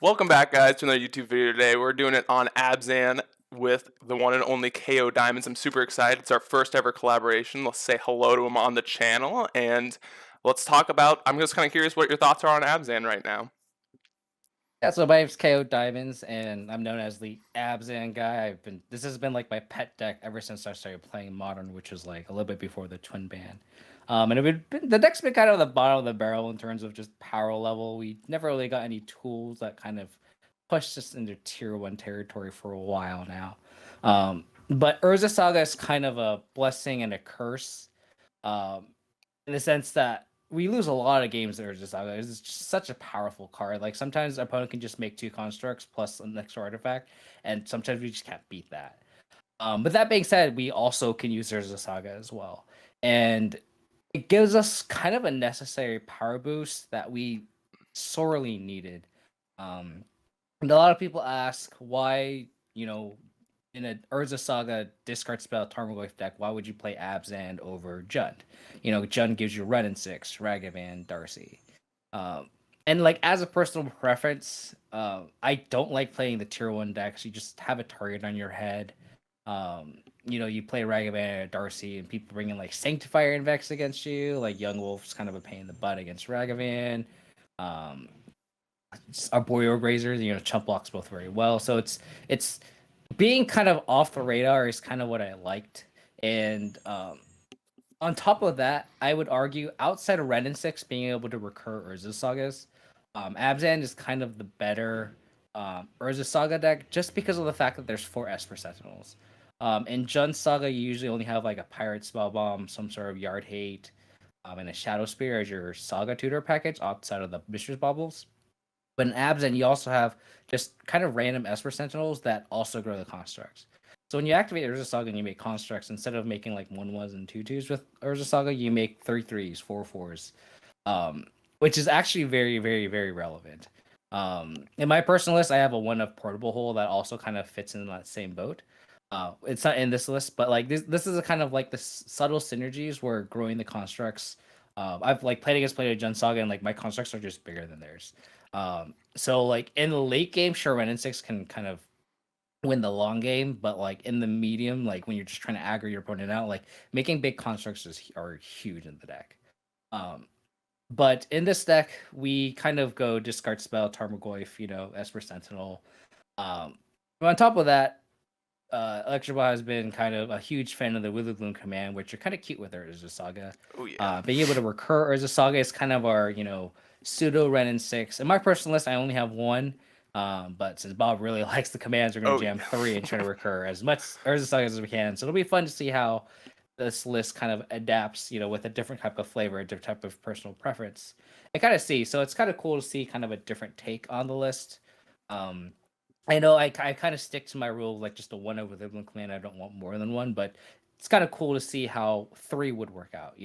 Welcome back, guys, to another YouTube video today. We're doing it on Abzan with the one and only KoDiamonds. I'm super excited. It's our first ever collaboration. Let's say hello to him on the channel, and let's talk about. I'm just kind of curious what your thoughts are on Abzan right now. Yeah, so my name's KoDiamonds, and I'm known as the Abzan guy. This has been like my pet deck ever since I started playing Modern, which was like a little bit before the Twin Ban. And the deck's been kind of the bottom of the barrel in terms of just power level. We never really got any tools that kind of pushed us into tier 1 territory for a while now. But Urza Saga is kind of a blessing and a curse, um, in the sense that we lose a lot of games that are just Saga. It's just such a powerful card. Like sometimes our opponent can just make 2 constructs plus an extra artifact, and sometimes we just can't beat that. But that being said, we also can use Urza Saga as well, and it gives us kind of a necessary power boost that we sorely needed. And a lot of people ask why, in a Urza Saga discard spell Tarmogoyf deck, why would you play Abzan over Jund? Jund gives you Wrenn and 6, Ragavan, Darcy. And like as a personal preference, I don't like playing the tier 1 decks. You just have a target on your head. You play Ragavan or Darcy, and people bring in like Sanctifier and Vex against you. Like Young Wolf's kind of a pain in the butt against Ragavan. Um, Arboreal Razors, chump blocks both very well. So it's being kind of off the radar is kind of what I liked. And on top of that, I would argue outside of Wrenn and 6 being able to recur Urza Sagas, Abzan is kind of the better Urza Saga deck just because of the fact that there's 4 Esper Sentinels. In Jund Saga, you usually only have like a Pirate Spell Bomb, some sort of Yard Hate, and a Shadow Spear as your Saga Tutor package outside of the Mistress Baubles. But in Abzan, you also have just kind of random Esper Sentinels that also grow the constructs. So when you activate Urza Saga and you make constructs, instead of making like 1/1s and 2/2s with Urza Saga, you make 3/3s, 4/4s, which is actually very, very, very relevant. In my personal list, I have a 1 of Portable Hole that also kind of fits in that same boat. It's not in this list, but like this is a kind of like the subtle synergies where growing the constructs. I've like played against Jund Saga, and like my constructs are just bigger than theirs. So like in the late game, sure, Wrenn and 6 can kind of win the long game, but like in the medium, like when you're just trying to aggro your opponent out, like making big constructs are huge in the deck. But in this deck, we kind of go discard spell, Tarmogoyf, Esper Sentinel. But on top of that, Electrobot has been kind of a huge fan of the Witherbloom command, which are kind of cute with Urza Saga. Oh yeah. Being able to recur Urza Saga is kind of our, pseudo Wrenn and 6. In my personal list, I only have 1. But since Bob really likes the commands, we're going to jam 3 and try to recur as much Urza Saga as we can. So it'll be fun to see how this list kind of adapts, with a different type of flavor, a different type of personal preference. I kind of see. So it's kind of cool to see kind of a different take on the list. I know I kind of stick to my rule of like just a 1 over the Witherbloom command. I don't want more than 1, but it's kind of cool to see how 3 would work out,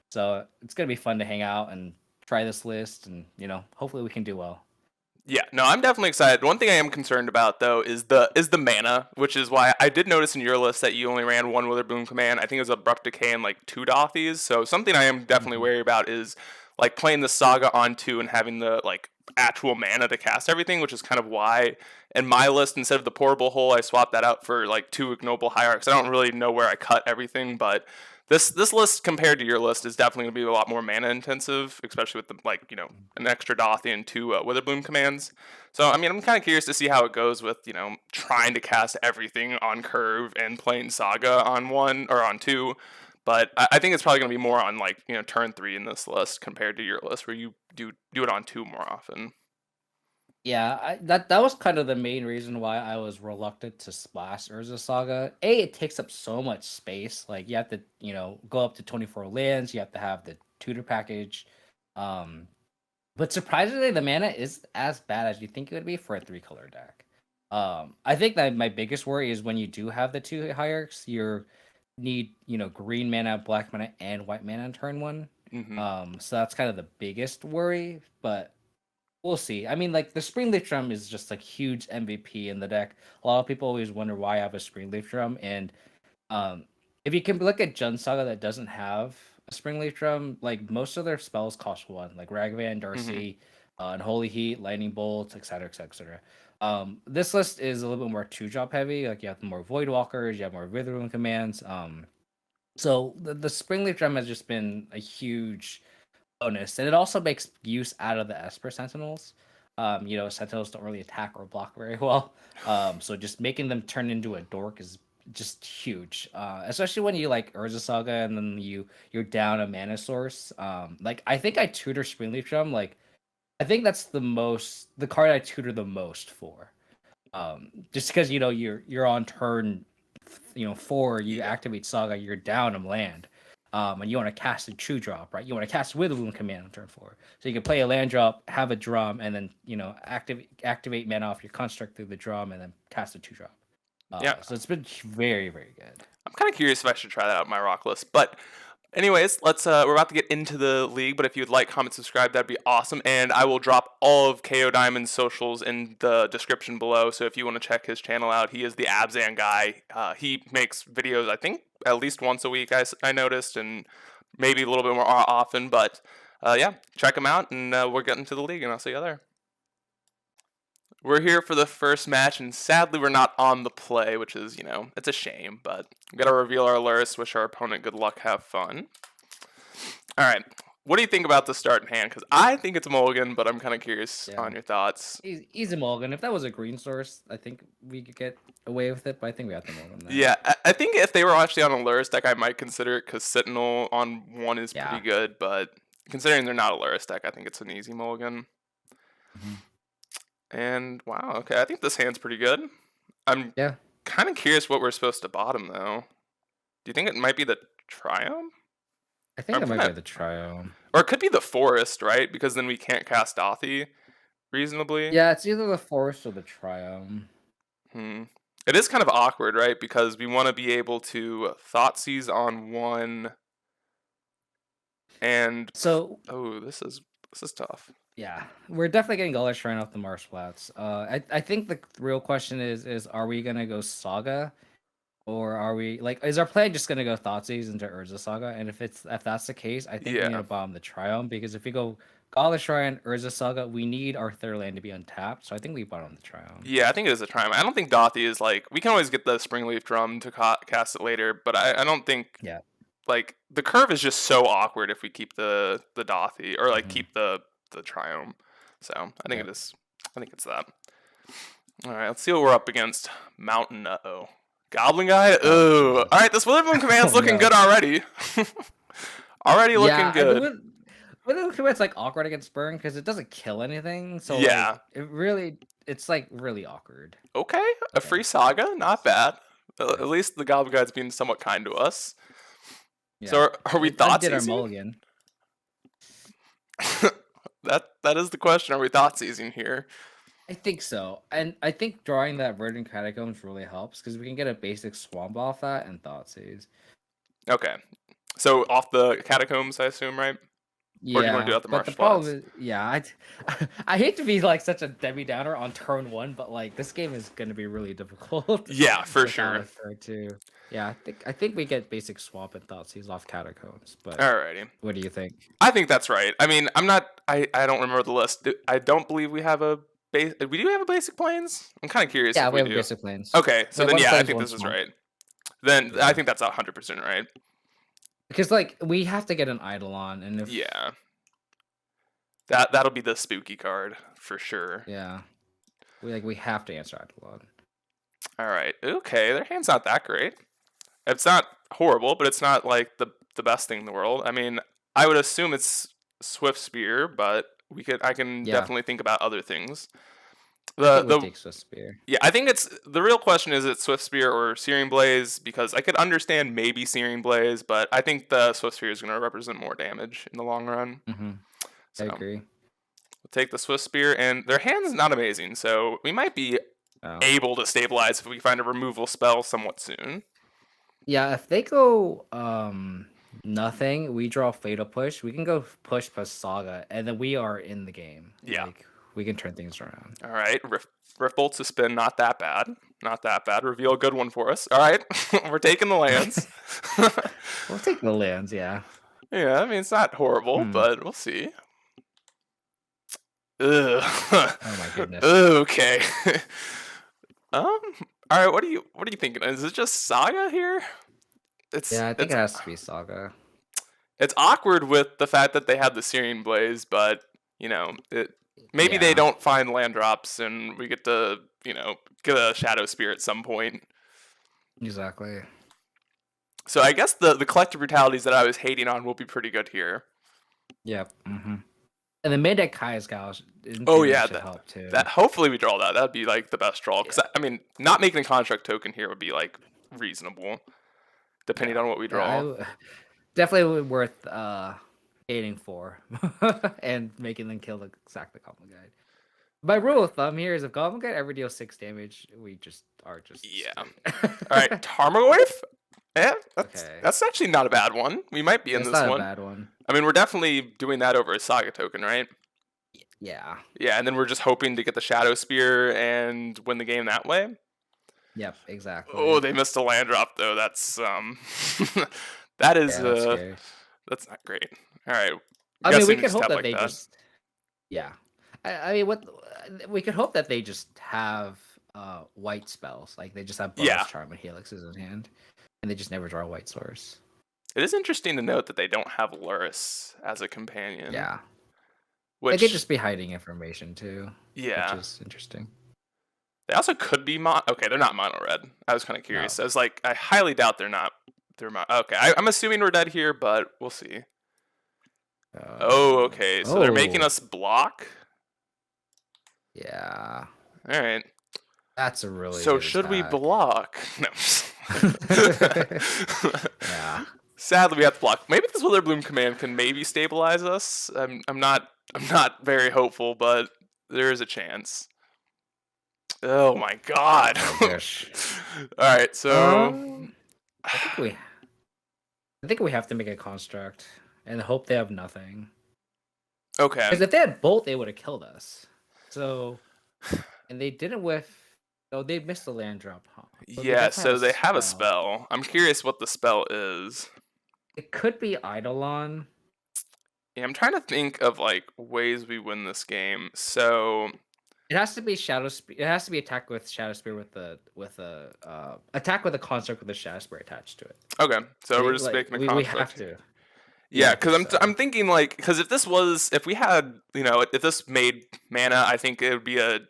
So it's going to be fun to hang out and try this list, and, hopefully we can do well. Yeah, no, I'm definitely excited. One thing I am concerned about though is the mana, which is why I did notice in your list that you only ran 1 Witherbloom command. I think it was Abrupt Decay and like 2 Dothies. So something I am definitely wary about is like playing the Saga on 2 and having the like actual mana to cast everything, which is kind of why in my list instead of the Portable Hole I swapped that out for like 2 Ignoble Hierarchs. I don't really know where I cut everything, but this list compared to your list is definitely going to be a lot more mana intensive, especially with the an extra Dothy and 2 Witherbloom commands. So I mean I'm kind of curious to see how it goes with trying to cast everything on curve and playing Saga on 1 or on 2. But I think it's probably going to be more on turn 3 in this list compared to your list where you do it on 2 more often. Yeah, that was kind of the main reason why I was reluctant to splash Urza Saga. It takes up so much space. Like you have to, go up to 24 lands. You have to have the tutor package. But surprisingly, the mana is as bad as you think it would be for a 3-color deck. I think that my biggest worry is when you do have the 2 hierarchs, you need green mana, black mana, and white mana on turn 1. So that's kind of the biggest worry, but we'll see. I mean, like the Springleaf Drum is just like huge MVP in the deck. A lot of people always wonder why I have a Springleaf Drum, and if you can look at Jund Saga that doesn't have a Springleaf Drum, like most of their spells cost 1, like Ragavan, Darcy, and Holy Heat, Lightning Bolt, etc., etc. This list is a little bit more 2-drop heavy. Like you have more Void Walkers, you have more Wither commands. So the Springleaf Drum has just been a huge bonus, and it also makes use out of the Esper Sentinels. Sentinels don't really attack or block very well. So just making them turn into a dork is just huge. Especially when you like Urza Saga and then you're down a mana source. Like I think I tutor Springleaf Drum. Like I think that's the card I tutor the most for. Just because you're on turn 4, you activate Saga, you're down a land. And you want to cast a 2-drop, right? You want to cast Witherwound command on turn 4. So you can play a land drop, have a drum, and then activate mana off your construct through the drum, and then cast a 2-drop. So it's been very, very good. I'm kind of curious if I should try that out in my rock list. But anyways, let's we're about to get into the league, but if you'd like, comment, subscribe, that'd be awesome. And I will drop all of KoDiamonds' socials in the description below. So if you want to check his channel out, he is the Abzan guy. He makes videos, I think, at least once a week, I noticed, and maybe a little bit more often. But yeah, check him out, and we're getting to the league, and I'll see you there. We're here for the first match, and sadly we're not on the play, which is, it's a shame, but we got to reveal our lures, wish our opponent good luck, have fun. All right, what do you think about the start in hand? Because I think it's a mulligan, but I'm kind of curious on your thoughts. Easy mulligan. If that was a green source, I think we could get away with it, but I think we have to mulligan that. Yeah, I think if they were actually on a lures deck, I might consider it, because Sentinel on 1 is pretty good, but considering they're not a lures deck, I think it's an easy mulligan. And wow, okay, I think this hand's pretty good. I'm kind of curious what we're supposed to bottom, though. Do you think it might be the Triumph? I think it might be the Triumph. Or it could be the Forest, right? Because then we can't cast Dothy reasonably. Yeah, it's either the Forest or the Triumph. It is kind of awkward, right? Because we want to be able to Thoughtseize on 1. And so, this is tough. Yeah, we're definitely getting Gullish Shrine off the Marshflats. I think the real question is are we gonna go Saga, or are we is our plan just gonna go Thoughtseize into Urza Saga? And if that's the case, I think we need to bomb the Triumph, because if we go Gullish Shrine, Urza Saga, we need our third land to be untapped. So I think we bottom the Triumph. Yeah, I think it is a Triumph. I don't think Dothy is we can always get the Springleaf Drum to cast it later, but I don't think the curve is just so awkward if we keep the Dothy or keep the Triumph. So I think it is. I think it's that. All right, let's see what we're up against. Mountain. Goblin guy. All right, this Witherwound command's looking good already. Already looking good. Witherwound command's awkward against Burn because it doesn't kill anything. So it's really awkward. Okay, a free Saga, not bad. At least the Goblin guy's being somewhat kind to us. Yeah. So are we Thoughtseizing? That is the question. Are we Thoughtseizing here? I think so. And I think drawing that Verdant Catacombs really helps, because we can get a basic Swamp off that and Thoughtseize. Okay. So off the Catacombs, I assume, right? Yeah. Or do you want to do it at the problem is, I hate to be such a Debbie Downer on turn 1, but this game is going to be really difficult. Yeah, for sure. Yeah, I think we get basic Swamp and Thoughtseize off Catacombs. But alrighty, what do you think? I think that's right. I mean, I don't remember the list. I don't believe we have a base. We do have a basic planes. I'm kind of curious. Yeah, we have basic planes. Okay, so then I think this is right. Then I think that's 100% right. Because we have to get an Eidolon, and if that'll be the spooky card for sure. Yeah, we have to answer Eidolon. All right. Okay, their hand's not that great. It's not horrible, but it's not the best thing in the world. I mean, I would assume it's Swift Spear, but I can definitely think about other things. Take Swift Spear. Yeah, I think it's the real question is it's Swift Spear or Searing Blaze, because I could understand maybe Searing Blaze, but I think the Swift Spear is going to represent more damage in the long run. I agree. We'll take the Swift Spear, and their hand's not amazing, so we might be able to stabilize if we find a removal spell somewhat soon. Yeah, if they go nothing, we draw Fatal Push. We can go push plus Saga, and then we are in the game. Yeah. We can turn things around. All right. Rift Bolt to spin, not that bad. Not that bad. Reveal a good one for us. All right. We're taking the lands. We'll take the lands, yeah. Yeah, I mean, it's not horrible, but we'll see. Ugh. Oh my goodness. Okay. All right. What are you thinking? Is it just Saga here? Yeah, I think it has to be Saga. It's awkward with the fact that they have the Syrian Blaze, but maybe they Yeah, don't find land drops and we get to get a Shadow Spear at some point. exactly. So I guess the collective brutalities that I was hating on will be pretty good here. Yep. And the main deck Kai's Gals. Oh yeah, should help too. that hopefully we draw that. That'd be like the best draw. Because I mean, not making a construct token here would be like reasonable, depending on what we draw. Definitely worth aiming for and making them kill the Goblin Guide. My rule of thumb here is if Goblin Guide ever deals 6 damage, we just are Yeah. All right, Tarmogoyf. Yeah, that's actually not a bad one. We might be in this one. Not a bad one. I mean, we're definitely doing that over a Saga token, right? Yeah. Yeah, and then we're just hoping to get the Shadow Spear and win the game that way. Yep, exactly. Oh, they missed a land drop though. That's that is that's not great. All right. I mean, we could hope that they just. Yeah, I mean, we could hope that they just have white spells, like they just have bonus charm and helixes in hand, and they just never draw a white source. It is interesting to note that they don't have Luris as a companion. Yeah. They could just be hiding information too. Yeah. Which is interesting. They also could be okay, they're not mono red. I was kind of curious. No. I was like, I highly doubt they're not. Okay, I'm assuming we're dead here, but we'll see. Okay. So they're making us block. Yeah. All right. That's a really. So should we block? No. Yeah. Sadly, we have to block. Maybe this Witherbloom command can maybe stabilize us. I'm not very hopeful, but there is a chance. Oh my god. Oh, all right, so I think we have to make a construct and hope they have nothing. Okay. Because if they had bolt, they would have killed us. So, and they didn't whiff. Oh, they missed the land drop, huh? Yeah, so they have a spell. I'm curious what the spell is. It could be Eidolon. Yeah, I'm trying to think of like ways we win this game. So it has to be Shadow Spear. It has to be attack with Shadow Spear with a attack with a construct with a Shadow Spear attached to it. Okay, so we're just making a construct. We have to. Yeah, because I'm thinking like because if we had if this made mana, I think it would be a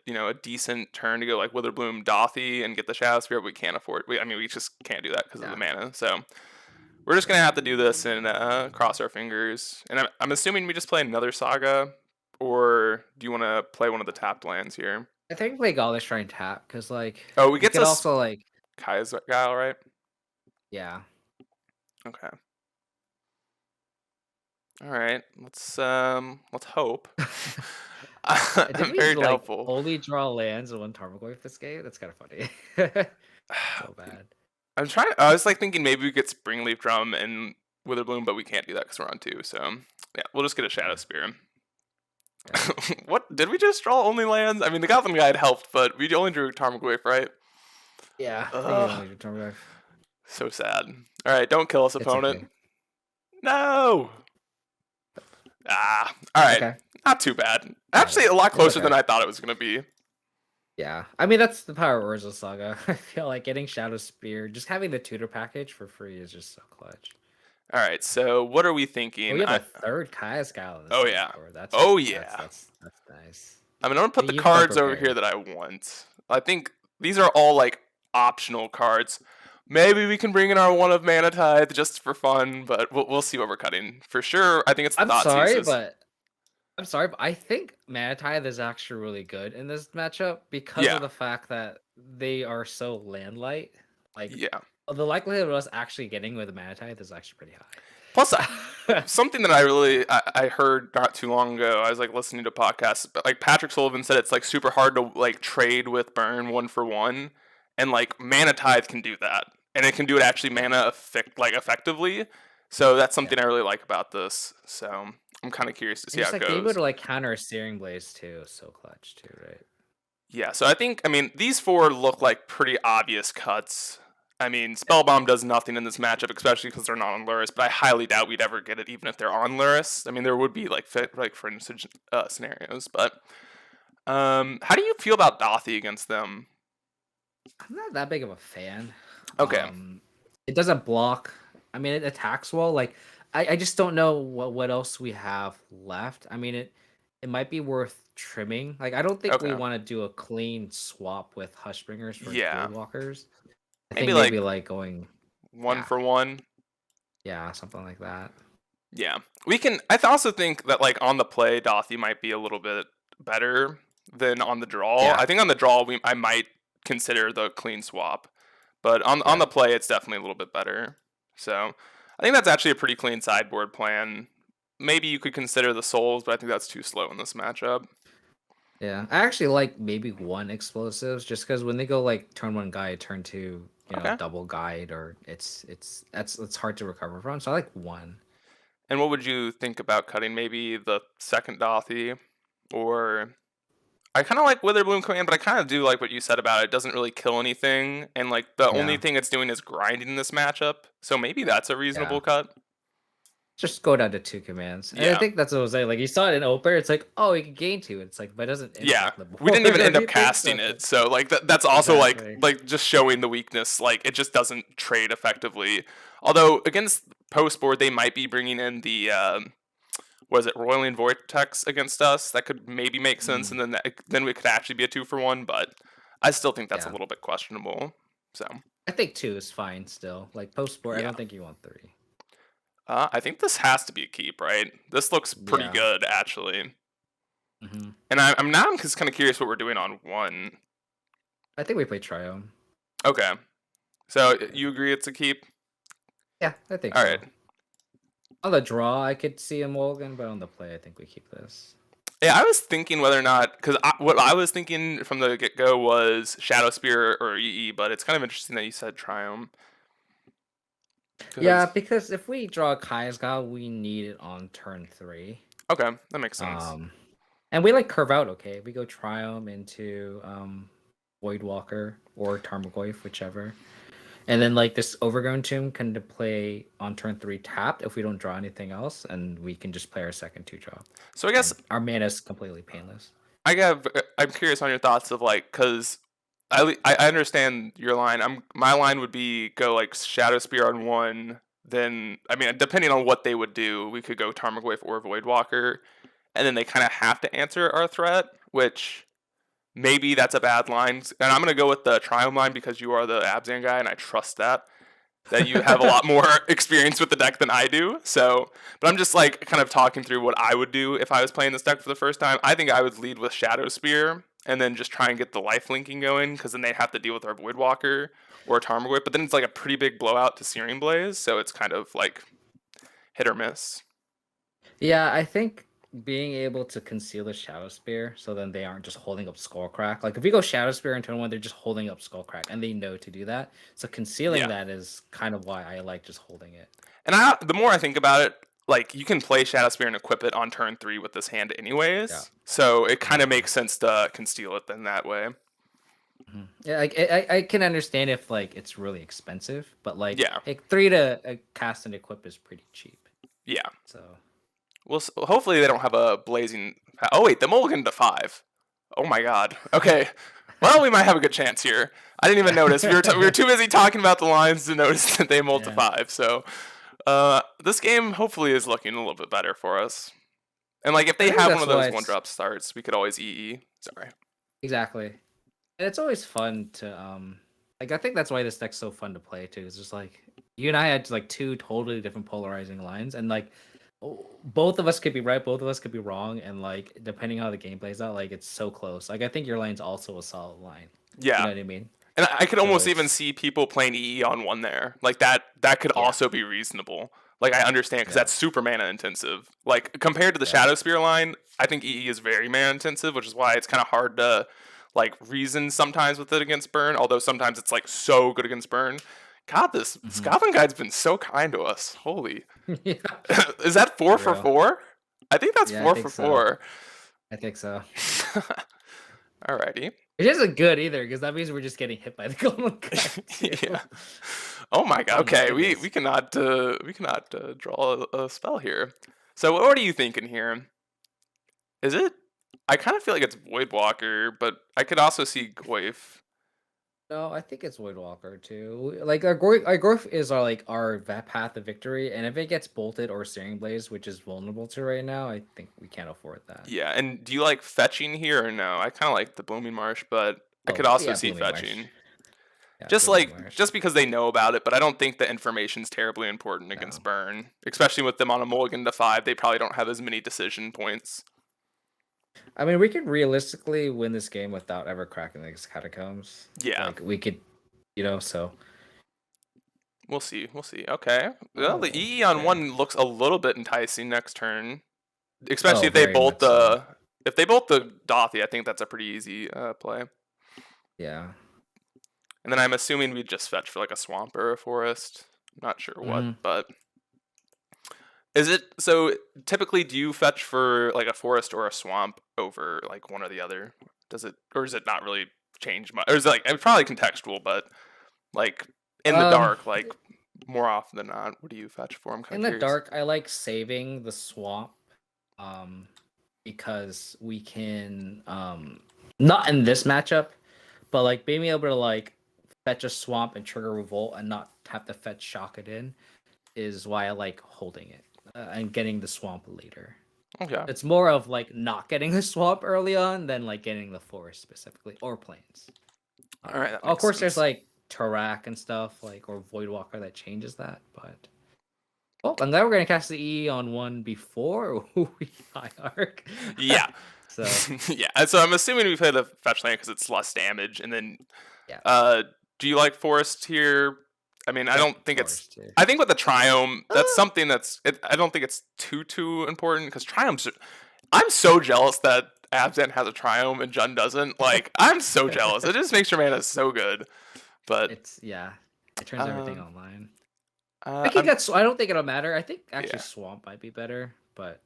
decent turn to go like Witherbloom Dothy and get the Shadow Spear. But we can't afford. We just can't do that because of the mana. So we're just gonna have to do this and cross our fingers. And I'm assuming we just play another Saga, or do you want to play one of the tapped lands here? I think we gotta try and tap because like we get to also like Kai's Guile, right? Yeah. Okay. All right, let's hope. I'm very doubtful. Only draw lands in one Tarmogoyf this game. That's kind of funny. So bad. I was like thinking maybe we get Springleaf Drum and Witherbloom, but we can't do that because we're on 2. So yeah, we'll just get a Shadow Spear. Yeah. What did we just draw? Only lands? I mean, the Goblin Guide helped, but we only drew Tarmogoyf, right? Yeah. Only drew Tarmogoyf. So sad. All right, don't kill us, opponent. Okay. No. All right. Okay. Not too bad. Actually, a lot closer than I thought it was going to be. Yeah. I mean, that's the power of Urza Saga. I feel like getting Shadow Spear, just having the tutor package for free is just so clutch. All right. So what are we thinking? We have a third Kai's Guile. Oh, yeah. That's nice. I mean, I'm going to put the cards over here that I want. I think these are all like optional cards. Maybe we can bring in our one of Mana Tithe just for fun, but we'll see what we're cutting. For sure, I think it's the I'm sorry, but I think Mana Tithe is actually really good in this matchup because of the fact that they are so land light. Like, the likelihood of us actually getting with Mana Tithe is actually pretty high. Plus, something that I heard not too long ago, I was like listening to podcasts, but like Patrick Sullivan said, it's like super hard to like trade with burn 1-for-1. And like Mana Tithe can do that, and it can do it actually effectively. So that's something I really like about this. So I'm kind of curious to see how it goes. Be able to like counter a Searing Blaze too, so clutch too, right? Yeah. So I mean these 4 look like pretty obvious cuts. I mean, Spellbomb does nothing in this matchup, especially because they're not on Luris, but I highly doubt we'd ever get it even if they're on Luris. I mean, there would be like fringe scenarios, but how do you feel about Dothy against them? I'm not that big of a fan. Okay. It doesn't block. I mean, it attacks well. Like, I just don't know what else we have left. I mean, it might be worth trimming. Like, I don't think we Okay. want to do a clean swap with Hushbringers for Yeah. Voidwalkers. I Maybe think like maybe like going one for one. yeah, something like that. Yeah, we can. I also think that like on the play, Dothy might be a little bit better than on the draw. Yeah. I think on the draw, I might consider the clean swap, but on the play, it's definitely a little bit better. So I think that's actually a pretty clean sideboard plan. Maybe you could consider the souls, but I think that's too slow in this matchup. Yeah, I actually like maybe one explosives just because when they go like turn one guide, turn two, Okay. double guide, or it's hard to recover from. So I like one. And what would you think about cutting maybe the second Dothy, or I kind of like Witherbloom Command, but I kind of do like what you said about it. It doesn't really kill anything, and like the only Yeah. thing it's doing is grinding this matchup. So maybe that's a reasonable cut. Just go down to 2 commands. And I Yeah. think that's what I was saying. Like you saw it in Oper, it's like, oh, you can gain 2. It's like, but it doesn't Yeah, impact the board. we didn't even or end up anything, casting so- it, so like that's also Exactly. like just showing the weakness. Like it just doesn't trade effectively. Although against post board, they might be bringing in the was it Roiling Vortex against us? That could maybe make sense, and then we could actually be a 2-for-1. But I still think that's a little bit questionable. So I think 2 is fine still. Like post board, I Yeah. don't think you want 3. I think this has to be a keep, right? This looks pretty Yeah. good, actually. Mm-hmm. And I'm just kind of curious what we're doing on 1. I think we play Triome. Okay. So you agree it's a keep? Yeah, I think All so. right. On the draw, I could see a mulligan, but on the play, I think we keep this. Yeah, I was thinking whether or not, because what I was thinking from the get-go was Shadow Spear or EE, but it's kind of interesting that you said Triome. Yeah, because if we draw Kaya's God, we need it on turn 3. Okay, that makes sense. And we like curve out, okay? We go Triome into Voidwalker or Tarmogoyf, whichever. And then like this Overgrown Tomb can play on turn 3 tapped if we don't draw anything else, and we can just play our second 2 drop. So I guess And our mana is completely painless. I'm curious on your thoughts of like, because I understand your line. My line would be go like Shadow Spear on 1. Then I mean, depending on what they would do, we could go Tarmogoyf or Voidwalker, and then they kind of have to answer our threat, which maybe that's a bad line. And I'm gonna go with the Triumph line because you are the Abzan guy, and I trust that you have a lot more experience with the deck than I do. So, but I'm just like kind of talking through what I would do if I was playing this deck for the first time. I think I would lead with Shadow Spear and then just try and get the life linking going, because then they have to deal with our Voidwalker or Tarmogoyf. But then it's like a pretty big blowout to Searing Blaze, so it's kind of like hit or miss. Yeah, I think being able to conceal the Shadow Spear so then they aren't just holding up Skullcrack. Like if we go Shadow Spear in turn 1, they're just holding up Skullcrack and they know to do that. So concealing that is kind of why I like just holding it. And the more I think about it, like you can play Shadow Spear and equip it on turn 3 with this hand anyways. Yeah. So it kind of makes sense to conceal it then that way. Yeah, like I can understand if like it's really expensive, but like Yeah. 3 to cast and equip is pretty cheap. Yeah. So Well, hopefully they don't have a blazing. Oh wait, the mulligan to 5. Oh my god. Okay. Well, we might have a good chance here. I didn't even notice. We were too busy talking about the lines to notice that they mulled to 5. So this game hopefully is looking a little bit better for us. And like if they have one of those 1-drop starts, we could always EE. Sorry. Exactly. And it's always fun to like I think that's why this deck's so fun to play too. It's just like you and I had like 2 totally different polarizing lines, and like both of us could be right, both of us could be wrong, and like depending how the game plays out, like it's so close. Like I think your line's also a solid line. Yeah. You know what I mean? And I could almost even see people playing EE on 1 there. Like that could also be reasonable. Like I understand, because that's super mana intensive. Like compared to the Shadow Spear line, I think EE is very mana intensive, which is why it's kind of hard to like reason sometimes with it against burn. Although sometimes it's like so good against burn. God, this Scotland Guide's been so kind to us. Holy. Is that 4 for 4? I think that's 4 for 4. I think so. Alrighty. It isn't good either, because that means we're just getting hit by the golden guy. Yeah. Oh my god. Oh my Okay, we goodness. cannot draw a spell here. So what are you thinking here? Is it? I kind of feel like it's Voidwalker, but I could also see Goyf. No, I think it's Voidwalker too. Like our Gorf is our path of victory, and if it gets bolted or Searing Blaze, which is vulnerable to right now, I think we can't afford that. Yeah, and do you like fetching here or no? I kind of like the Blooming Marsh, but I Oh could also yeah, see Blooming Marsh. fetching. Yeah, Just Blooming like Marsh. just because they know about it, but I don't think the information's terribly important against No. Burn, especially with them on a mulligan to 5. They probably don't have as many decision points. I mean, we could realistically win this game without ever cracking these catacombs. Yeah. Like we could, so. We'll see. We'll see. Okay. Well, the Oh, EE on okay. 1 looks a little bit enticing next turn, especially Oh, if they very bolt much so. the Dothy. I think that's a pretty easy play. Yeah. And then I'm assuming we just fetch for like a swamp or a forest. Not sure what, but is it so? Typically, do you fetch for like a forest or a swamp over like one or the other? Does it, or does it not really change much? Or is it like, it's probably contextual, but like in the dark, like more often than not, what do you fetch for? I'm kind In of the curious. dark, I like saving the swamp, because we can, not in this matchup, but like being able to like fetch a swamp and trigger revolt and not have to fetch shock it in is why I like holding it and getting the swamp later. Okay. It's more of like not getting the swamp early on than like getting the forest specifically or plains. All right. That Of makes course, there's sense. like Tarak and stuff like or Voidwalker that changes that, but oh, and then we're gonna cast the E on one before we high arc. Yeah. So yeah. So I'm assuming we play the fetch land because it's less damage, and then yeah. do you like forest here? I mean, I don't think it's. Forest too. I think with the Triome, that's something that's. I don't think it's too important because Triomes. I'm so jealous that Abzan has a Triome and Jun doesn't. Like, I'm so jealous. It just makes your mana so good. But It's it turns everything online. I I don't think it'll matter. I think actually Yeah. Swamp might be better, but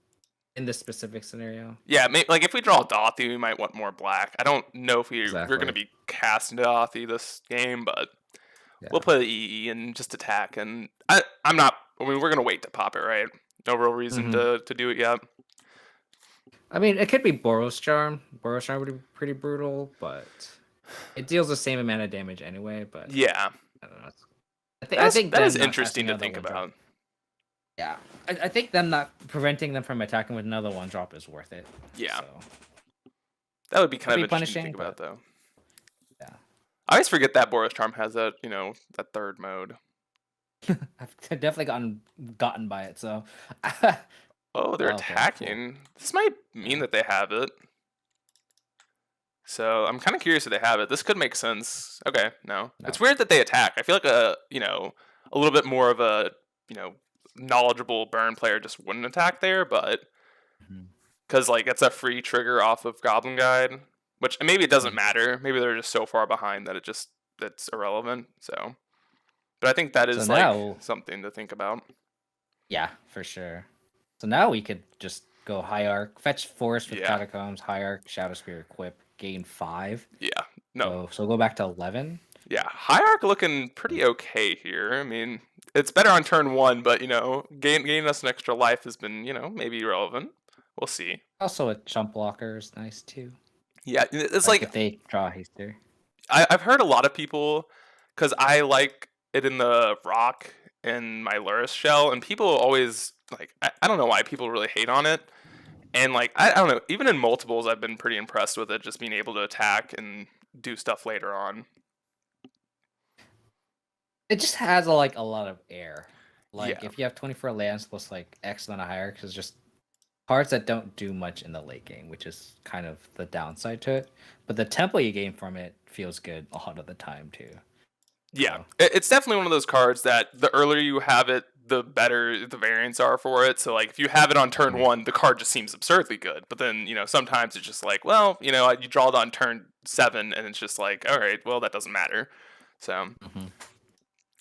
in this specific scenario. Yeah, like if we draw Dothy, we might want more black. I don't know if we're Exactly. going to be casting Dothy this game, but Yeah. we'll play the EE and just attack. And I'm not. I mean, we're going to wait to pop it, right? No real reason to do it yet. I mean, it could be Boros Charm. Boros Charm would be pretty brutal, but it deals the same amount of damage anyway. But Yeah, I don't know. I think that is them not interesting casting to another think one-drop- about. Yeah, I think them not preventing them from attacking with another one drop is worth it. Yeah. So, That would be kind of Could be interesting to think punishing, about, though. yeah. I always forget that Boros Charm has that, that third mode. I've definitely gotten by it. So, Oh, they're Okay, cool. attacking. This might mean that they have it. So I'm kind of curious if they have it. This could make sense. Okay, no. It's weird that they attack. I feel like a little bit more of a, knowledgeable burn player just wouldn't attack there, but because like it's a free trigger off of Goblin Guide, which maybe it doesn't matter. Maybe they're just so far behind that it's irrelevant. So, but I think that is So now- something to think about. yeah, for sure. So now we could just go high arc, fetch forest with Yeah. catacombs, high arc, shadow spear equip, gain 5. Yeah. No. So go back to 11. Yeah, High Arc looking pretty okay here. I mean, it's better on turn 1, but gaining us an extra life has been maybe relevant. We'll see. Also, a chump blocker is nice too. Yeah, it's like if they draw a haster. I've heard a lot of people, because I like it in the rock and my Luris shell, and people always like I don't know why people really hate on it. And like I don't know, even in multiples, I've been pretty impressed with it, just being able to attack and do stuff later on. It just has a lot of air. Like Yeah. if you have 24 lands plus like X on a high arc, it's just cards that don't do much in the late game, which is kind of the downside to it. But the tempo you gain from it feels good a lot of the time too. Yeah, it's definitely one of those cards that the earlier you have it, the better the variants are for it. So like if you have it on turn 1, the card just seems absurdly good. But then sometimes it's just like, well, you draw it on turn 7, and it's just like, all right, well that doesn't matter. So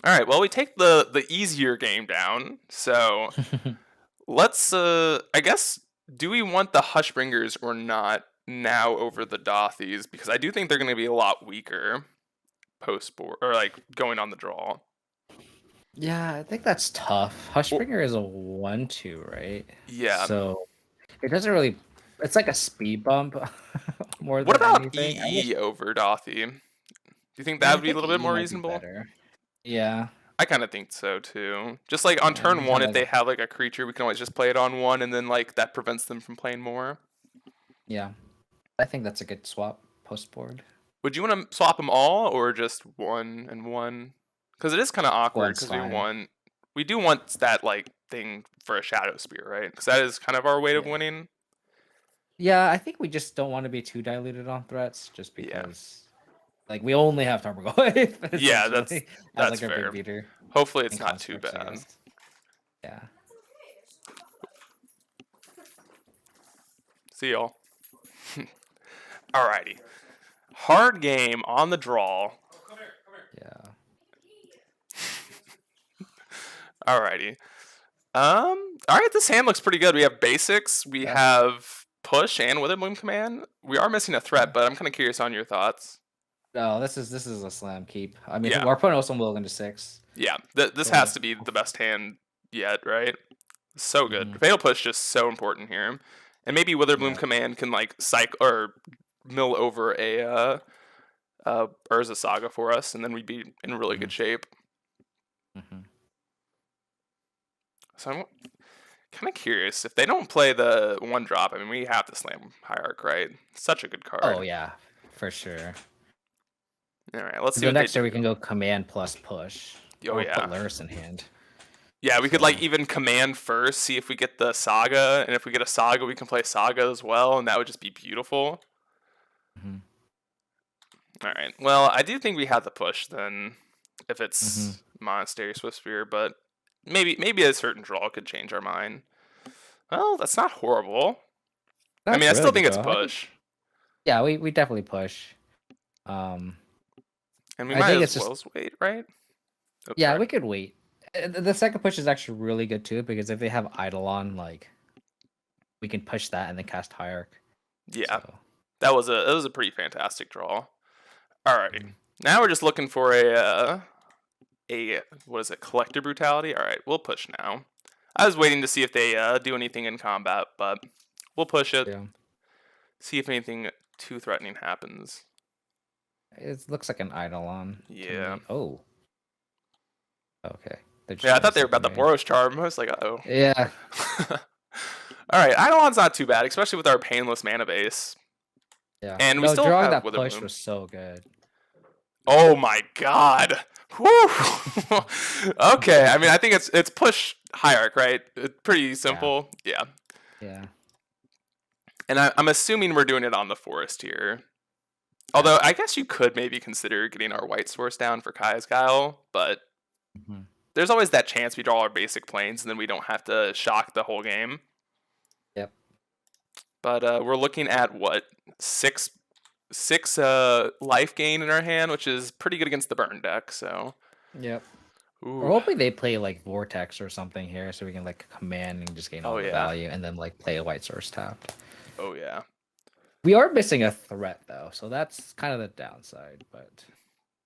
all right, well we take the easier game down. So let's I guess, do we want the Hushbringers or not now over the Dothies because I do think they're going to be a lot weaker post-board or like going on the draw. Yeah, I think that's tough. Hushbringer is a 1/2, right? Yeah. So it doesn't really. It's like a speed bump more What than about anything. EE over Dothy? Do you think that Yeah, I would be a think little bit EE more might be reasonable? better. Yeah. I kind of think so too. Just like on Yeah, turn you one, kinda if they have like a creature, we can always just play it on one, and then like that prevents them from playing more. Yeah. I think that's a good swap post board. Would you want to swap them all or just one and one? Because it is kind of awkward One's because fine. we do want that like thing for a Shadow Spear, right? Because that is kind of our way of Yeah. winning. Yeah, I think we just don't want to be too diluted on threats, just Yeah. because like we only have Tarmogoyf Yeah, essentially as that's like our fair. big beater Hopefully it's in not too constructs, I bad. guess. Yeah. See y'all. Alrighty. Hard game on the draw. Yeah. Alrighty. Alright, this hand looks pretty good. We have basics, we Yeah. have push and Witherbloom command. We are missing a threat, but I'm kind of curious on your thoughts. No, this is a slam keep. I mean, Yeah. our opponent also will into 6. Yeah, this has to be the best hand yet, right? So good. Mhm. Fatal push just so important here. And maybe Witherbloom Yeah. command can like cycle or mill over a Urza Saga for us, and then we'd be in really good shape. Mhm. So I'm kind of curious if they don't play the one drop. I mean, we have to slam Hierarch, right? Such a good card. Oh yeah, for sure. All right, let's see So what next they turn do. we can go command plus push. Oh, or yeah. put Luris in hand. Yeah, we could like So- even command first, see if we get the Saga, and if we get a Saga, we can play Saga as well, and that would just be beautiful. Mhm. All right. Well, I do think we have the push then, if it's Mhm. Monastery Swiftspear, but maybe a certain draw could change our mind. Well, that's not horrible. I That's mean, I still really think good it's a draw. push, Yeah, we definitely push. and we I might think as it's just- well wait, right? Oops, Yeah, sorry. we could wait. The second push is actually really good too, because if they have Eidolon, like we can push that and then cast Hierarch. Yeah, So, that was a pretty fantastic draw. Alrighty, Mhm. now we're just looking for a what is it? Collector Brutality. All right, we'll push now. I was waiting to see if they do anything in combat, but we'll push it. yeah. See if anything too threatening happens. It looks like an Eidolon. to Yeah. me. Oh. Okay. Yeah, I thought they were about the Boros Charm. I was like, uh-oh. Yeah. All right, Eidolon's not too bad, especially with our painless mana base. Yeah. And we no, still drawing have that push Witherbloom. was so good. Oh my god. Whew. Okay, I mean, I think it's push Hierarch, right? It's pretty simple. Yeah. Yeah. And I'm assuming we're doing it on the forest here. Although I guess you could maybe consider getting our white source down for Kaya's Guile, but Mhm. there's always that chance we draw our basic planes and then we don't have to shock the whole game. Yep. But we're looking at what, six life gain in our hand, which is pretty good against the burn deck. So Yep. ooh. Or hopefully they play like Vortex or something here, so we can like command and just gain all Oh, the yeah. value, and then like play a white source tapped. Oh yeah. We are missing a threat though, so that's kind of the downside. But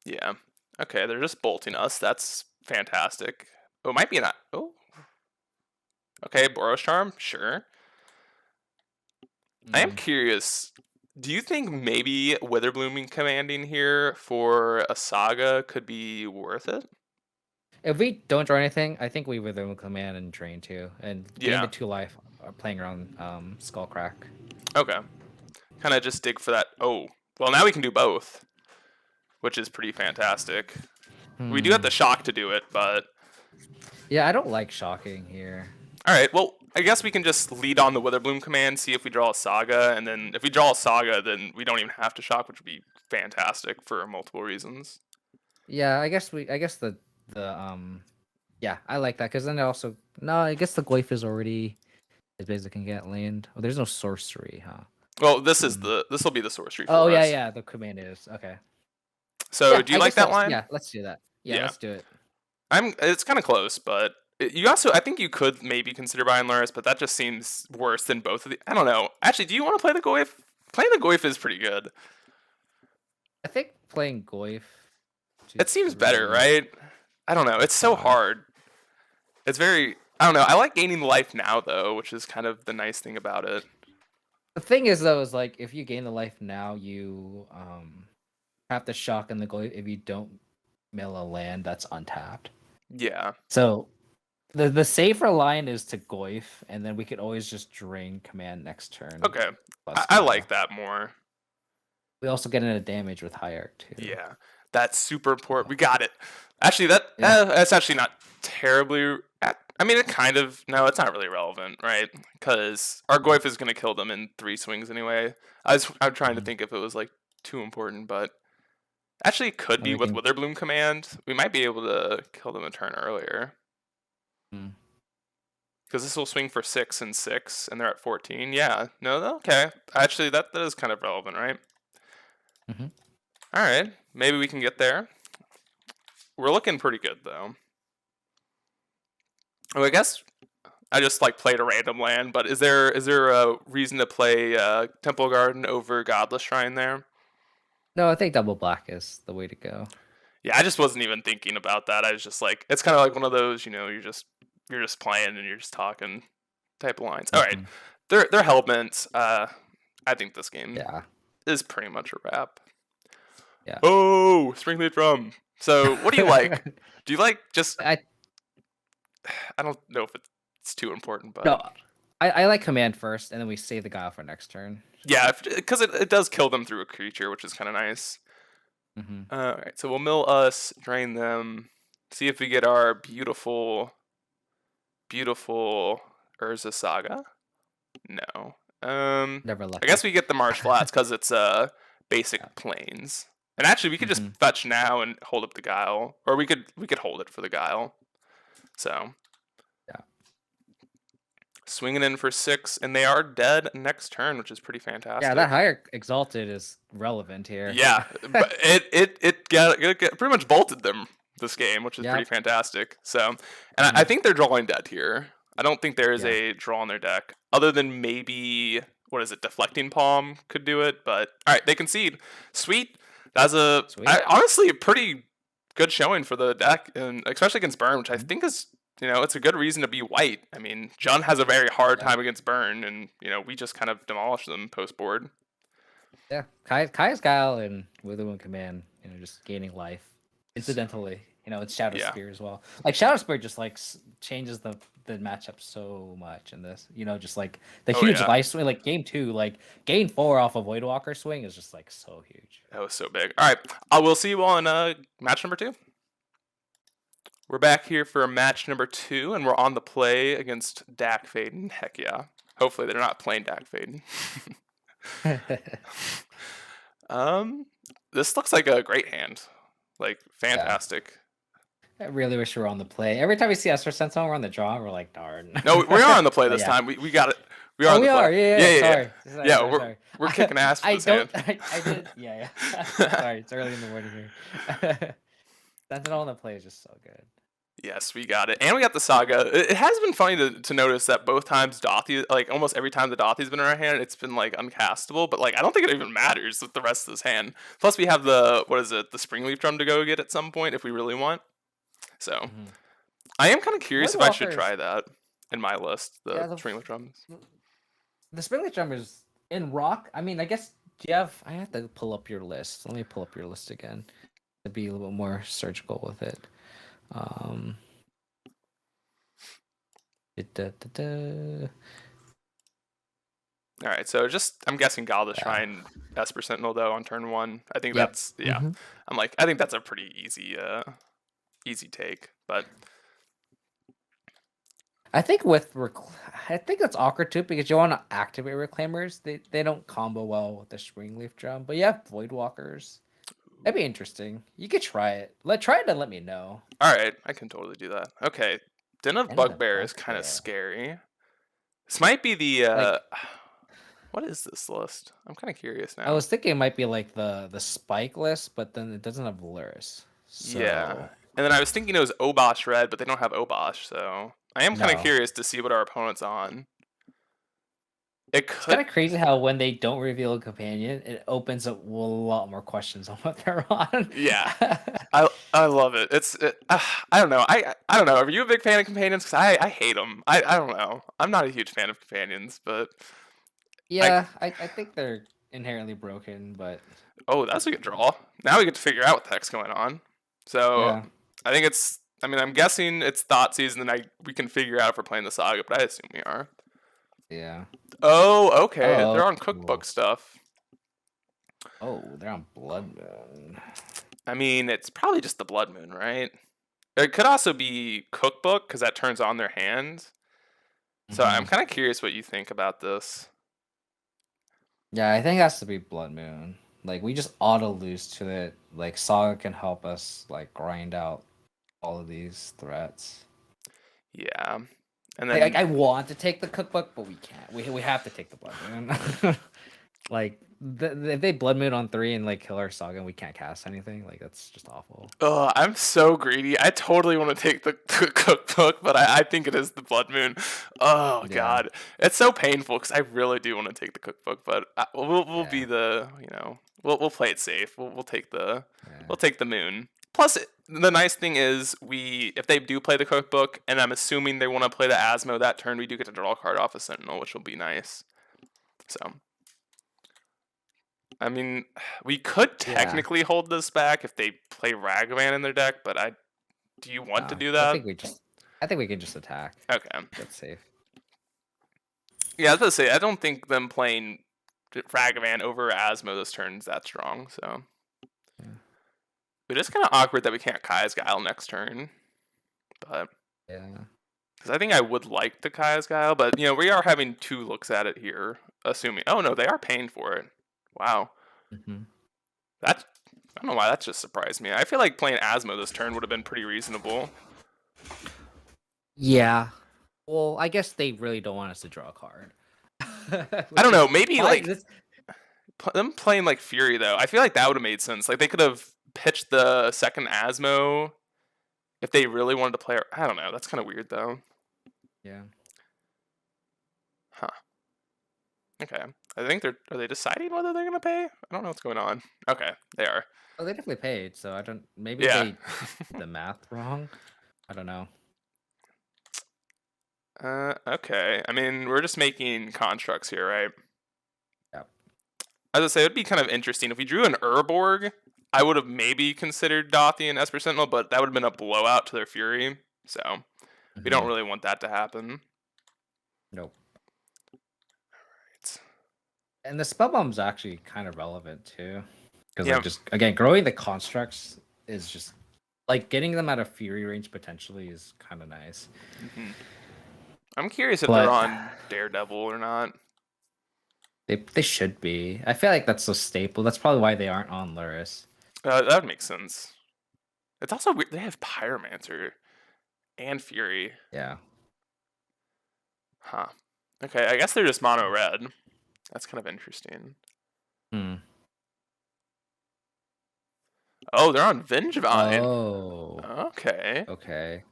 Yeah. Okay, they're just bolting us. That's fantastic. Oh, it might be an oh. Okay, Boros Charm, sure. I am curious. Do you think maybe Witherblooming commanding here for a Saga could be worth it? if we don't draw anything, I think we would then command and drain too, and gain Yeah. the 2 life playing around Skullcrack. Okay. Kind of just dig for that. Oh, well, now we can do both, which is pretty fantastic. We do have the shock to do it, but Yeah, I don't like shocking here. all right. Well, I guess we can just lead on the Witherbloom command, see if we draw a Saga, and then if we draw a Saga, then we don't even have to shock, which would be fantastic for multiple reasons. Yeah, I guess the yeah, I like that because then it also I guess the Glyph is already as big as it can get land. Oh, there's no sorcery, huh? Well, this will be the sorcery for Oh us. yeah, the command is okay. So Yeah, do you I like guess that line? Yeah, let's do that. Yeah, Yeah. let's do it. It's kind of close, but you also, I think you could maybe consider buying Luris, but that just seems worse than both of the. I don't know. Actually, do you want to play the Goyf? playing the Goyf is pretty good. I think playing Goyf. It seems better, right? I don't know. It's so hard. It's very. I don't know. I like gaining life now though, which is kind of the nice thing about it. The thing is though, is like if you gain the life now, you have to shock in the Goyf if you don't mill a land that's untapped. Yeah. So the safer line is to Goyf, and then we could always just drain command next turn. Okay. I like that more. We also get into damage with Hierarch too. Yeah. That's super important. We got it. Actually, that's actually not terribly. I mean, it kind of. No, it's not really relevant, right? Because our Goyf is going to kill them in 3 swings anyway. I'm trying to think if it was like too important, but actually, it could be with Witherbloom command. We might be able to kill them a turn earlier. Because this will swing for 6 and 6, and they're at 14. Yeah. No. Okay. Actually, that is kind of relevant, right? All right. Maybe we can get there. We're looking pretty good though. Well, I guess I just like played a random land, but is there a reason to play Temple Garden over Godless Shrine there? No, I think double black is the way to go. Yeah, I just wasn't even thinking about that. I was just like, it's kind of like one of those, you're just playing and you're just talking type of lines. All right, they're Hellbent. I think this game is pretty much a wrap. Yeah. Oh, Springleaf Drum. So, what do you like? Do you like just? I don't know if it's too important, but no, I like command first, and then we save the guy for next turn. Yeah, because it does kill them through a creature, which is kind of nice. All right, so we'll mill us, drain them, see if we get our beautiful Urza Saga. No. Never lucky. I guess we get the Marsh Flats because it's basic plains. And actually, we could just fetch now and hold up the Guile, or we could hold it for the Guile. So, yeah, swinging in for 6, and they are dead next turn, which is pretty fantastic. Yeah, that higher Exalted is relevant here. Yeah, but it pretty much bolted them this game, which is pretty fantastic. So, and I think they're drawing dead here. I don't think there is a draw on their deck, other than maybe Deflecting Palm could do it. But all right, they concede. Sweet. That's honestly a pretty good showing for the deck, and especially against Burn, which I think is it's a good reason to be white. I mean, Jun has a very hard time against Burn, and we just kind of demolished them post board. Yeah, Kai's Guile and Witherwind Command, just gaining life incidentally. It's Shadow Spear as well. Like Shadow Spear just like changes the matchup so much in this. Just like the huge life swing, like game 2, like gain 4 off of Voidwalker swing is just like so huge. That was so big. All right, we'll see you on match number 2. We're back here for match number 2, and we're on the play against Dak Faden. Heck yeah. Hopefully they're not playing Dak Faden. This looks like a great hand. Like, fantastic. I really wish we were on the play. Every time we see Esper Sentinel, we're on the draw, we're like, darn. No, we are on the play this time. We got it. We are on the play. Sorry. We're kicking ass for this hand. I did. Yeah. Sorry, it's early in the morning here. Sentinel on the play is just so good. Yes, we got it. And we got the Saga. It has been funny to notice that both times Dothy, like almost every time the Dothy's been in our hand, it's been like uncastable, but like I don't think it even matters with the rest of this hand. Plus we have the Springleaf Drum to go get at some point if we really want. So I am kind of curious if I should try that in my list, the Springleaf Drums. The Springleaf Drum is in rock. I mean, I guess I have to pull up your list. Let me pull up your list again to be a little bit more surgical with it. All right, so I'm guessing Godless Shrine Esper Sentinel though on turn 1. I think that's I think that's a pretty easy take, but I think that's awkward too because you want to activate Reclaimers. They don't combo well with the Springleaf Drum, but you have Voidwalkers. That'd be interesting. You could try it. Try it and let me know. All right, I can totally do that. Okay, Den of Bugbear is kind of scary. This might be the what is this list? I'm kind of curious now. I was thinking it might be like the Spike list, but then it doesn't have Luris. So... Yeah, and then I was thinking it was Obosh Red, but they don't have Obosh, so I am kind of curious to see what our opponent's on. It It's kind could. of crazy how when they don't reveal a companion, it opens up a lot more questions on what they're on. Yeah. I love it. I don't know. I don't know. Are you a big fan of companions? Because I hate them. I don't know. I'm not a huge fan of companions, but I Yeah, I think they're inherently broken, but oh, that's a good draw. Now we get to figure out what the heck's going on. So yeah, I think it's. I mean, I'm guessing it's thought season, and we can figure out if we're playing the saga, but I assume we are. yeah. Oh, okay. Oh, They're on cool. cookbook stuff. Oh, they're on Blood Moon. I mean, it's probably just the blood moon, right? It could also be cookbook because that turns on their hands. So I'm Hmm. kind of curious what you think about this. Yeah, I think it has to be Blood Moon. Like we just auto lose to it. Like Saga can help us like grind out all of these threats. Yeah. And Like then, I want to take the cookbook, but we can't. We have to take the Blood Moon. Like if they Blood Moon on 3 and like kill our Saga and we can't cast anything, like that's just awful. oh, I'm so greedy. I totally want to take the cookbook, but I think it is the blood moon. Oh Yeah, God, it's so painful because I really do want to take the cookbook, but we'll be yeah, the we'll play it safe. We'll take yeah. the moon. Plus, the nice thing is if they do play the cookbook, and I'm assuming they want to play the Asmo that turn, we do get to draw a card off a Sentinel, which will be nice. So. I mean, we could Yeah. technically hold this back if they play Ragavan in their deck, but do you want to do I that? think I think we can just attack. Okay. That's safe. Yeah, I was about to say, I don't think them playing Ragavan over Asmo this turn is that strong, so. Yeah. It is kind of awkward that we can't Kaya's Guile next turn, but. Yeah. Because I think I would like to Kaya's Guile, but, we are having 2 looks at it here, assuming. Oh, no, they are paying for it. Wow. Hmm. That's. I don't know why that just surprised me. I feel like playing Asmo this turn would have been pretty reasonable. Yeah. Well, I guess they really don't want us to draw a card. I don't Which know, is maybe fine. like them playing like Fury though. I feel like that would have made sense. Like they could have pitched the second Asmo if they really wanted to play. I don't know. That's kind of weird though. Yeah. Huh. Okay. I think are they deciding whether they're gonna pay? I don't know what's going on. Okay, they are. Oh, they definitely paid, so I don't. Maybe Yeah. they did the math wrong. I don't know. Okay. I mean, we're just making constructs here, right? Yep. As I say, it would be kind of interesting if we drew an Urborg. I would have maybe considered Dothy and Esper Sentinel, but that would have been a blowout to their Fury. So we don't Hmm. really want that to happen. Nope. Right. And the spell bomb's actually kind of relevant too, because Yeah. like just again growing the constructs is just like getting them out of Fury range potentially is kind of nice. Mm-hmm. I'm curious if But they're on Daredevil or not. they should be. I feel like that's so staple. That's probably why they aren't on Luris. That would make sense. It's also weird. They have Pyromancer and Fury. Yeah. Huh. Okay, I guess they're just mono red. That's kind of interesting. Hmm. Oh, they're on Vengevine. Oh. Okay. Okay.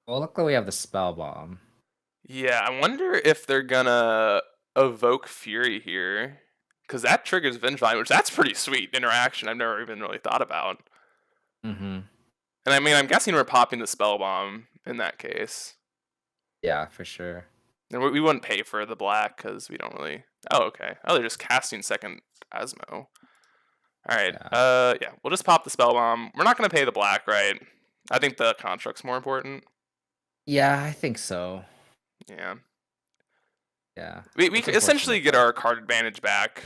Well, luckily we have the spell bomb. Yeah, I wonder if they're gonna evoke Fury here. Because that triggers Vengevine, which that's pretty sweet interaction I've never even really thought about. Mm-hmm. And I mean, I'm guessing we're popping the spell bomb in that case. Yeah, for sure. And we wouldn't pay for the black because we don't really. Oh, okay. Oh, they're just casting second Asmo. All right. Yeah, we'll just pop the spell bomb. We're not gonna pay the black, right? I think the construct's more important. Yeah, I think so. Yeah. Yeah. We could essentially get our card advantage back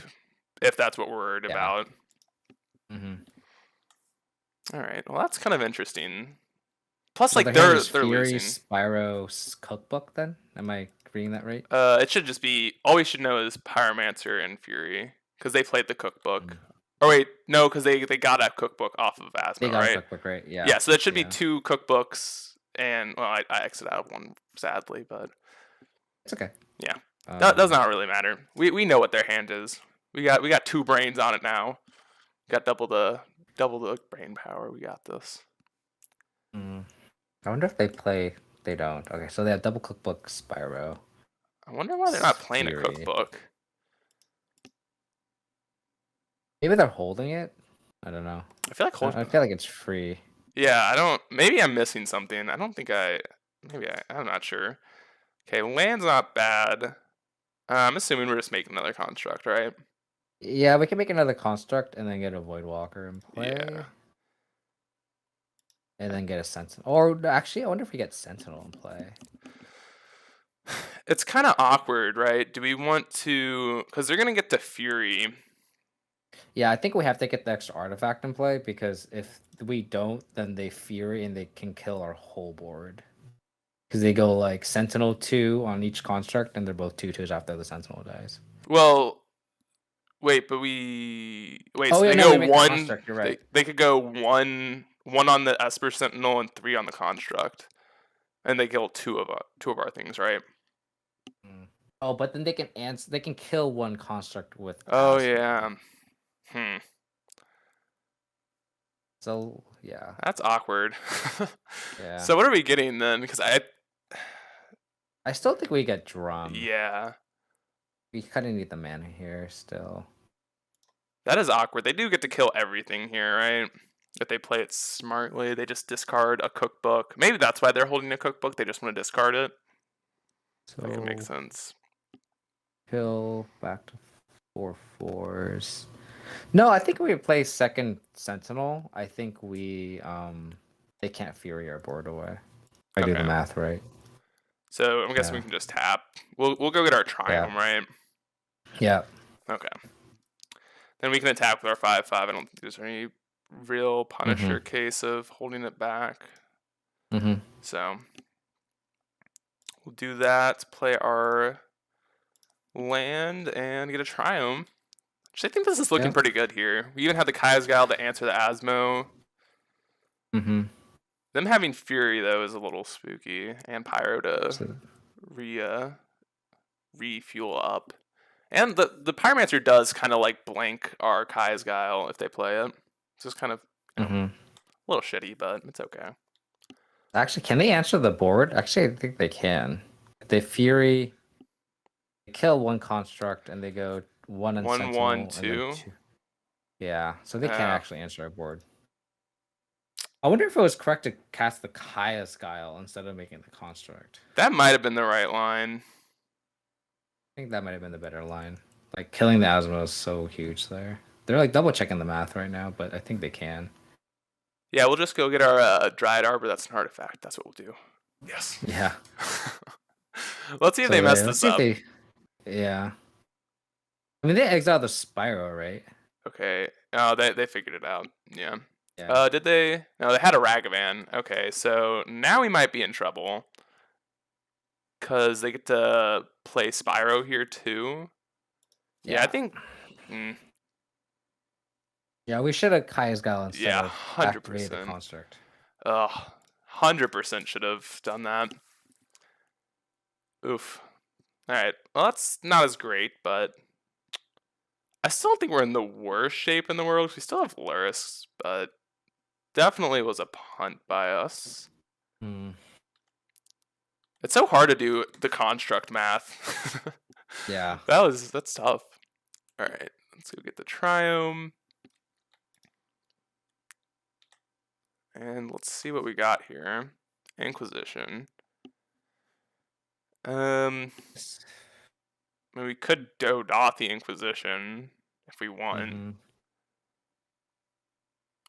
if that's what we're worried about. Mm-hmm. All right. Well, that's kind of interesting. Plus, So like they're they're Fury, losing. Spyro's cookbook. Then am I reading that right? It should just be all we should know is Pyromancer and Fury because they played the cookbook. Mm. Or wait, no, because they got a cookbook off of Asmo, They got right? a cookbook, right? Yeah. Yeah. So that should be 2 cookbooks, and well, I exited out of one sadly, but It's okay. yeah, that does not really matter. We know what their hand is. We got 2 brains on it now. Got double the brain power. We got this. I wonder if they play. They don't. Okay, so they have double cookbook Spyro. I wonder why they're not playing Fury. a cookbook. Maybe they're holding it. I don't know. I feel like I feel like it's free. Yeah, I don't. Maybe I'm missing something. I don't think I. Maybe I'm not sure. Okay, land's not bad. I'm assuming we're just making another construct, right? Yeah, we can make another construct and then get a Void Walker in play. Yeah. And then get a Sentinel. Or actually, I wonder if we get Sentinel in play. It's kind of awkward, right? Do we want to? Because they're gonna get to Fury. Yeah, I think we have to get the extra artifact in play because if we don't, then they Fury and they can kill our whole board. Because they go like Sentinel 2 on each construct and they're both 2/2s after the Sentinel dies. Well, wait, but we wait. Oh, So yeah, they no, we go make the one. construct, you're right. They could go one on the Esper Sentinel and 3 on the construct, and they kill two of our things, right? Oh, but then they can they can kill one construct with. Oh Aspen. yeah. So yeah. That's awkward. Yeah. So what are we getting then? Because I still think we get Drum. Yeah. We kind of need the mana here still. That is awkward. They do get to kill everything here, right? If they play it smartly, they just discard a cookbook. Maybe that's why they're holding a cookbook. They just want to discard it. So That could make sense. Kill back to 4/4s. No, I think we play second Sentinel. I think we they can't Fury our board away. I do the math right. So I'm guessing we can just tap. We'll go get our Triumph, right? Yeah. Okay. Then we can attack with our 5/5. I don't think there's any real Punisher case of holding it back. So we'll do that. Play our land and get a Triumph. I think this is looking pretty good here. We even have the Kaya's Guile to answer the Asmo. Them having Fury though is a little spooky, and Pyro to refuel up. And the Pyromancer does kind of like blank our Kaya's Guile if they play it. It's just kind of a little shitty, but it's okay. Actually, can they answer the board? Actually, I think they can. They Fury, they kill one construct, and they go 1 and Sentinel. 1/1/2. Yeah, so they can't actually answer our board. I wonder if it was correct to cast the Kaya's Guile instead of making the construct. That might have been the right line. I think that might have been the better line. Like, killing the Asmo is so huge there. They're like double checking the math right now, but I think they can. Yeah, we'll just go get our Dryad Arbor. That's an artifact. That's what we'll do. Yes. Yeah. Let's see if they mess this up. Yeah. I mean, they exiled the Spyro, right? Okay. Oh, they figured it out. Yeah. Yeah. Did they? No, they had a Ragavan. Okay, so now we might be in trouble. Because they get to play Spyro here too. Yeah, I think... Yeah, we should have Kaya's Guile instead of 100%. the construct. 100% should have done that. Oof. Alright, well that's not as great, but... I still don't think we're in the worst shape in the world. We still have Luris, but... Definitely was a punt by us. It's so hard to do the construct math. Yeah. That's tough. Alright, let's go get the Triome. And let's see what we got here. Inquisition. I mean, we could dot the Inquisition if we want.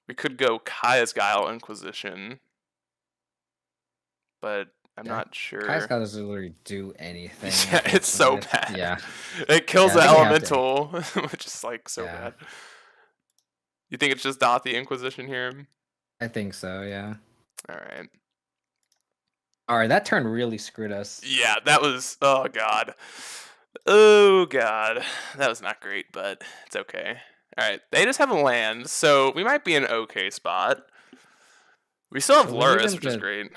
We could go Kaya's Guile Inquisition. But I'm not sure. Kaya's Guile doesn't really do anything. Yeah, it's so bad. Yeah. It kills the elemental, which is like so bad. You think it's just dot the Inquisition here? I think so, yeah. Alright. Alright, that turn really screwed us. Yeah, that was... Oh, God. Oh, God. That was not great, but it's okay. Alright, they just have a land, so we might be in an okay spot. We still have Luris, which is great.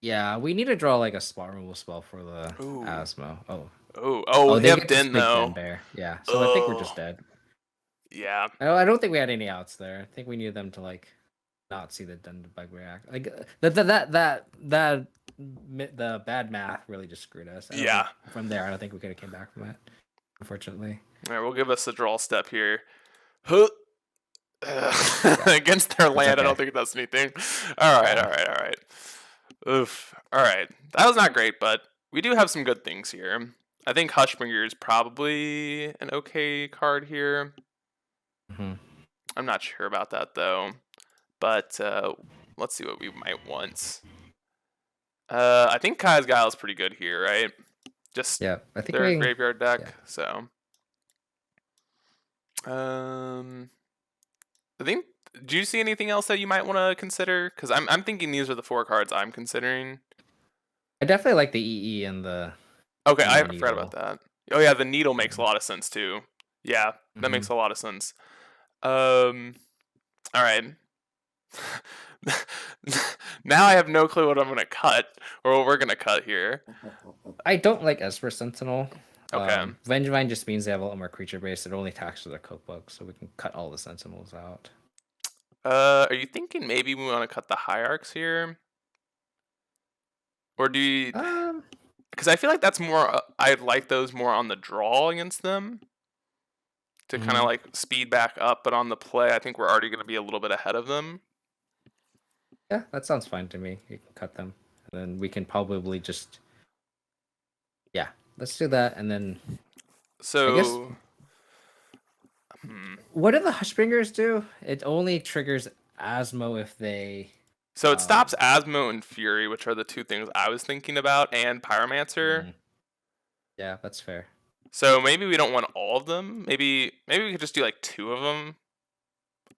Yeah, we need to draw like a spot removal spell for the Asmo. They have Den, though. Yeah, so I think we're just dead. Yeah. I don't think we had any outs there. I think we needed them to like not see the Den bug react. Like the bad math really just screwed us. From there, I don't think we could have came back from that, unfortunately. All right, we'll give us a draw step here. Huh. Yeah, Against their that's land, I okay. don't think it does anything. All right, all Yeah. right, all right. Oof. All right. That was not great, but we do have some good things here. I think Hushbringer is probably an okay card here. Hmm. I'm not sure about that though. But let's see what we might want. I think Kai's Guile is pretty good here, right? Just Yeah, I think their we. graveyard Yeah. deck. So, um, I think. Do you see anything else that you might want to consider? Because I'm thinking these are the 4 cards I'm considering. I definitely like the EE and the Okay, I forgot about needle. that. Oh yeah, the needle makes a Yeah. lot of sense too. Yeah, that Hmm. makes a lot of sense. All right. Now I have no clue what I'm gonna cut or what we're gonna cut here. I don't like Esper Sentinel. Okay. Vengevine just means they have a lot more creature base. It only attacks to their cookbook, so we can cut all the Sentinels out. Are you thinking maybe we want to cut the hierarchs here, or do you? Um, Because I feel like that's more. I'd like those more on the draw against them to kind of mhm. like speed back up, but on the play, I think we're already going to be a little bit ahead of them. Yeah, that sounds fine to me. You can cut them, and then we can probably just yeah, let's do that, and then I guess So, hmm. what do the Hushbringers do? It only triggers Asmo if they So it stops um. Asmo and Fury, which are the 2 things I was thinking about, and Pyromancer. Mm, yeah, that's fair. So maybe we don't want all of them. Maybe we could just do like 2 of them.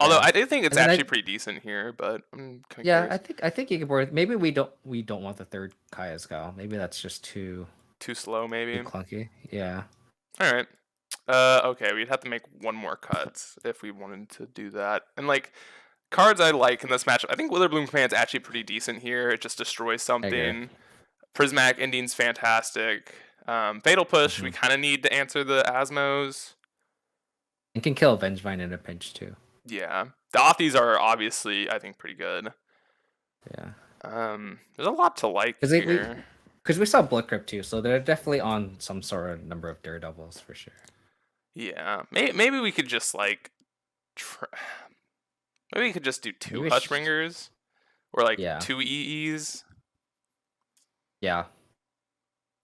Although Yeah, I do think it's and then actually I pretty decent here, but I'm kind of yeah, curious. I think you can board. Maybe we don't want the third Kaya's Gal. Maybe that's just Too slow, too maybe. clunky. Yeah. All right. Okay, we'd have to make one more cut if we wanted to do that. And like cards I like in this matchup, I think Witherbloom Command's actually pretty decent here. It just destroys I agree. something. Prismatic Ending's fantastic. Fatal Push, we Hmm. kind of need to answer the Asmos. It can kill Vengevine in a pinch too. Yeah. The Authis are obviously, I think, pretty good. Yeah. There's a lot to like Because here. we saw Blood Crypt too, so they're definitely on some sort of number of Daredevils for sure. Yeah. Maybe we could just like, maybe we could just do 2 Maybe we should, Hushbringers or like yeah. 2 EEs. Yeah.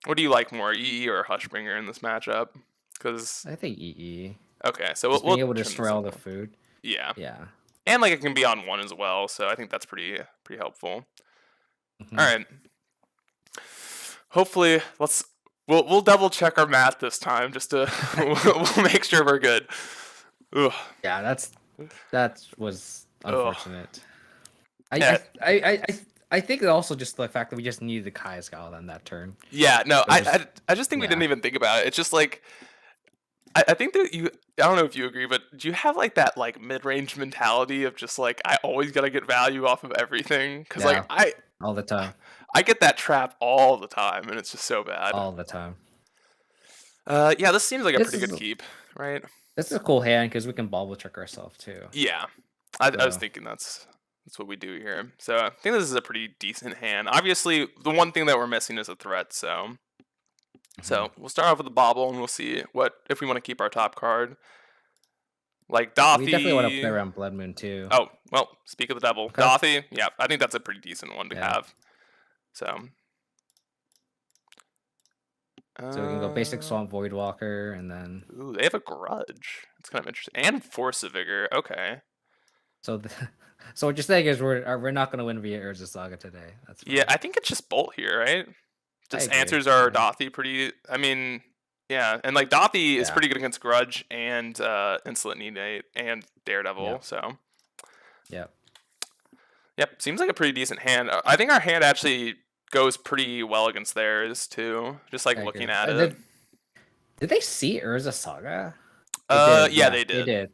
What do you like more, EE or Hushbringer in this matchup? Because I think EE. okay, so Just we'll being able to trim this destroy all the down. food. Yeah, Yeah. and like it can be on 1 as well, so I think that's pretty helpful. All Hmm. right, hopefully we'll double check our math this time just to we'll make sure we're good. Ugh. Yeah, that was Ugh. unfortunate. Yeah, I think also just the fact that we just needed the Kaya's Gal on that turn. yeah. No, It was just I just think we didn't yeah. even think about it. It's just like I think that you. I don't know if you agree, but do you have like that like mid-range mentality of just like I always gotta get value off of everything? Because like Yeah. All the time. I get that trap all the time, and it's just so bad. All the time. Yeah, this seems like a This pretty is good keep, right? this is a cool hand because we can bobble trick ourselves too. Yeah, I was So thinking that's what we do here. So I think this is a pretty decent hand. Obviously, the one thing that we're missing is a threat. So mhm. we'll start off with the bobble, and we'll see what if we want to keep our top card, like We definitely want to play Dothy. around Blood Moon too. Oh well, speak of the devil, Okay. Dothy. Yeah, I think that's a pretty decent one to Yeah. have. So. So we can go basic Uh, Swamp Voidwalker and then Ooh, they have a grudge. It's kind of interesting. And Force of Vigor. Okay. so so what you're saying is we're not gonna win via Urza Saga today. That's Yeah, fine. I think it's just Bolt here, right? I Just agree. answers are Yeah. Dothy pretty. I mean, yeah, and like Dothy is Yeah. pretty good against Grudge and Insolent Neonate and Daredevil. Yep. So, Yep. yep, seems like a pretty decent hand. I think our hand actually goes pretty well against theirs too. Just like I looking agree. at it. Did they see Urza Saga? They did. Yeah, Yeah, they they did. did.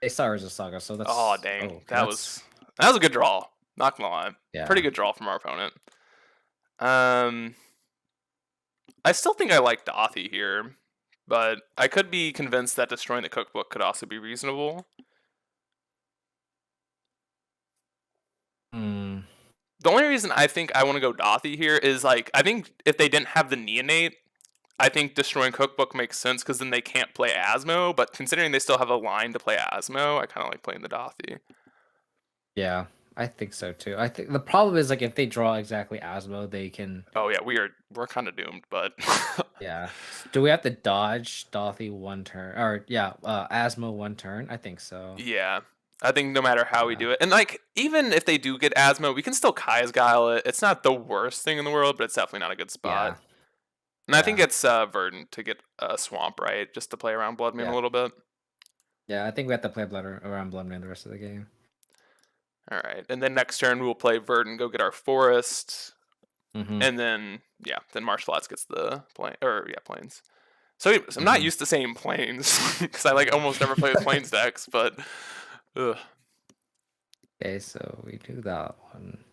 They saw Urza Saga, so Oh that's dang, okay. that was a good draw. Not gonna lie, pretty Yeah. good draw from our opponent. Um, I still think I like Dothy here, but I could be convinced that destroying the cookbook could also be reasonable. Hmm. The only reason I think I want to go Dothy here is like I think if they didn't have the Neonate, I think destroying Cookbook makes sense because then they can't play Asmo, but considering they still have a line to play Asmo, I kind of like playing the Dothy. Yeah, I think so too. I think the problem is like if they draw exactly Asmo, they can. Oh yeah, we're kind of doomed, but Yeah. Do we have to dodge Dothy one turn or yeah, Asmo one turn? I think so. yeah. I think no matter how we Yeah. do it, and like even if they do get Asmo, we can still Kai's Guile it. It's not the worst thing in the world, but it's definitely not a good spot. Yeah. And I think Yeah. it's Verdant to get a Swamp, right? Just to play around Blood Moon a Yeah. little bit. Yeah. I think we have to play around Blood Moon the rest of the game. All right, and then next turn we'll play Verdant, go get our Forest, and then yeah, then Martial Arts gets the planes. So I'm not used to saying planes because I like almost never play with planes decks, but. Ugh. Okay, so we do that one.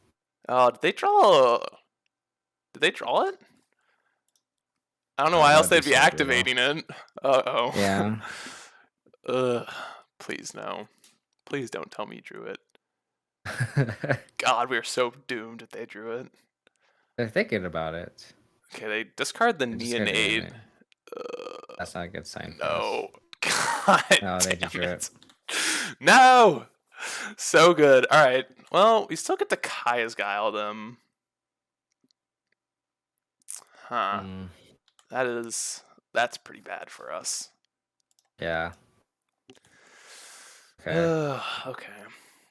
Oh, did they draw? Did they draw it? I don't know why else they'd be activating it. Uh-oh. Yeah. Ugh. Please no. Please don't tell me you drew it. God, we are so doomed if they drew it. They're thinking about it. Okay, they discard the Neonate. That's not a good sign. No. God. No, they drew it. No. So good. All right. Well, we still get the Kai's Guile them. Huh. That's pretty bad for us. Yeah. Okay. Okay.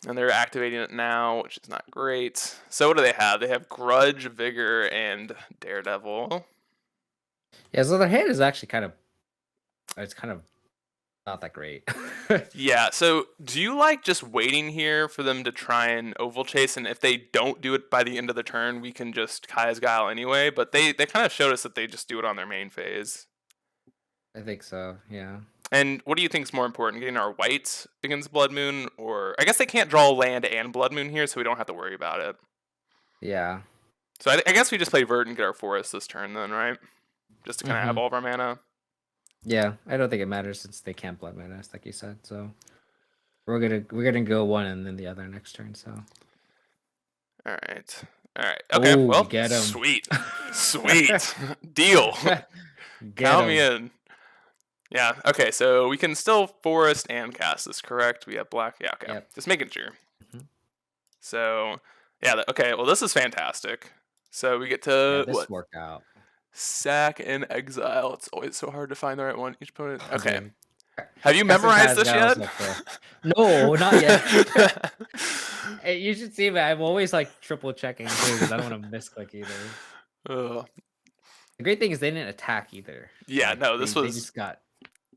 And they're activating it now, which is not great. So what do they have? They have Grudge, Vigor, and Daredevil. Yeah, so their hand is actually kind of not that great. Yeah, so do you like just waiting here for them to try and oval chase, and if they don't do it by the end of the turn, we can just Kai's Guile anyway, but they kind of showed us that they just do it on their main phase. I think so, yeah. And what do you think is more important, getting our whites against Blood Moon, or I guess they can't draw land and Blood Moon here, so we don't have to worry about it. Yeah. So I guess we just play Verdant and get our Forest this turn then, right? Just to kind of have all of our mana. Yeah, I don't think it matters since they can't Blood Moon us, like you said. So we're gonna go one and then the other next turn. So. All right. Okay. Ooh, well, get him. Sweet. Deal. Count me in. Yeah. Okay. So we can still Forest and cast this, correct? We have black. Yeah. Okay. Yep. Just making sure. So yeah. Okay. Well, this is fantastic. So we get to this worked out. Sack and exile. It's always so hard to find the right one. Each opponent. Okay. Have you memorized this yet? No, not yet. Hey, you should see me. I'm always like triple checking too because I don't want to misclick either. The great thing is they didn't attack either. Yeah, like, no, they just got.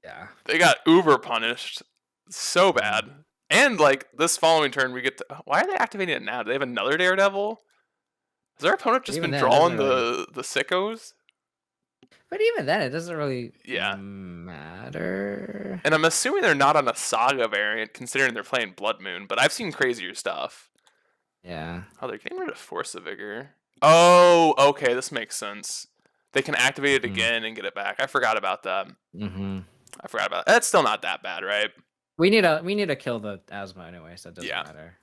Yeah. They got uber punished. So bad. And like this following turn, we get to. Why are they activating it now? Do they have another Daredevil? Has our opponent just been drawing the sickos? But even then, it doesn't really matter. And I'm assuming they're not on a Saga variant, considering they're playing Blood Moon. But I've seen crazier stuff. Yeah. Oh, they're getting rid of Force of Vigor. Oh, okay, this makes sense. They can activate it again and get it back. I forgot about that. I forgot about that. That's still not that bad, right? We need to kill the Asmo anyway, so it doesn't matter.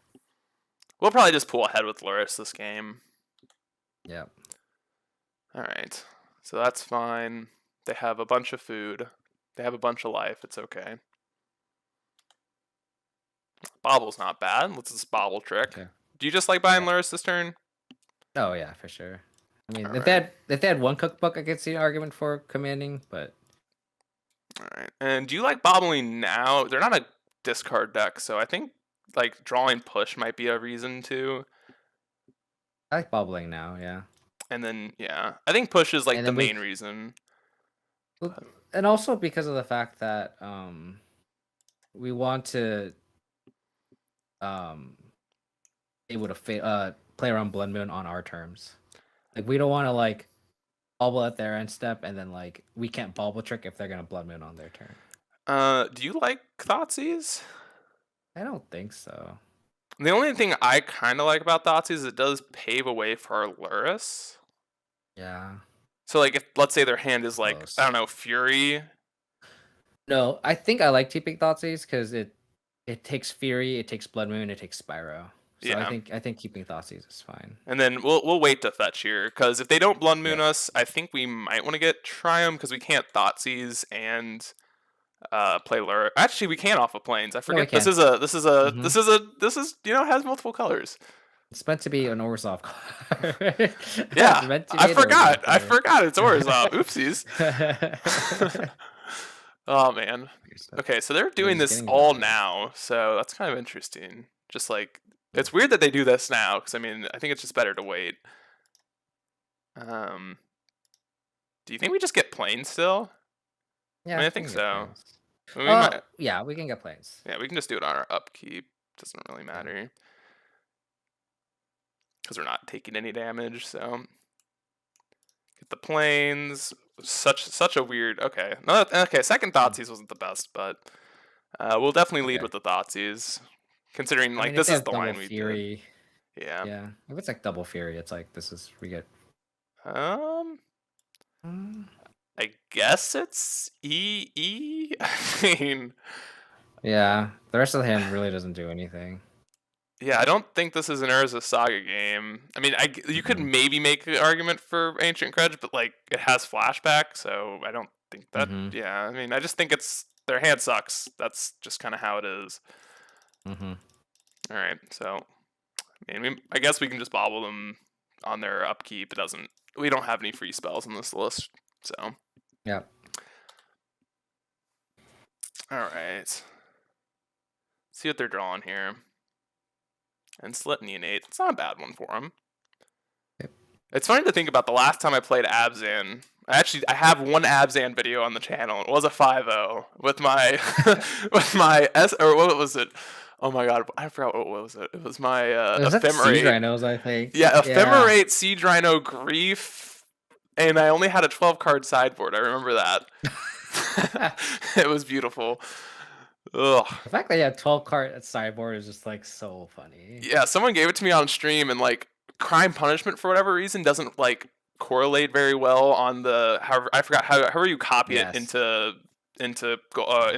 We'll probably just pull ahead with Luris this game. Yep. All right. So that's fine. They have a bunch of food. They have a bunch of life. It's okay. Bobble's not bad. Let's just Bobble trick. Okay. Do you just like buying Luris this turn? Oh yeah, for sure. I mean, if they had one cookbook, I could see an argument for commanding, but. All right. And do you like bobbling now? They're not a discard deck, so I think like drawing push might be a reason too. I like bobbling now, yeah. And then I think push is like the main reason. And also because of the fact that we want to able to play around Blood Moon on our terms. Like we don't want to like bobble at their end step and then like we can't bobble trick if they're gonna Blood Moon on their turn. Do you like Thoughtseize? I don't think so. The only thing I kind of like about Thoughtseize is it does pave a way for our Luris. Yeah. So like if let's say their hand is like I don't know Fury. No, I think I like keeping Thoughtseize because it takes Fury, it takes Blood Moon, it takes Spyro. So Yeah. I think keeping Thoughtseize is fine. And then we'll wait to fetch here, because if they don't Blood Moon Yeah. us, I think we might want to get Triumph, because we can't Thoughtseize and play Lure. Actually, we can off of Plains. I Yeah, we forget. This can. is has multiple colors. It's meant to be an Orzhov card. Yeah, It's meant to I be an Orzhov forgot. I card. forgot it's Orzhov. Oopsies. Oh man. Okay, so they're doing He's this getting all value. now, so that's kind of interesting. Just like it's weird that they do this now, because I mean I think it's just better to wait. Do you think we just get Plains still? Yeah, I mean, I we think can get so. Plains. I mean, we might, Yeah, we can get Plains. yeah, we can just do it on our upkeep. Doesn't really matter, because we're not taking any damage. So get the Plains. Such a weird. Okay, no, okay. Second Thoughtseize wasn't the best, but we'll definitely lead with the Thoughtseize, considering I like mean, if this they is have the double line we did. Fury, Yeah. yeah. If it's like double Fury, it's like this is we get. I guess it's EE. I mean, Yeah, the rest of the hand really doesn't do anything. yeah, I don't think this is an Urza Saga game. I mean, you could maybe make an argument for Ancient Grudge, but like it has flashback, so I don't think that. Yeah, I mean, I just think it's their hand sucks. That's just kind of how it is. All right, so I mean, I guess we can just bobble them on their upkeep. It doesn't. We don't have any free spells on this list, so. Yeah. All right. See what they're drawing here. And Slit Neonate. It's not a bad one for him. Yep. It's funny to think about the last time I played Abzan. I have one Abzan video on the channel. It was a 5-0 with my with my or what was it? Oh my god, I forgot what was it. It was my Ephemerate. Siege Rhinos, I think. Yeah, Ephemerate, Siege Rhino, Grief, and I only had a 12-card sideboard. I remember that. It was beautiful. Ugh. The fact that you had 12-card at sideboard is just like so funny. Yeah, someone gave it to me on stream, and like Crime Punishment for whatever reason doesn't like correlate very well on the I forgot however you copy it into in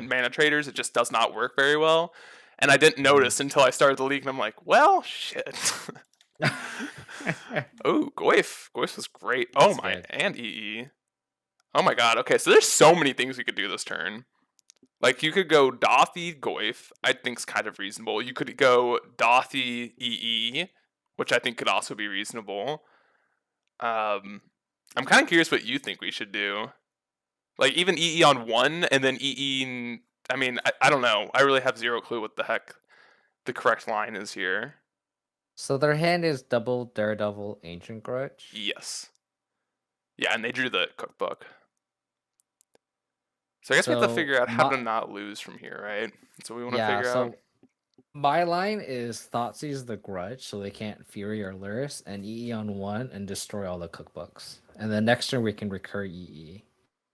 Mana Traders. It just does not work very well, and I didn't notice until I started the league, and I'm like, well, shit. Oh, Goyf was great. Oh my, good. and EE. Oh my god. Okay, so there's so many things we could do this turn. Like, you could go Dothy Goyf, I think's kind of reasonable. You could go Dothy EE, which I think could also be reasonable. I'm kind of curious what you think we should do. Like, even EE on 1, and then EE... I mean, I don't know. I really have zero clue what the heck the correct line is here. So their hand is double Daredevil Ancient Grudge? Yes. Yeah, and they drew the cookbook. So I guess we have to figure out how to not lose from here, right? That's what we want to figure out. My line is Thoughtseize the Grudge, so they can't Fury or Luris, and EE on 1 and destroy all the cookbooks. And then next turn we can recur EE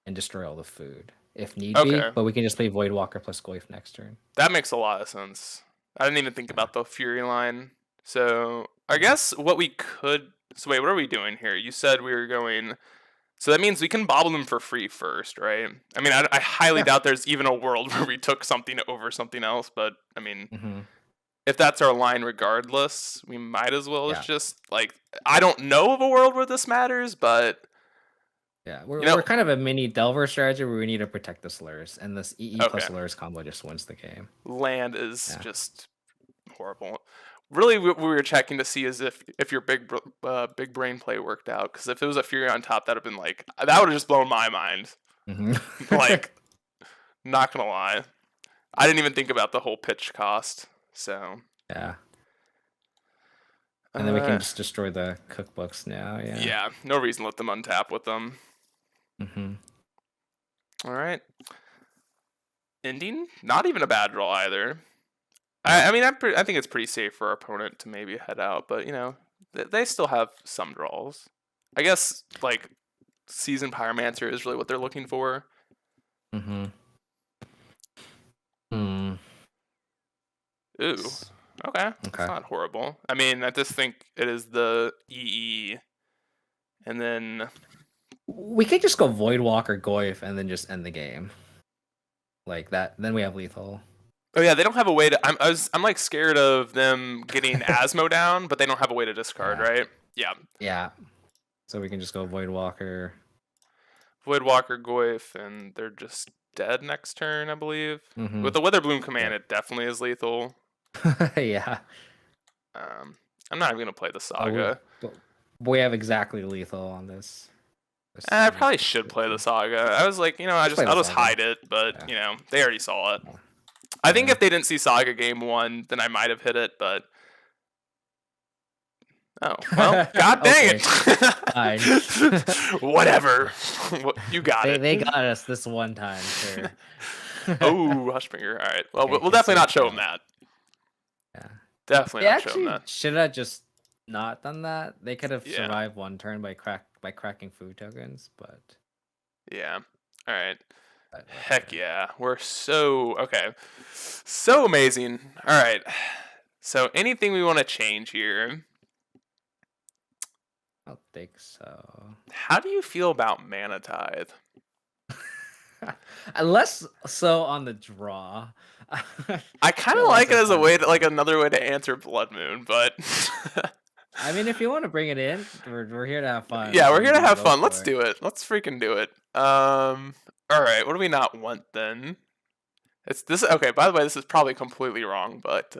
and destroy all the food if need be. But we can just play Voidwalker plus Goyf next turn. That makes a lot of sense. I didn't even think about the Fury line. So I guess what we could. So wait, what are we doing here? You said we were going. So that means we can bobble them for free first, right? I mean, I highly doubt there's even a world where we took something over something else, but I mean, if that's our line regardless, we might as well just, like, I don't know of a world where this matters, but... Yeah, we're kind of a mini Delver strategy where we need to protect the slurs, and this EE plus slurs combo just wins the game. Land is just horrible. Really, what we were checking to see is if your big brain play worked out. Because if it was a Fury on top, that'd have been like that would have just blown my mind. Like, not gonna lie, I didn't even think about the whole pitch cost. So yeah, and then we can just destroy the cookbooks now. Yeah. Yeah, no reason to let them untap with them. All right. Ending, not even a bad draw either. I mean, I think it's pretty safe for our opponent to maybe head out, but, you know, they still have some draws. I guess, like, Seasoned Pyromancer is really what they're looking for. Ooh. Okay. It's not horrible. I mean, I just think it is the EE, and then... We could just go Voidwalker Goyf and then just end the game. Like that, then we have lethal. Oh yeah, they don't have a way to. I'm like scared of them getting Asmo down, but they don't have a way to discard, Yeah. right? Yeah. Yeah. So we can just go Voidwalker. Voidwalker, Goyf, and they're just dead next turn, I believe. Mm-hmm. With the Witherbloom command, it definitely is lethal. Yeah. I'm not even gonna play the Saga. We have exactly lethal on this. I probably should play the Saga. I was like, I'll just hide it, but they already saw it. I think if they didn't see Saga game 1, then I might have hit it, but oh well, god dang it! Whatever, you got it. They got us this one time, sure. Oh, Hushbringer. All right. Well, we'll definitely not show them that. Yeah. Definitely not show them that. Should have just not done that. They could have survived one turn by cracking food tokens, but yeah. All right. Heck yeah. We're so so amazing. All right. So anything we want to change here? I don't think so. How do you feel about Mana Tithe? Less so on the draw. I kind of like it as a way to, like, another way to answer Blood Moon, but I mean, if you want to bring it in, we're here to have fun. Yeah, we're here to have fun. Let's do it. Let's freaking do it. All right. What do we not want then? It's this. Okay. By the way, this is probably completely wrong, but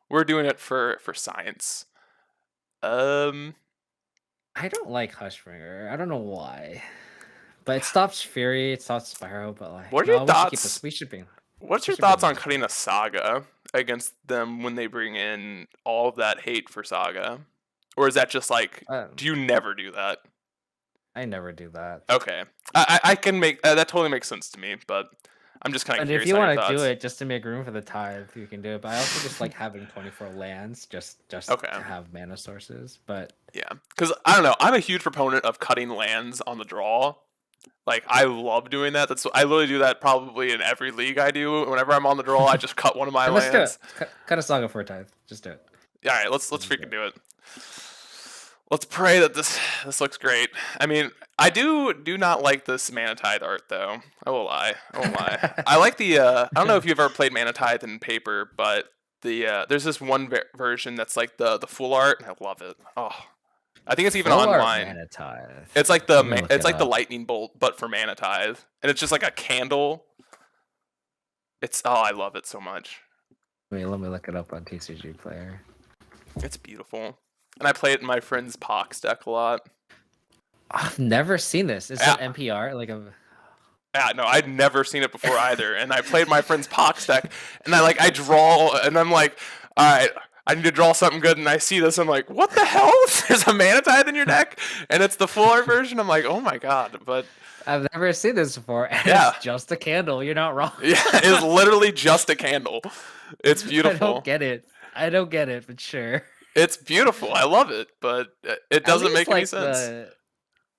we're doing it for science. I don't like Hushbringer. I don't know why. But it stops Fury, it stops Spyro, but like, what are your thoughts? We should be. What's your thoughts on cutting a Saga against them when they bring in all of that hate for Saga? Or is that just like, do you never do that? I never do that. Okay. I can make, that totally makes sense to me, but I'm just kind of curious. And if you want to do it just to make room for the Tithe, you can do it. But I also just like having 24 lands just to have mana sources. But yeah, because I don't know, I'm a huge proponent of cutting lands on the draw. Like, I love doing that. I literally do that probably in every league I do. Whenever I'm on the draw, I just cut one of my lands. Let's do it. Cut a Saga for a Tithe. Just do it. Yeah, all right, let's freaking do it. Let's pray that this looks great. I mean, I do not like this Mana Tithe art though. I won't lie. I like the I don't know if you've ever played Mana Tithe in paper, but there's this one version that's like the full art, and I love it. Oh, I think it's even online. Mana Tithe. It's like the lightning bolt, but for Mana Tithe, and it's just like a candle. I love it so much. Wait, let me look it up on TCG Player. It's beautiful. And I play it in my friend's Pox deck a lot. I've never seen this. Is it NPR? Like a... Yeah, no, I'd never seen it before either. And I played my friend's Pox deck, and I draw, and I'm like, all right, I need to draw something good, and I see this, I'm like, what the hell? There's a Mana Tithe in your deck? And it's the full art version? I'm like, oh my god, but... I've never seen this before, and it's just a candle. You're not wrong. Yeah, it's literally just a candle. It's beautiful. I don't get it, but sure. It's beautiful. I love it, but it doesn't make any sense.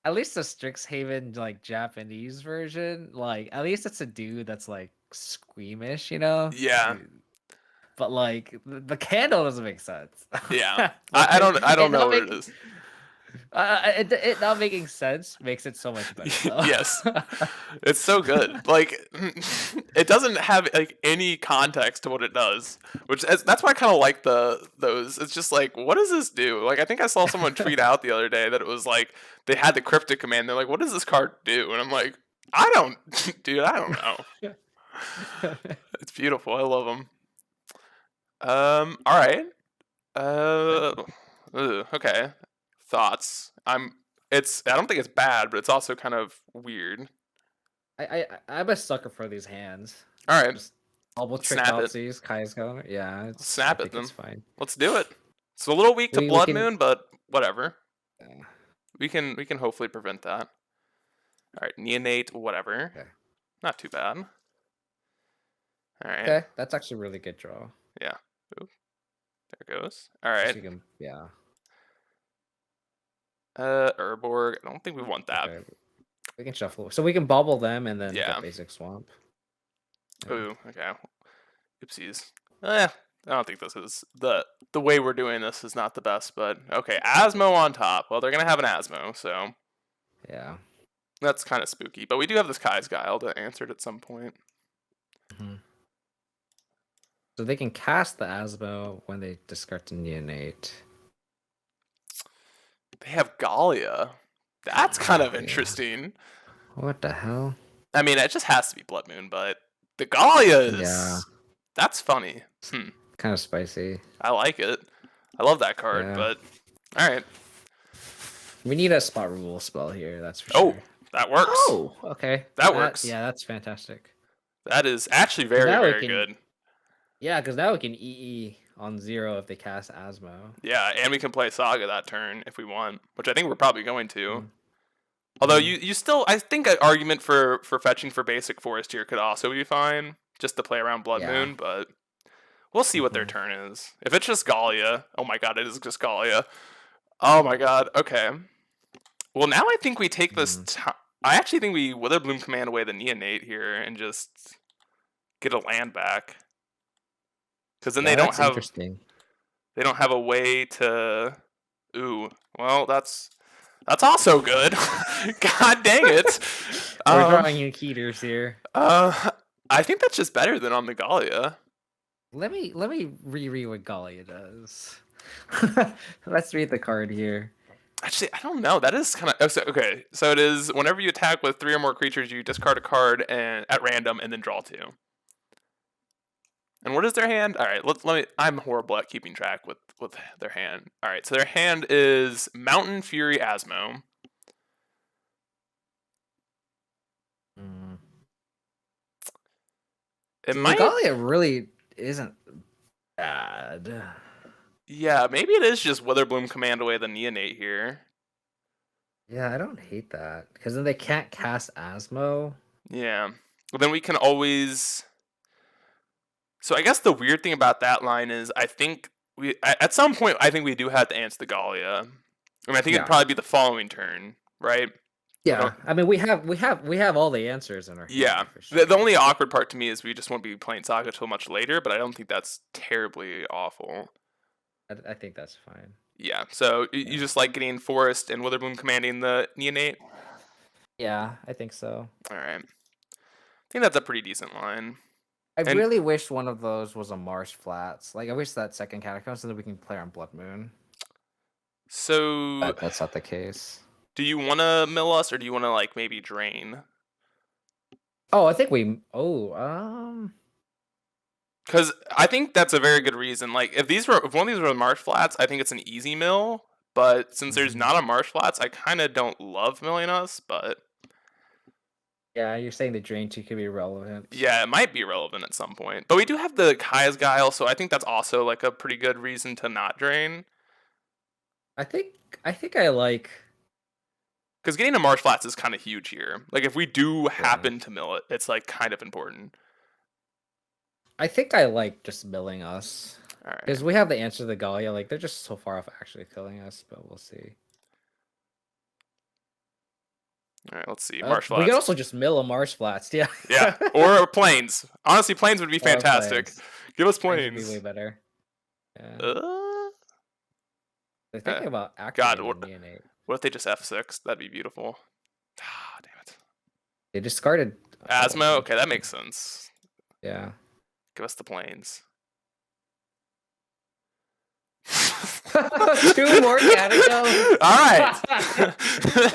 At least the Strixhaven like Japanese version, like at least it's a dude that's like squeamish, you know? Yeah. But like the candle doesn't make sense. Yeah. I don't know what it is. It not making sense makes it so much better. Though. Yes, it's so good. Like, it doesn't have like any context to what it does, that's why I kind of like those. It's just like, what does this do? Like, I think I saw someone tweet out the other day that it was like they had the cryptic command. They're like, what does this card do? And I'm like, I don't know. It's beautiful. I love them. All right. Okay. Thoughts. I don't think it's bad, but it's also kind of weird. I'm a sucker for these hands. All right. Just double trick Nazis, Kai's going. Yeah. Snap it then. It's fine. Let's do it. It's a little weak to Blood Moon, but whatever. Yeah. We can hopefully prevent that. All right, Neonate, whatever. Okay. Not too bad. All right. Okay, that's actually a really good draw. Yeah. Ooh. There it goes. All right. Yeah. Urborg. I don't think we want that. Okay. We can shuffle, so we can bubble them and then get basic swamp. Yeah. Ooh, okay. Oopsies. I don't think this is the way we're doing this is not the best, but okay. Asmo on top. Well, they're gonna have an Asmo, so yeah, that's kind of spooky. But we do have this Kai's Guile to answer it at some point. Mm-hmm. So they can cast the Asmo when they discard the Neonate. They have Gallia. That's kind of Yeah. interesting. What the hell? I mean, it just has to be Blood Moon, but the Gallia Yeah. is that's funny. Kind of spicy. I like it. I love that card, Yeah. but all right. We need a spot removal spell here, that's for Oh, sure. that works. Oh, okay. That works. Yeah, that's fantastic. That is actually very, now we very can- good. Yeah, because now we can EE on 0 if they cast Asmo. Yeah, and we can play Saga that turn if we want, which I think we're probably going to. Mm. Although you still, I think an argument for fetching for basic forest here could also be fine, just to play around Blood Yeah. Moon, but we'll see what their turn is. If it's just Gallia, oh my god, it is just Gallia. Oh my god, okay. Well, now I think we take this. I actually think we Witherbloom command away the Neonate here and just get a land back. Because then they don't have. Interesting. They don't have a way to. Ooh, well, that's also good. God dang it! We're drawing in Keeters here. I think that's just better than on the Gallia. Let me reread what Gallia does. Let's read the card here. Actually, I don't know. That is kind of okay. So it is whenever you attack with 3 or more creatures, you discard a card and at random and then draw 2. And what is their hand? All right, let me. I'm horrible at keeping track with their hand. All right, so their hand is Mountain Fury Asmo. It might. Gallia really isn't bad. Yeah, maybe it is just Witherbloom command away the Neonate here. Yeah, I don't hate that because then they can't cast Asmo. Yeah, well, then we can always. So I guess the weird thing about that line is I think we at some point I think we do have to answer the Gallia. I mean I think it'd probably be the following turn, right? Yeah, I mean we have all the answers in our hand. Yeah, for sure. the only awkward part to me is we just won't be playing Saga till much later, but I don't think that's terribly awful. I think that's fine. Yeah, so you just like getting Forest and Witherbloom commanding the Neonate? Yeah, I think so. All right. I think that's a pretty decent line. I really wish one of those was a Marsh Flats. Like I wish that second Catacomb so that we can play on Blood Moon. So But that's not the case. Do you want to mill us or do you want to like maybe drain? Oh, I think we. Because I think that's a very good reason. Like if one of these were Marsh Flats, I think it's an easy mill. But since there's not a Marsh Flats, I kind of don't love milling us. But yeah, you're saying the drain 2 could be relevant. Yeah, it might be relevant at some point. But we do have the Kaya's Guile, so I think that's also like a pretty good reason to not drain. I think I like. Because getting a Marsh Flats is kind of huge here. Like if we do happen to mill it, it's like kind of important. I think I like just milling us. All right. Because we have the answer to the Gallia. Like they're just so far off actually killing us, but we'll see. All right, let's see. Marsh Flats. We can also just mill a Marsh Flats, yeah. Yeah, or Plains. Honestly, Plains would be fantastic. Give us Plains. Would be way better. Yeah. They're thinking about activating Neonate. What if they just F6? That'd be beautiful. Ah, damn it. They discarded Asmo? Okay, that makes sense. Yeah. Give us the Plains. 2 more Catacombs? Alright.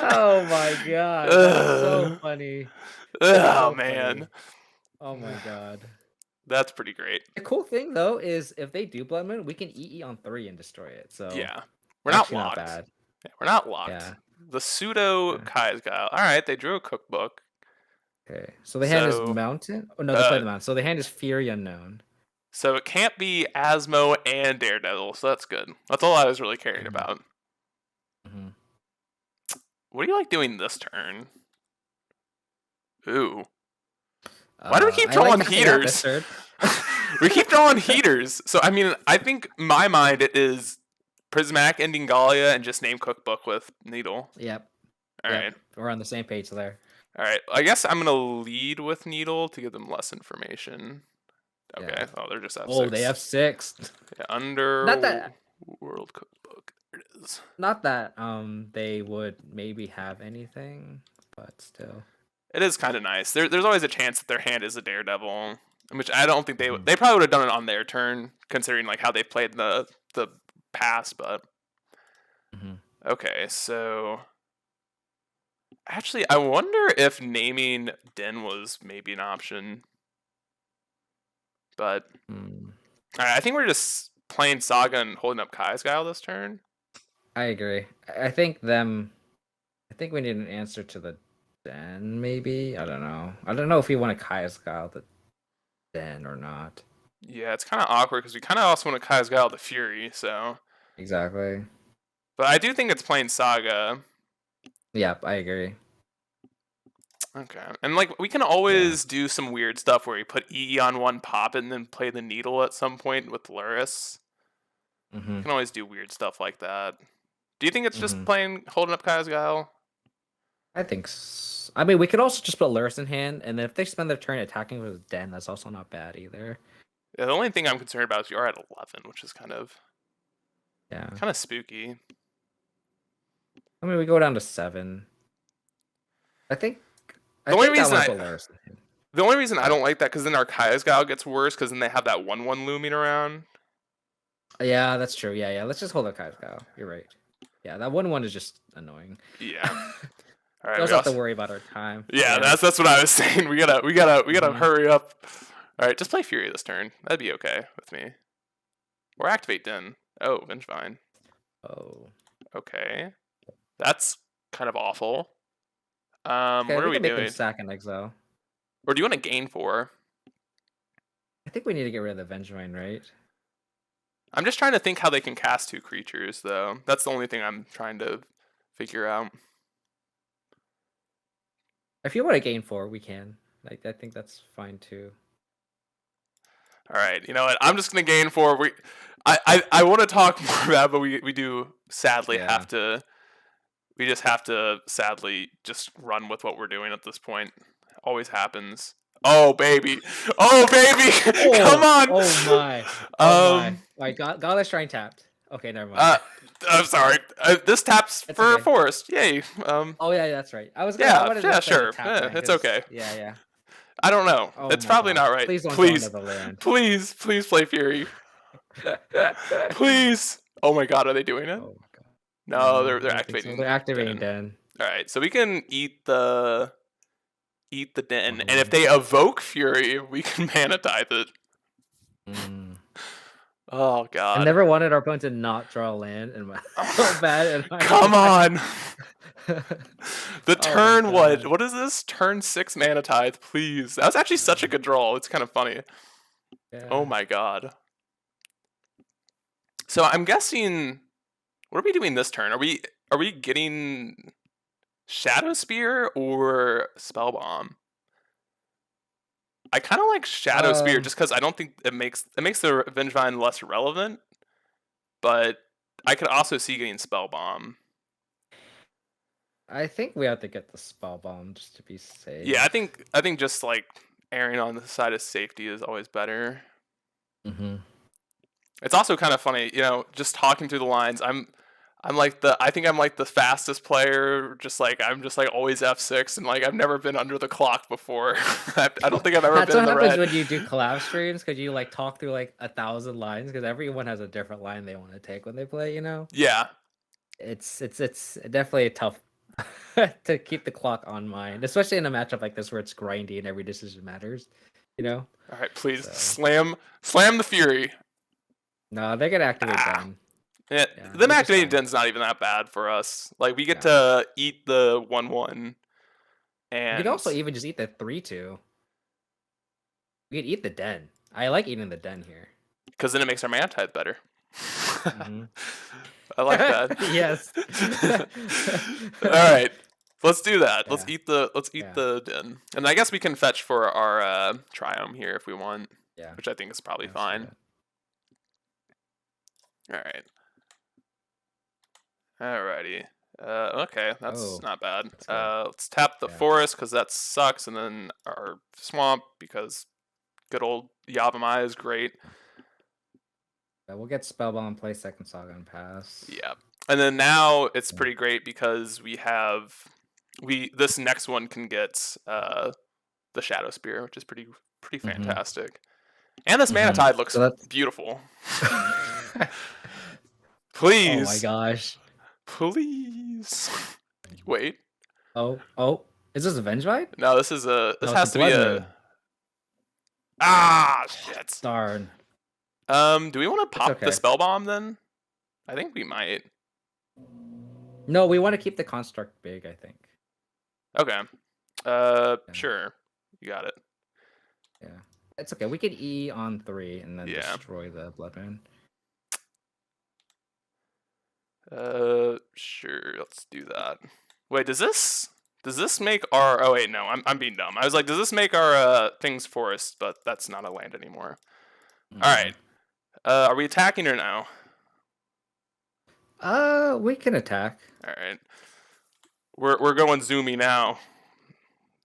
Oh my god. That's so funny. Oh man. Oh my god. That's pretty great. The cool thing though is if they do Blood Moon, we can EE on 3 and destroy it. So yeah. We're not locked. Not bad. Yeah, we're not locked. Yeah. The pseudo Kai's Guile. Alright, they drew a cookbook. Okay. So the hand is Mountain? Oh no, they played the Mountain. So the hand is Fury Unknown. So it can't be Asmo and Daredevil, so that's good. That's all I was really caring about. What do you like doing this turn? Ooh. Why do we keep drawing heaters? We keep drawing heaters. So, I mean, I think my mind it is Prismatic ending Gallia and just name Cookbook with Needle. Yep. All right. We're on the same page there. All right. I guess I'm going to lead with Needle to give them less information. Okay. Yeah. Oh, they're just F6. Oh, they have 6. Yeah, Not that World Cookbook. There it is. Not that they would maybe have anything, but still. It is kind of nice. There's always a chance that their hand is a Daredevil. which I don't think they probably would have done it on their turn, considering like how they played the past. But okay, so actually, I wonder if naming Den was maybe an option. But I think we're just playing Saga and holding up Kai's Guile this turn. I agree. I think we need an answer to the Den, maybe? I don't know. I don't know if we want to Kai's Guile the Den or not. Yeah, it's kind of awkward because we kind of also want to Kai's Guile the Fury, so. Exactly. But I do think it's playing Saga. Yep, I agree. Okay. And like we can always do some weird stuff where we put EE on one pop and then play the Needle at some point with Luris. We can always do weird stuff like that. Do you think it's just playing holding up Kai's Guile? I think so. I mean, we could also just put Luris in hand, and then if they spend their turn attacking with Den, that's also not bad either. Yeah, the only thing I'm concerned about is you are at 11, which is kind of spooky. I mean, we go down to 7. I think the only reason I don't like that because then our Kai's Guile gets worse because then they have that 1/1 looming around. Yeah, that's true. Yeah. Let's just hold up Kai's Guile. You're right. Yeah, that 1/1 is just annoying. Yeah. All right. We also have to worry about our time. Yeah, that's what I was saying. We gotta hurry up. All right, just play Fury this turn. That'd be okay with me. Or activate Den. Oh, Vengevine. Oh. Okay. That's kind of awful. What are we doing? Sack and exile. Or do you want to gain 4? I think we need to get rid of the Vengevine, right? I'm just trying to think how they can cast 2 creatures, though. That's the only thing I'm trying to figure out. If you want to gain 4, we can. Like, I think that's fine too. All right, you know what? I'm just gonna gain 4. I want to talk more about, but we do sadly have to. We just have to sadly just run with what we're doing at this point. Always happens. Oh baby! Oh baby! Come on! Oh my! Oh my! Godless Shrine tapped. Okay, never mind. I'm sorry. This taps it's for okay. Forest. Yay. Oh yeah, that's right. I was. Yeah, sure. It's okay. Yeah. I don't know. It's probably not right. Please don't go into the land. Please play Fury. Please. Oh my God, are they doing it? Oh my God. No, they're activating. So. They're activating Den. All right, so we can eat the Den, and if they evoke Fury, we can mana tithe it. Oh God! I never wanted our opponent to not draw a land, and so bad. Come on. The turn what is this? Turn 6 mana tithe, please. That was actually such a good draw. It's kind of funny. Yeah. Oh my God. So I'm guessing, what are we doing this turn? Are we getting Shadow Spear or Spellbomb? I kind of like Shadow Spear just because I don't think it makes the Vengevine less relevant, but I could also see getting Spellbomb. I think we have to get the Spellbomb just to be safe. Yeah, I think just like erring on the side of safety is always better. It's also kind of funny, just talking through the lines. I think I'm like the fastest player. I'm just like always F6, and like I've never been under the clock before. I don't think I've ever been in the red. That's what happens when you do collab streams, because you like talk through like 1,000 lines, because everyone has a different line they want to take when they play. Yeah. It's definitely tough to keep the clock on mind, especially in a matchup like this where it's grindy and every decision matters. All right, please slam the Fury. No, they get activate Den. Yeah, them activating Den's not even that bad for us. Like we get to eat the 1/1, and you could also even just eat the 3/2. We could eat the Den. I like eating the Den here because then it makes our mana tithe better. I like that. Yes. All right, let's do that. Let's eat the Den, and I guess we can fetch for our Triome here if we want. Yeah, which I think is probably fine. All right. Alrighty. Okay, that's not bad. Let's tap the forest because that sucks, and then our swamp because good old Yavimaya is great. Yeah, we'll get Spellbomb, play second Saga, and pass. Yeah, and then now it's pretty great because this next one can get the Shadow Spear, which is pretty pretty fantastic. And this Mana Tide looks beautiful. Please. Oh my gosh. Please. Wait. Oh. Is this a Vengevite? No, this is a. This has to be a. Shit. Darn. Do we want to pop the Spell Bomb then? I think we might. No, we want to keep the construct big, I think. Okay. Sure. You got it. Yeah. It's okay. We could E on 3 and then destroy the Blood Moon. Sure. Let's do that. Wait, does this make our? Oh wait, no. I'm being dumb. I was like, does this make our things forest? But that's not a land anymore. All right. Are we attacking or no? We can attack. All right. We're going zoomy now.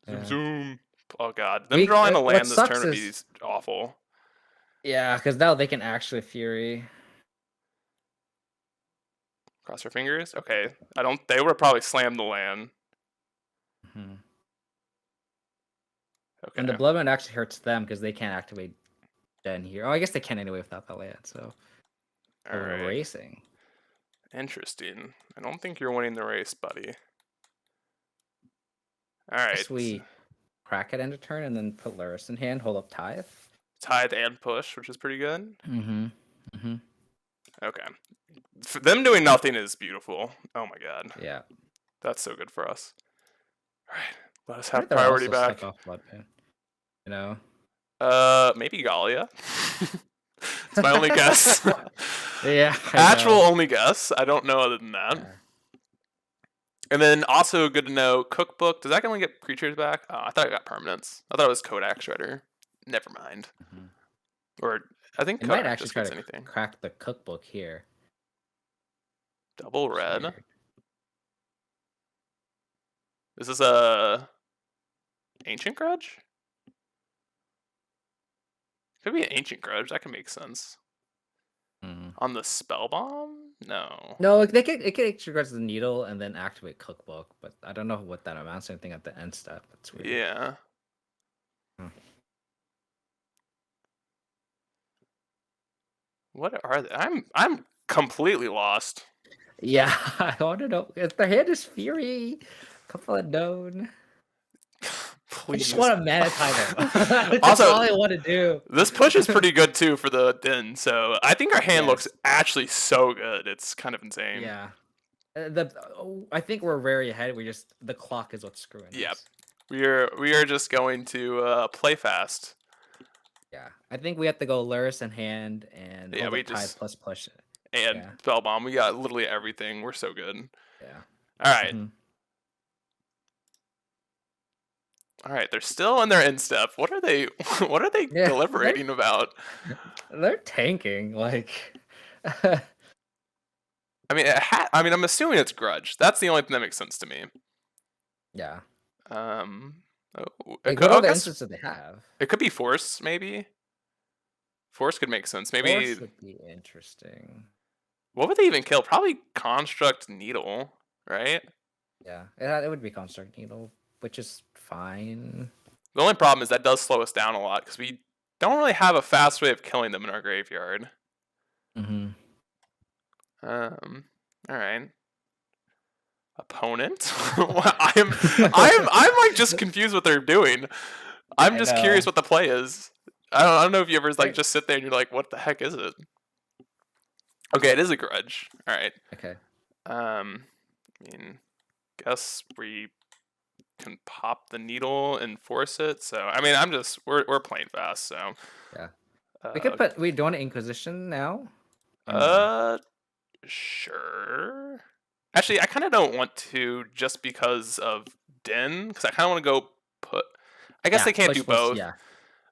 Yeah. Zoom. Oh god, them drawing a land this turn would be awful. Yeah, because now they can actually Fury. Cross our fingers. Okay, They would probably slam the land. Okay. Okay. And the Blood Moon actually hurts them because they can't activate Den here. Oh, I guess they can anyway without the land. So we're racing. Interesting. I don't think you're winning the race, buddy. All right. Guess we crack it end of turn and then put Luris in hand, hold up Tithe. Tithe and push, which is pretty good. Okay. For them doing nothing is beautiful. Oh my god. Yeah. That's so good for us. All right. Let us have priority back. Off Blood Moon, you know? Maybe Galia. It's my only guess. Yeah. Actual only guess. I don't know other than that. Yeah. And then also good to know, Cookbook. Does that only get creatures back? Oh, I thought it got permanents. I thought it was Kodak Shredder. Never mind. Or I think it Kodak might actually just try gets to anything. Crack the Cookbook here. Double red. Is this a Ancient Grudge? Could be an Ancient Grudge. That can make sense. On the Spell Bomb? No. No, it could Ancient Grudge the Needle and then activate Cookbook, but I don't know what that amounts to anything at the end step. That's weird. Yeah. What are they? I'm completely lost. Yeah, I want to know. If their hand is Fury, couple unknown. Please. I just want to Mana Tithe them. That's Also, all I want to do. This push is pretty good too for the Din, so I think our hand looks actually so good. It's kind of insane. Yeah. I think we're very ahead. The clock is what's screwing us. We are just going to play fast. Yeah, I think we have to go Luris in hand and we Tithe plus push it. And Spell Bomb. We got literally everything. We're so good. Yeah. All right. All right. They're still in their end step. What are they? What are they deliberating about? They're tanking. Like. I mean, I'm assuming it's Grudge. That's the only thing that makes sense to me. Yeah. It could all the instances that they have. It could be Force, maybe. Force could make sense. Maybe Force would be interesting. What would they even kill? Probably Construct Needle, right? Yeah, it would be Construct Needle, which is fine. The only problem is that does slow us down a lot because we don't really have a fast way of killing them in our graveyard. All right. Opponent? I'm like just confused what they're doing. I'm just curious what the play is. I don't know if you ever like just sit there and you're like, what the heck is it? Okay, it is a Grudge. All right. Okay. I mean, guess we can pop the needle and force it. So I mean, we're playing fast. So yeah, we could put. We doing Inquisition now. Sure. Actually, I kind of don't want to just because of Din, because I kind of want to go put. I guess they can't do both. Yeah.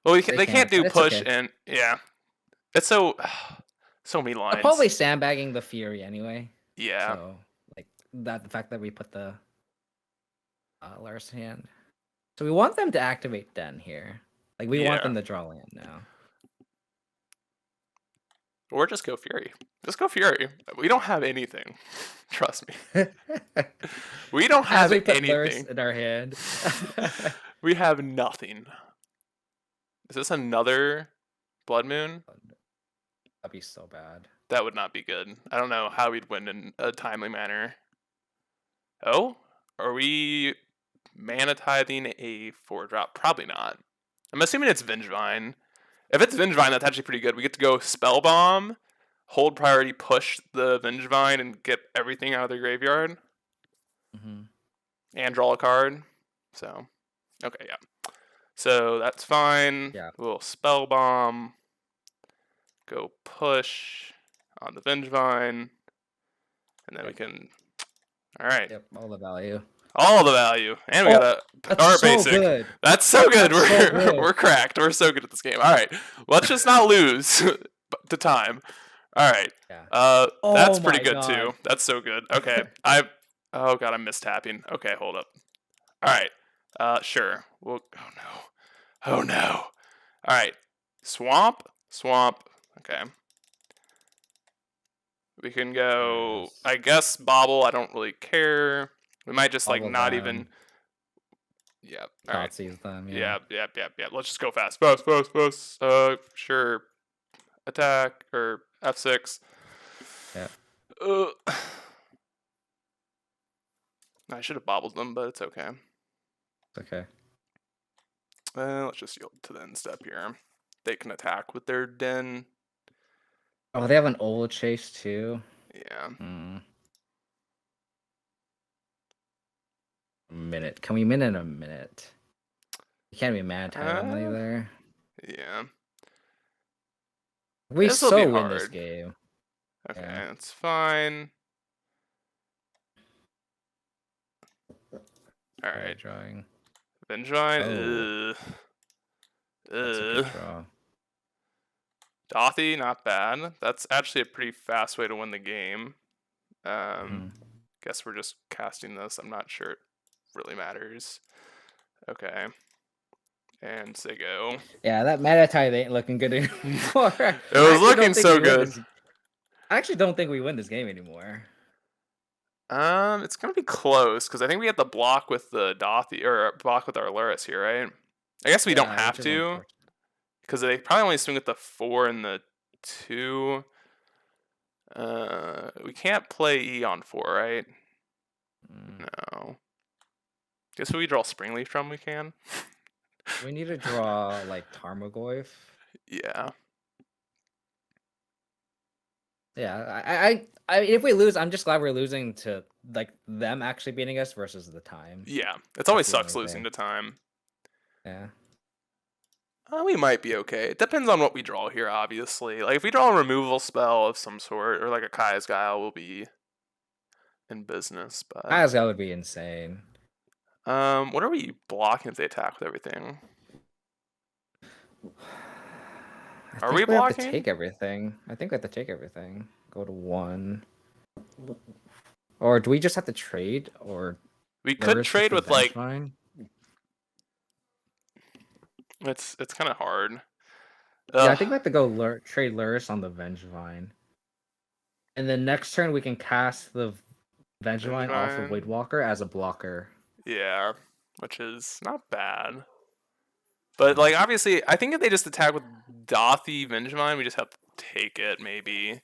Well, they can't do push and it's so many lines. I'm probably sandbagging the Fury anyway. Yeah. So like the fact that we put the Luris hand. So we want them to activate Den here. Like we want them to draw land now. Or just go Fury. Just go Fury. We don't have anything. Trust me. We don't have anything in our hand. We have nothing. Is this another Blood Moon? That'd be so bad. That would not be good. I don't know how we'd win in a timely manner. Oh? Are we mana tithing a 4-drop? Probably not. I'm assuming it's Vengevine. If it's Vengevine, that's actually pretty good. We get to go Spell Bomb, hold priority, push the Vengevine, and get everything out of the graveyard. And draw a card. So, okay, yeah. So that's fine. Yeah. We'll Spell Bomb. Go push on the Vengevine. And then we can... Alright. Yep, all the value. All the value. And we got a art basic. Good. That's so good. That's so good. We're cracked. We're so good at this game. Alright. Let's just not lose to time. Alright. Yeah. That's pretty good too. That's so good. Okay. Oh god, I'm mistapping. Okay, hold up. Alright. Sure. Oh no. Oh no. Alright. Swamp. Okay. We can go, I guess, Bobble. I don't really care. We might just like not even. Yeah. All right. Them, yeah. Let's just go fast. Sure. Attack or F6. Yeah. I should have bobbled them, but it's okay. It's okay. Let's just yield to the end step here. They can attack with their den. Oh, they have an old chase too. Yeah. A minute. Can we min in a minute? You can't be mad at them either. Yeah. We This'll so be win hard. this game. Okay, Yeah. that's fine. All right. Drawing. Vengevine. That's a good draw. Dothy, not bad. That's actually a pretty fast way to win the game. Guess we're just casting this. I'm not sure it really matters. Okay. And Sigo. Yeah, that meta tithe ain't looking good anymore. It was looking so good. I actually don't think we win this game anymore. It's gonna be close because I think we have to block with the Dothy or block with our Luris here, right? I guess we don't have to because they probably only swing at the 4 and the 2. We can't play E on 4, right? No. Guess if we draw Springleaf from, we can. We need to draw like Tarmogoyf. Yeah. Yeah, I if we lose, I'm just glad we're losing to like them actually beating us versus the time. Yeah, it's always sucks losing to time. Yeah. We might be okay. It depends on what we draw here, obviously. Like if we draw a removal spell of some sort, or like a Kaya's Guile, we'll be in business. But Kaya's Guile would be insane. What are we blocking if they attack with everything? Are we blocking? Have to take everything. I think we have to take everything. Go to 1. Or do we just have to trade? Or we could trade with like. Fine? It's kind of hard. Yeah, I think we have to go trade Luris on the Vengevine. And then next turn we can cast the Vengevine off of Voidwalker as a blocker. Yeah, which is not bad. But like obviously, I think if they just attack with Dothy Vengevine, we just have to take it maybe.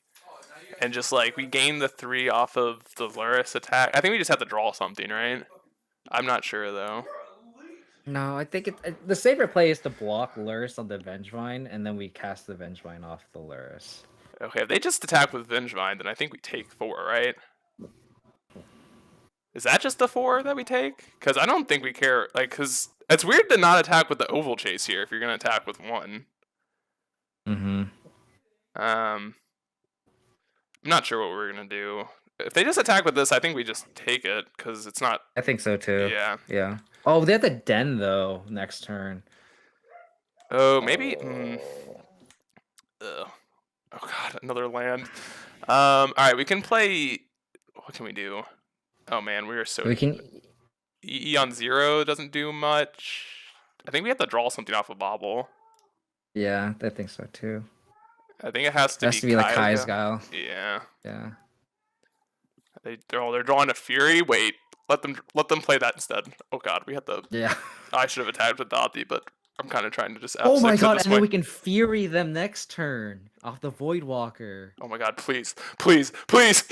And just like we gain the 3 off of the Luris attack. I think we just have to draw something, right? I'm not sure though. No, I think the safer play is to block Luris on the Vengevine, and then we cast the Vengevine off the Luris. Okay, if they just attack with Vengevine, then I think we take 4, right? Is that just the 4 that we take? Because I don't think we care. Like, because it's weird to not attack with the Oval Chase here if you're going to attack with 1. I'm not sure what we're going to do. If they just attack with this, I think we just take it because it's not. I think so too. Yeah. Yeah. Oh, they have the Den though next turn. Oh, maybe. Oh god, another land. All right, we can play. What can we do? Oh man, we are so. We can. EE on 0 doesn't do much. I think we have to draw something off a Bobble. Yeah, I think so too. I think it has to be like Kaya's Guile. Yeah. Yeah. They're drawing a Fury. Wait, let them play that instead. Oh god, we had the. Yeah. I should have attacked with Dothy, but I'm kind of trying to just F6 Oh my at god, this and then we point. can Fury them next turn off the Voidwalker. Oh my god, please, please, please.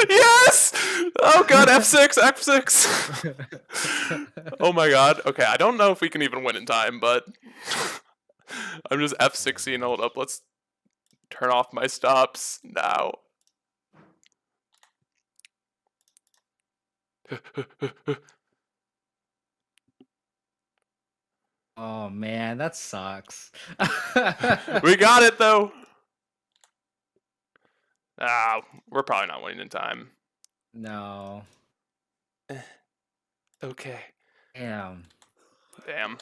Yes! Oh god, F6, F6. Oh my god. Okay, I don't know if we can even win in time, but I'm just F6ing. Hold up, let's turn off my stops now. Oh man, that sucks. We got it though. Ah, we're probably not winning in time. No. Okay. Damn. Damn.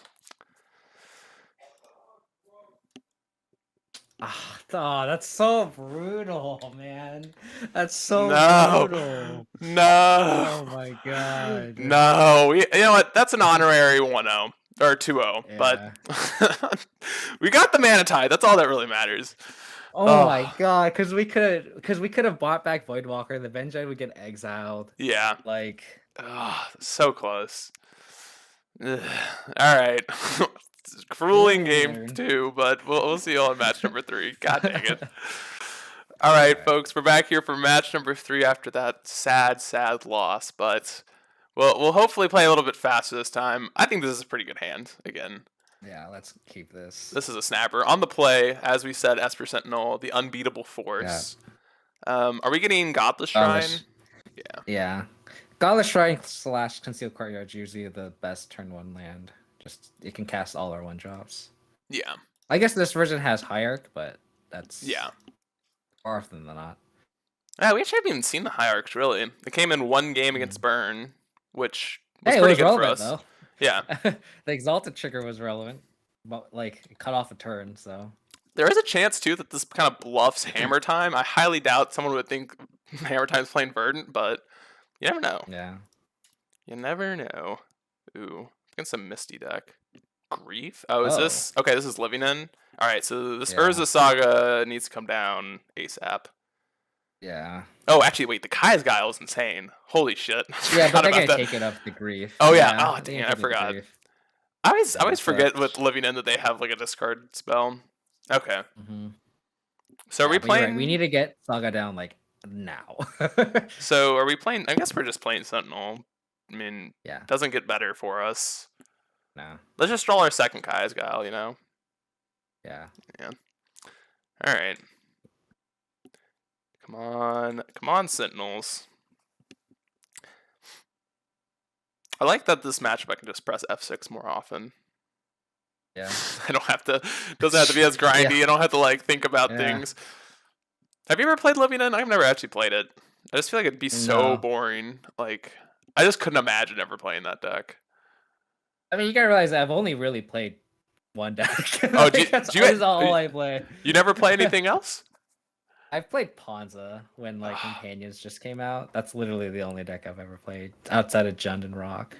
Oh, that's so brutal, man. That's so No. brutal. No. Oh my god. No. You know what? That's an honorary 1-0 or 2-0, Yeah. but we got the mana tide. That's all that really matters. Oh my god, because we could have bought back Voidwalker, the Vengeance would get exiled. Yeah. Like, So close. All right. Grueling game Lord. 2, but we'll see you all in match number 3. God dang it. All right, folks, we're back here for match number 3 after that sad loss, but we'll hopefully play a little bit faster this time. I think this is a pretty good hand again. Yeah, let's keep this. This is a snapper. On the play, as we said, Esper Sentinel, the unbeatable force. Yeah. Are we getting Godless Shrine? Yeah. Godless Shrine / Concealed Courtyard is usually the best turn 1 land. Just, it can cast all our 1-drops. Yeah. I guess this version has Hierarch, but that's more often than not. Yeah, we actually haven't even seen the Hierarchs, really. It came in one game against Burn, which was it pretty was good relevant, for us. Though. Yeah. The Exalted trigger was relevant, but like it cut off a turn, so. There is a chance too that this kind of bluffs Hammer Time. I highly doubt someone would think Hammer Time's playing Verdant, but you never know. Yeah. You never know. Ooh, against some Misty deck. Grief? Oh, is this? Okay, this is Living In. All right, so this Urza Saga needs to come down ASAP. Yeah. Oh, actually, wait. The Kai's Guile is insane. Holy shit. Yeah, but they're gonna take it up the Grief. Oh yeah. Oh dang, I forgot. I always forget with Living In that they have like a discard spell. Okay. So are we playing? Right. We need to get Saga down like now. So are we playing? I guess we're just playing Sentinel. I mean, doesn't get better for us. No. Let's just draw our second Kai's Guile, you know? Yeah. Yeah. All right. Come on, Sentinels. I like that this matchup I can just press F6 more often. Yeah. I don't have to. Doesn't have to be as grindy. I don't have to like think about things. Have you ever played Living In? I've never actually played it. I just feel like it'd be so boring. Like I just couldn't imagine ever playing that deck. I mean, you gotta realize that I've only really played one deck. Oh, that's all I play. You never play anything else? I've played Ponza when like Companions just came out. That's literally the only deck I've ever played outside of Jund and Rock.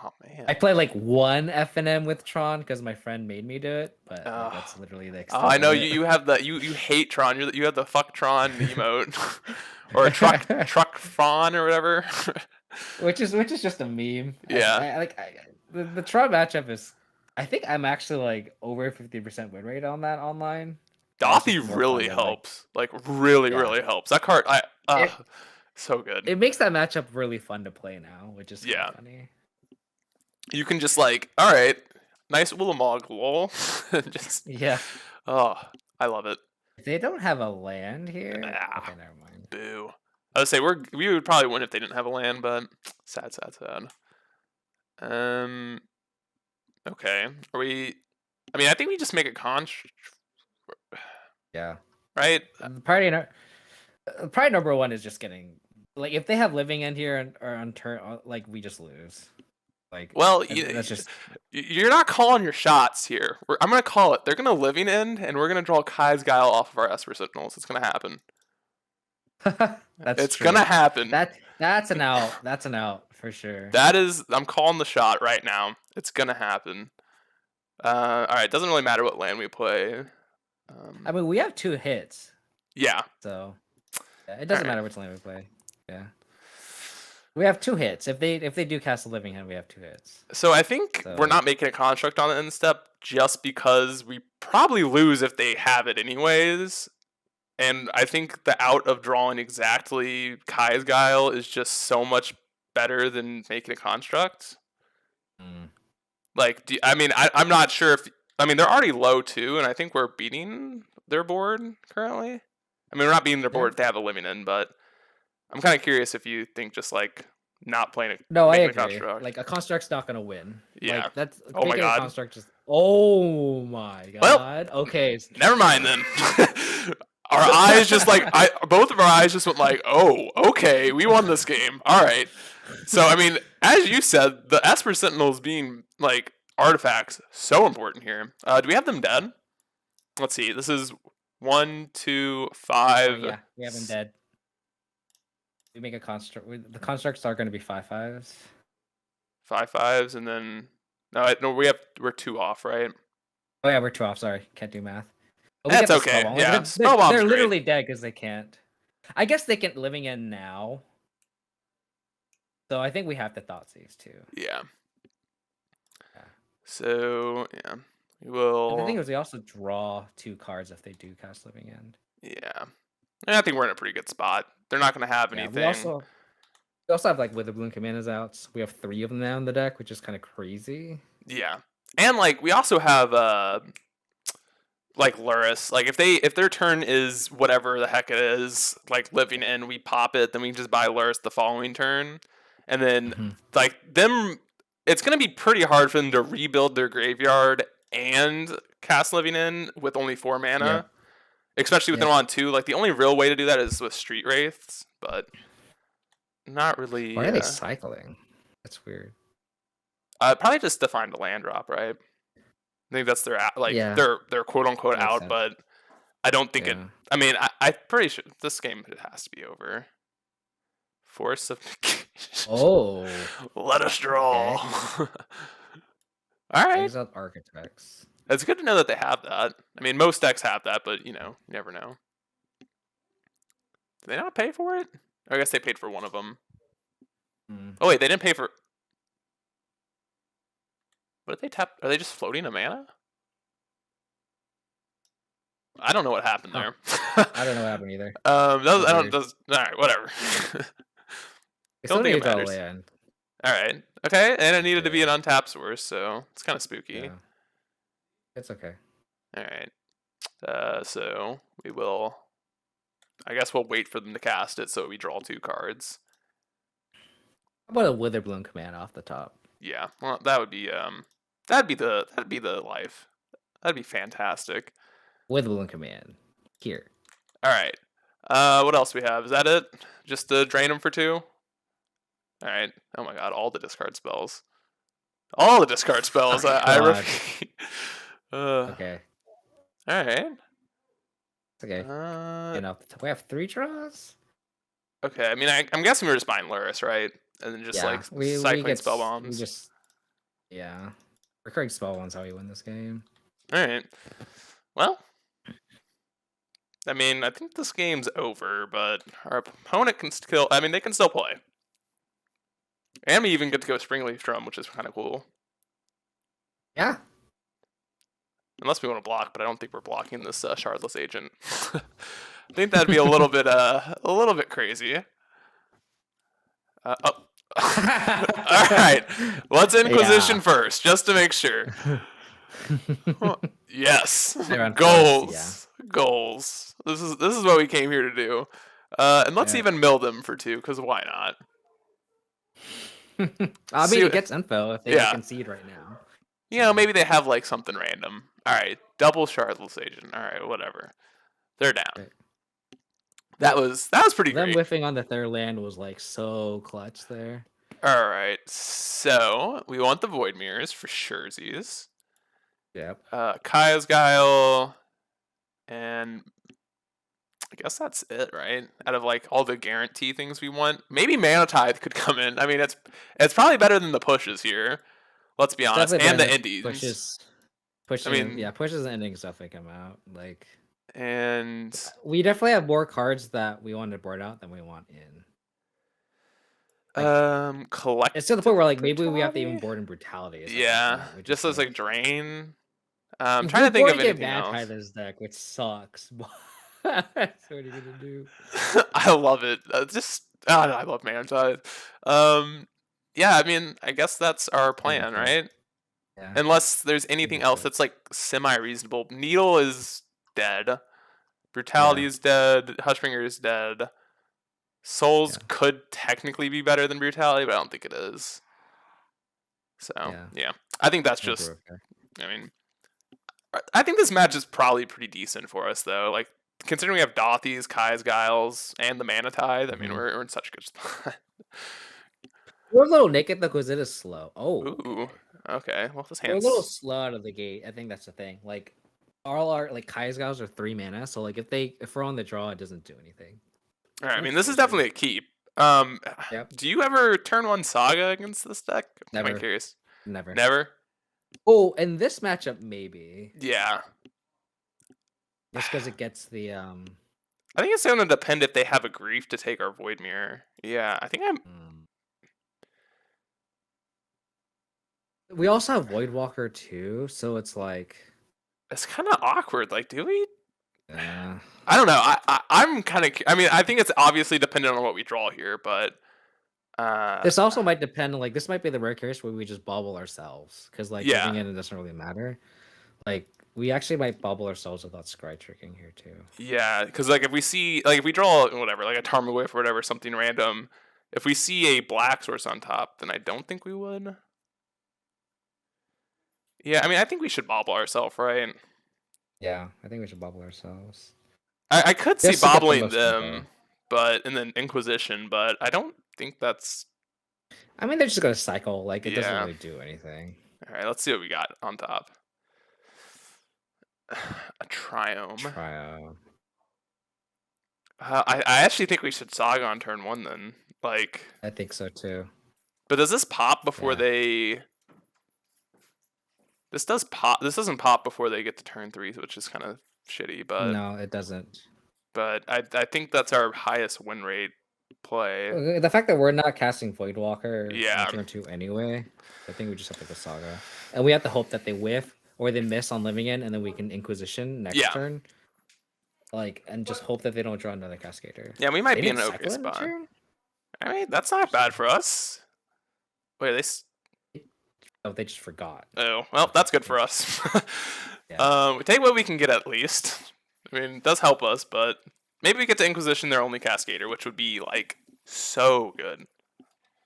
Oh man. I played like one FNM with Tron because my friend made me do it, but like, that's literally the extent. Oh, I know you have the you hate Tron. You have the fuck Tron emote, or a truck Fawn or whatever. which is just a meme. Yeah. The Tron matchup is. I think I'm actually like over 50% win rate on that online. Dothy really helps. Like really helps. That card, so good. It makes that matchup really fun to play now, which is funny. You can just like, all right, nice Ulamog, lol. Just oh, I love it. They don't have a land here. Okay, never mind. Boo. I would say we would probably win if they didn't have a land, but sad. Okay. Are we? I mean, I think we just make a Yeah. Right. Priority number 1 is just getting like if they have Living In here or on turn like we just lose. Like well, that's just you're not calling your shots here. I'm gonna call it. They're gonna Living In, and we're gonna draw Kai's Guile off of our Esper Sentinels. It's gonna happen. It's gonna happen. That's an out. That's an out for sure. That is. I'm calling the shot right now. It's gonna happen. All right. Doesn't really matter what land we play. I mean, we have 2 hits. Yeah. So it doesn't matter which land we play. Yeah. We have 2 hits. If they do cast a living hand, we have 2 hits. So I think we're So not making a construct on the end step just because we probably lose if they have it anyways. And I think the out of drawing exactly Kai's Guile is just so much better than making a construct. mm, Like, I'm not sure if they're already low too, and I think we're beating their board currently. I mean, we're not beating their board if they have a living in, but I'm kind of curious if you think just like not playing it, no, I making a agree. construct. Like a construct's not gonna win. Yeah. Like that's Oh my making a god. construct just. Oh my Well, god. Okay. Never mind then. Our eyes just like both of our eyes just went like, oh, okay, we won this game. All right. So I mean, as you said, the Esper Sentinels being like artifacts so important here. Do we have them dead? Let's see. This is 1, 2, 5. Oh, yeah, we have them dead. We make a construct. The constructs are going to be 5/5s. 5/5s, and then we're 2 off, right? Oh yeah, we're 2 off. Sorry, can't do math. Oh, we That's get the okay. Spellbomb. Yeah, they're Spellbomb's great. literally dead because they can't. I guess they can living in now. So I think we have to Thoughtseize too. Yeah. Yeah. So yeah, we And will. the thing is, we also draw 2 cards if they do cast Living End. Yeah, and I think we're in a pretty good spot. They're not going to have Yeah, anything. we also have like Witherbloom Commanders outs. We have 3 of them now in the deck, which is kind of crazy. Yeah, and like we also have like Luris. Like if their turn is whatever the heck it is, like living in, we pop it, then we can just buy Luris the following turn, and then like them. It's going to be pretty hard for them to rebuild their graveyard and cast living in with only 4 mana. Yeah. Especially with them on 2. Like the only real way to do that is with Street Wraiths, but not really. Why are they cycling? That's weird. Probably just to find a land drop, right? I think that's their their quote unquote Makes out, sense. but I don't think it. I mean, I'm pretty sure this game has to be over. Force of Negation. Oh. Let us draw. Okay. All right. Exiled Architects. It's good to know that they have that. I mean, most decks have that, but you never know. Did they not pay for it? I guess they paid for one of them. Oh wait, they didn't pay for. What did they tap? Are they just floating a mana? I don't know what happened there. I don't know what happened either. All right, whatever. Don't think it matters. All right, okay, and it needed to be an untapped source, so it's kind of spooky. Yeah. It's okay. All right, so we will. I guess we'll wait for them to cast it, so we draw 2 cards. How about a Witherbloom command off the top? Yeah, well, that would be that'd be the life. That'd be fantastic. Witherbloom command here. All right. What else we have? Is that it? Just to drain them for 2? All right. Oh my god, all the discard spells. All the discard spells. I repeat. Okay. All right. It's okay. We have 3 draws. Okay. I mean, I'm guessing we're just buying Luris, right? And then just cycling spell bombs. Recurring spell bombs how we win this game. All right. Well, I mean, I think this game's over, but our opponent can still. I mean, they can still play. And we even get to go Springleaf Drum, which is kind of cool. Yeah. Unless we want to block, but I don't think we're blocking this Shardless Agent. I think that'd be a little bit crazy. All right, let's Inquisition first, just to make sure. Yes, goals. This is what we came here to do, and let's even mill them for 2, because why not? I mean, it gets info if they concede right now. Maybe they have like something random. All right, double Shardless Agent. All right, whatever. They're down. Right. That was pretty great. Them whiffing on the 3rd land was like so clutch there. All right, so we want the Void Mirrors for surezies. Yep. Kaya's Guile, and I guess that's it, right? Out of like all the guarantee things we want, maybe Mana Tithe could come in. I mean, it's probably better than the pushes here. Let's be honest, and the indies. Pushes and endings definitely come out. Like, and we definitely have more cards that we want to board out than we want in. Collective It's to the point where like maybe we have to brutality? even board in brutality or something like Yeah, that. Which just is as like drain. I'm trying we're to think going of to get anything bad else. by this deck, which sucks. What are you gonna do? I love it. I love man tithe. Yeah, I mean, I guess that's our plan, right? Yeah. Unless there's anything else Ridiculous. that's like semi-reasonable. Needle is dead. Brutality is dead. Hushbringer is dead. Souls could technically be better than Brutality, but I don't think it is. So yeah, I think that's just. I mean, I think this match is probably pretty decent for us though. Like considering we have Dothies, Kai's Giles, and the Mana Tithe, I mean we're in such a good spot. We're a little naked though because it is slow. Oh. Ooh. Okay. Well, this We're a hand's little slow out of the gate. I think that's the thing. Like all our like Kai's Giles are 3 mana, so like if we're on the draw, it doesn't do anything. all right. I mean, this is definitely a keep. Do you ever turn 1 Saga against this deck? I'm Never. curious. Never. Never. Oh, in this matchup, maybe. Yeah. Just because it gets the I think it's going to depend if they have a grief to take our Void Mirror. Yeah, I think I'm. We also have Voidwalker too, so it's like it's kind of awkward. Like, do we? Yeah. I don't know. I'm kind of. I mean, I think it's obviously dependent on what we draw here, but. This also might depend. Like, this might be the rare case where we just bobble ourselves, because like giving it doesn't really matter. Like, we actually might bobble ourselves without scry tricking here too. Yeah, because like if we draw whatever, like a Tarmogoyf or whatever, something random, if we see a black source on top, then I don't think we would. Yeah, I mean, I think we should bobble ourselves, right? Yeah, I think we should bobble ourselves. I could see bobbling them, but and then Inquisition, but I don't think that's. I mean, they're just gonna cycle. Like, it doesn't really do anything. All right, let's see what we got on top. A Triome. I actually think we should Saga on turn 1 then. Like. I think so too. But does this pop before they? This does pop. This doesn't pop before they get to turn 3, which is kind of shitty. But no, it doesn't. But I think that's our highest win rate play. The fact that we're not casting Voidwalker on turn 2 anyway, I think we just have to go Saga, and we have to hope that they whiff or they miss on Living In, and then we can Inquisition next turn. Like, and just hope that they don't draw another Cascader. Yeah, we might be in an okay spot. I mean, that's not bad for us. Wait, they just forgot. Oh, well, that's good for us. We take what we can get at least. I mean, it does help us, but maybe we get to Inquisition their only Cascader, which would be like so good.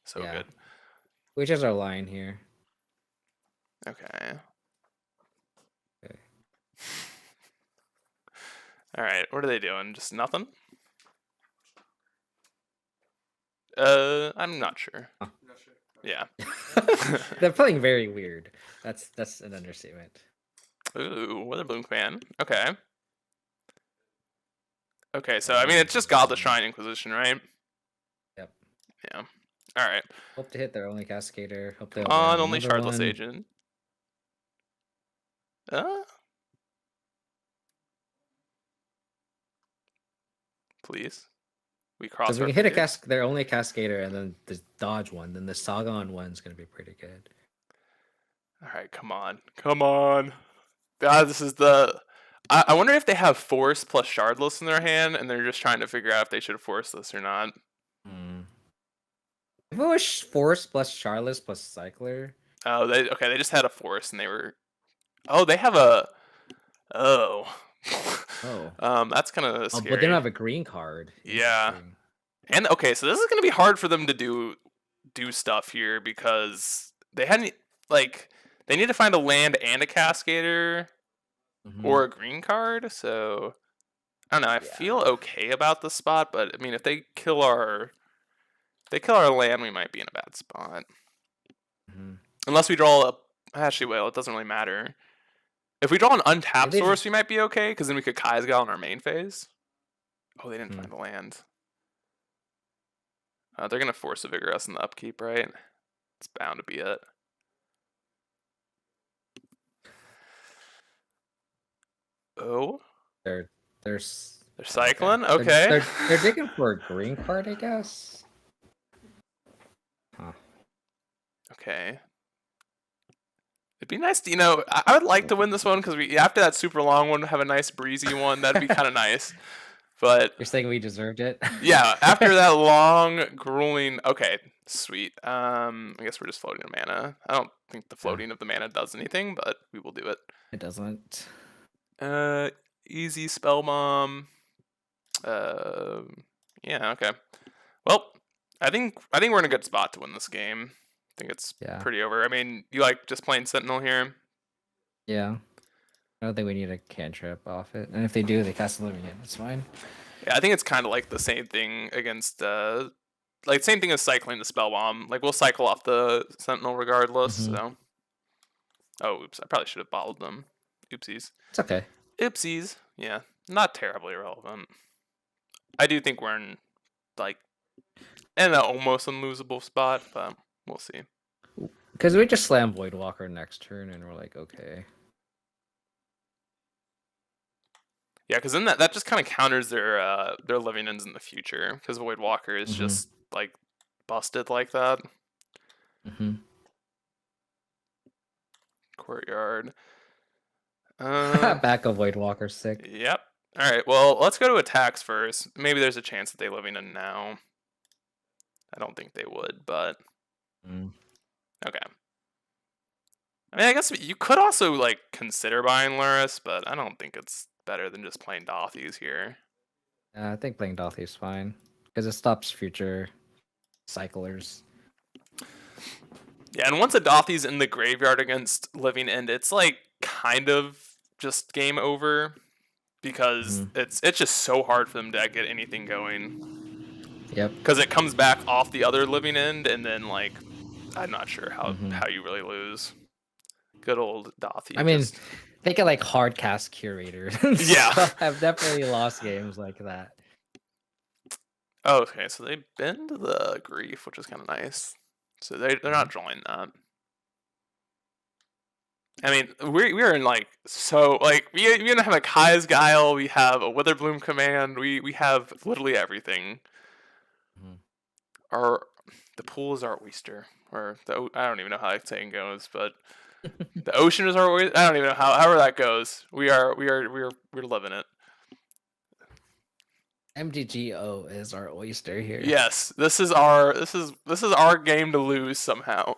So good. Which is our line here? Okay. All right, what are they doing? Just nothing? I'm not sure. Huh. Yeah. They're playing very weird. That's an understatement. Ooh, Witherbloom Command. Okay. Okay, so I mean it's just Godless Shrine Inquisition, right? Yep. Yeah. All right. Hope to hit their only Cascader. Hope they only Shardless Agent. Please. We cross. Because we can hit their only Cascader and then the dodge one, then the Saga on one's gonna be pretty good. All right, come on. God, this is the. I wonder if they have Force plus Shardless in their hand, and they're just trying to figure out if they should force this or not. If it was Force plus Shardless plus Cycler. Oh, they just had a Force, and they were. Oh, they have a. Oh. That's kind of scary. But they don't have a green card. Yeah. And okay, so this is gonna be hard for them to do stuff here because they hadn't they need to find a land and a Cascader or a green card. So I don't know. I feel okay about the spot, but I mean, if they kill our land, we might be in a bad spot. Unless we draw actually, well, it doesn't really matter. If we draw an untapped source, we might be okay, because then we could Kai's Gal in our main phase. Oh, they didn't find the land. They're going to force a Vigor us in the upkeep, right? It's bound to be it. Oh? They're cycling? Okay. They're digging for a green card, I guess. Okay. It'd be nice to, I would like to win this one because we after that super long one have a nice breezy one. That'd be kind of nice. But You're saying we deserved it? yeah, after that long, grueling. Okay, sweet. I guess we're just floating a mana. I don't think the floating of the mana does anything, but we will do it. It doesn't. Easy spell bomb. Yeah. Okay. Well, I think we're in a good spot to win this game. I think it's pretty over. I mean, you like just playing Sentinel here? Yeah. I don't think we need a cantrip off it. And if they do, they cast Living End. It's fine. Yeah, I think it's kind of like the same thing against, like same thing as cycling the spell bomb. Like we'll cycle off the Sentinel regardless. So, oh, oops! I probably should have bottled them. Oopsies. It's okay. Oopsies. Yeah, not terribly irrelevant. I do think we're in like an almost unlosable spot, but we'll see. Because we just slam Voidwalker next turn, and we're like, okay. Yeah, because then that just kind of counters their living ends in the future. Because Voidwalker is just like busted like that. Courtyard. Back of Voidwalker, sick. Yep. All right. Well, let's go to attacks first. Maybe there's a chance that they living in now. I don't think they would, but okay. I mean, I guess you could also like consider buying Luris, but I don't think it's better than just playing Dothies here. I think playing Dothy is fine because it stops future cyclers. Yeah, and once a Dothie's in the graveyard against Living End, it's like kind of just game over because it's just so hard for them to get anything going. Yep. Because it comes back off the other Living End, and then like I'm not sure how you really lose. Good old Dothy. I mean, think of like hard cast curators. Yeah, I've definitely lost games like that. Oh, okay, so they bend the grief, which is kind of nice. So they're not drawing that. I mean, we're in like so like we even have like Kaya's Guile, we have a Witherbloom command, we have literally everything. The pool is our oyster, or I don't even know how that saying goes, but the ocean is our oyster. I don't even know however that goes. We're living it. MTGO is our oyster here. Yes, this is our game to lose somehow.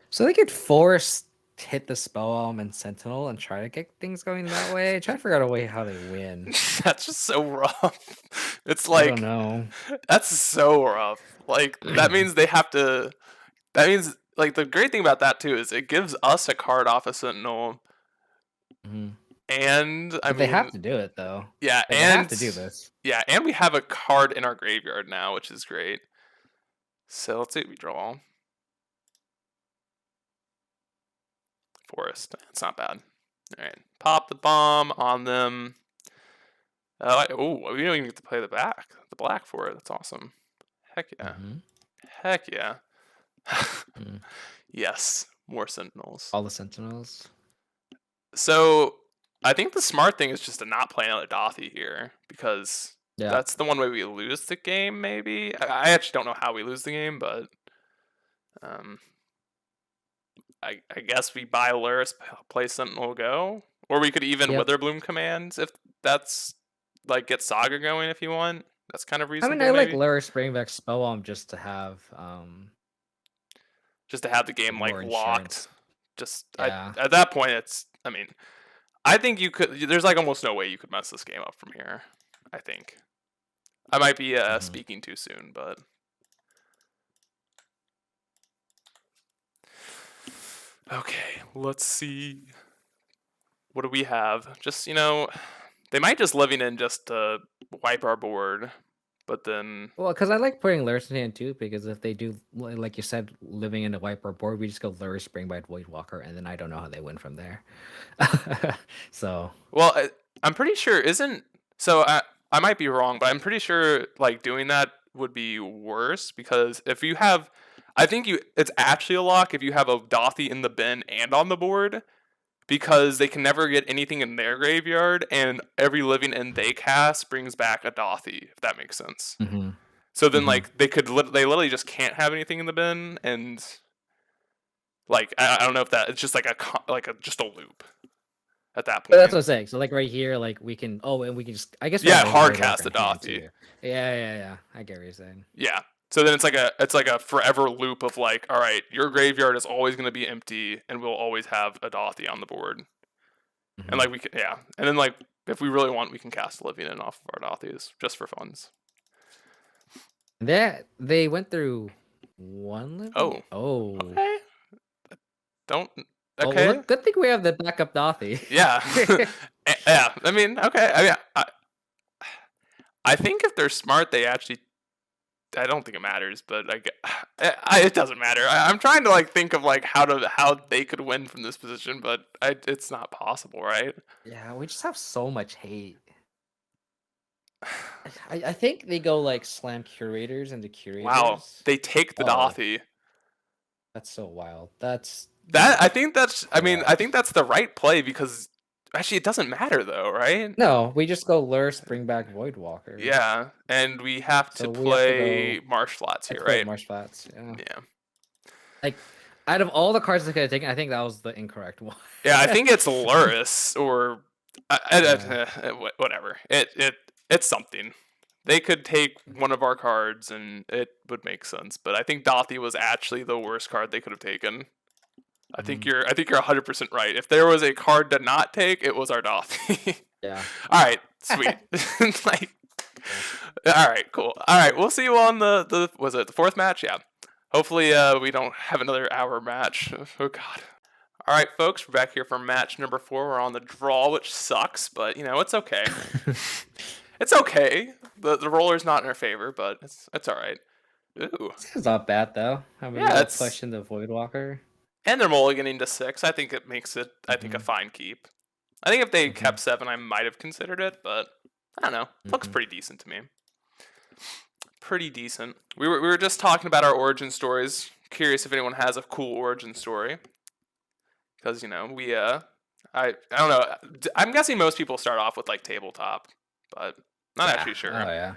So they could force hit the Spellbomb and Sentinel and try to get things going that way. Try to figure out a way how they win. That's just so rough. It's like I don't know. That's so rough. Like that means they have to. That means like the great thing about that too is it gives us a card off a Sentinel. And they have to do it though. Yeah, they have to do this. Yeah, and we have a card in our graveyard now, which is great. So let's see what we draw. Forest. It's not bad. All right, pop the bomb on them. Oh, we don't even get to play the black for it. That's awesome. Heck yeah. Heck yeah. Yes, more Sentinels. All the Sentinels. So I think the smart thing is just to not play another Dothy here because that's the one way we lose the game. Maybe I actually don't know how we lose the game, but I guess we buy Luris, play Sentinel, go, or we could even Witherbloom commands if that's like get Saga going if you want. That's kind of reasonable. I mean, I like Luris bring back Spellbomb just to have the game like locked. Just at that point, it's. I mean, I think you could. There's like almost no way you could mess this game up from here. I think. I might be speaking too soon, but. Okay, let's see. What do we have? Just they might just living in just to wipe our board, but then. Well, because I like putting Luris in hand too, because if they do, like you said, living in to wipe our board, we just go Luris, bring by Voidwalker, and then I don't know how they win from there. So. Well, I'm pretty sure isn't so. I might be wrong, but I'm pretty sure like doing that would be worse because if you have. I think it's actually a lock if you have a Dothy in the bin and on the board because they can never get anything in their graveyard and every living end they cast brings back a Dothy, if that makes sense. So then like they literally just can't have anything in the bin, and like I don't know if it's just like just a loop at that But that's point. what I'm saying. So like right here, like we can and we can just I guess we Yeah, have hard Voidwalker cast the in hand Dothi. too. Yeah. I get what you're saying. Yeah. So then it's like a forever loop of like, all right, your graveyard is always going to be empty, and we'll always have a Dothi on the board. And like and then like if we really want, we can cast Living In off of our Dothis just for funds. They went through one Living. Oh. Okay. Don't. Oh, Okay. well, good thing we have the backup Dothi. Yeah. Yeah. I mean, okay. I mean, I think if they're smart, they actually. I don't think it matters, but like, it doesn't matter. I'm trying to like think of like how they could win from this position, but it's not possible, right? Yeah, we just have so much hate. I think they go like slam curators into curators. Wow, they take the Dothi. That's so wild. I think that's. I mean, I think that's the right play because actually it doesn't matter though, right? No, we just go Lurse, bring back Voidwalker. Yeah, and we have to play Marsh Flats here, right? Marsh Flats. Yeah. Like, out of all the cards they could have taken, I think that was the incorrect one. Yeah, I think it's Lurus or whatever. It's something. They could take one of our cards and it would make sense, but I think Dothi was actually the worst card they could have taken. I think you're 100% right. If there was a card to not take, it was our Dothi. Yeah. All right, sweet. Like, all right, cool. All right, we'll see you on the was it the fourth match? Yeah. Hopefully, we don't have another hour match. Oh God. All right, folks, we're back here for match number 4. We're on the draw, which sucks, but you know it's okay. It's okay. The roller's not in our favor, but it's all right. Ooh. This is not bad though. I mean, yeah, it's pushing the Voidwalker. And they're mulliganing to 6. I think it makes it. I think a fine keep. I think if they kept 7, I might have considered it, but I don't know. Looks pretty decent to me. Pretty decent. We were just talking about our origin stories. Curious if anyone has a cool origin story. Because you know I don't know. I'm guessing most people start off with like tabletop, but not actually sure. Oh yeah.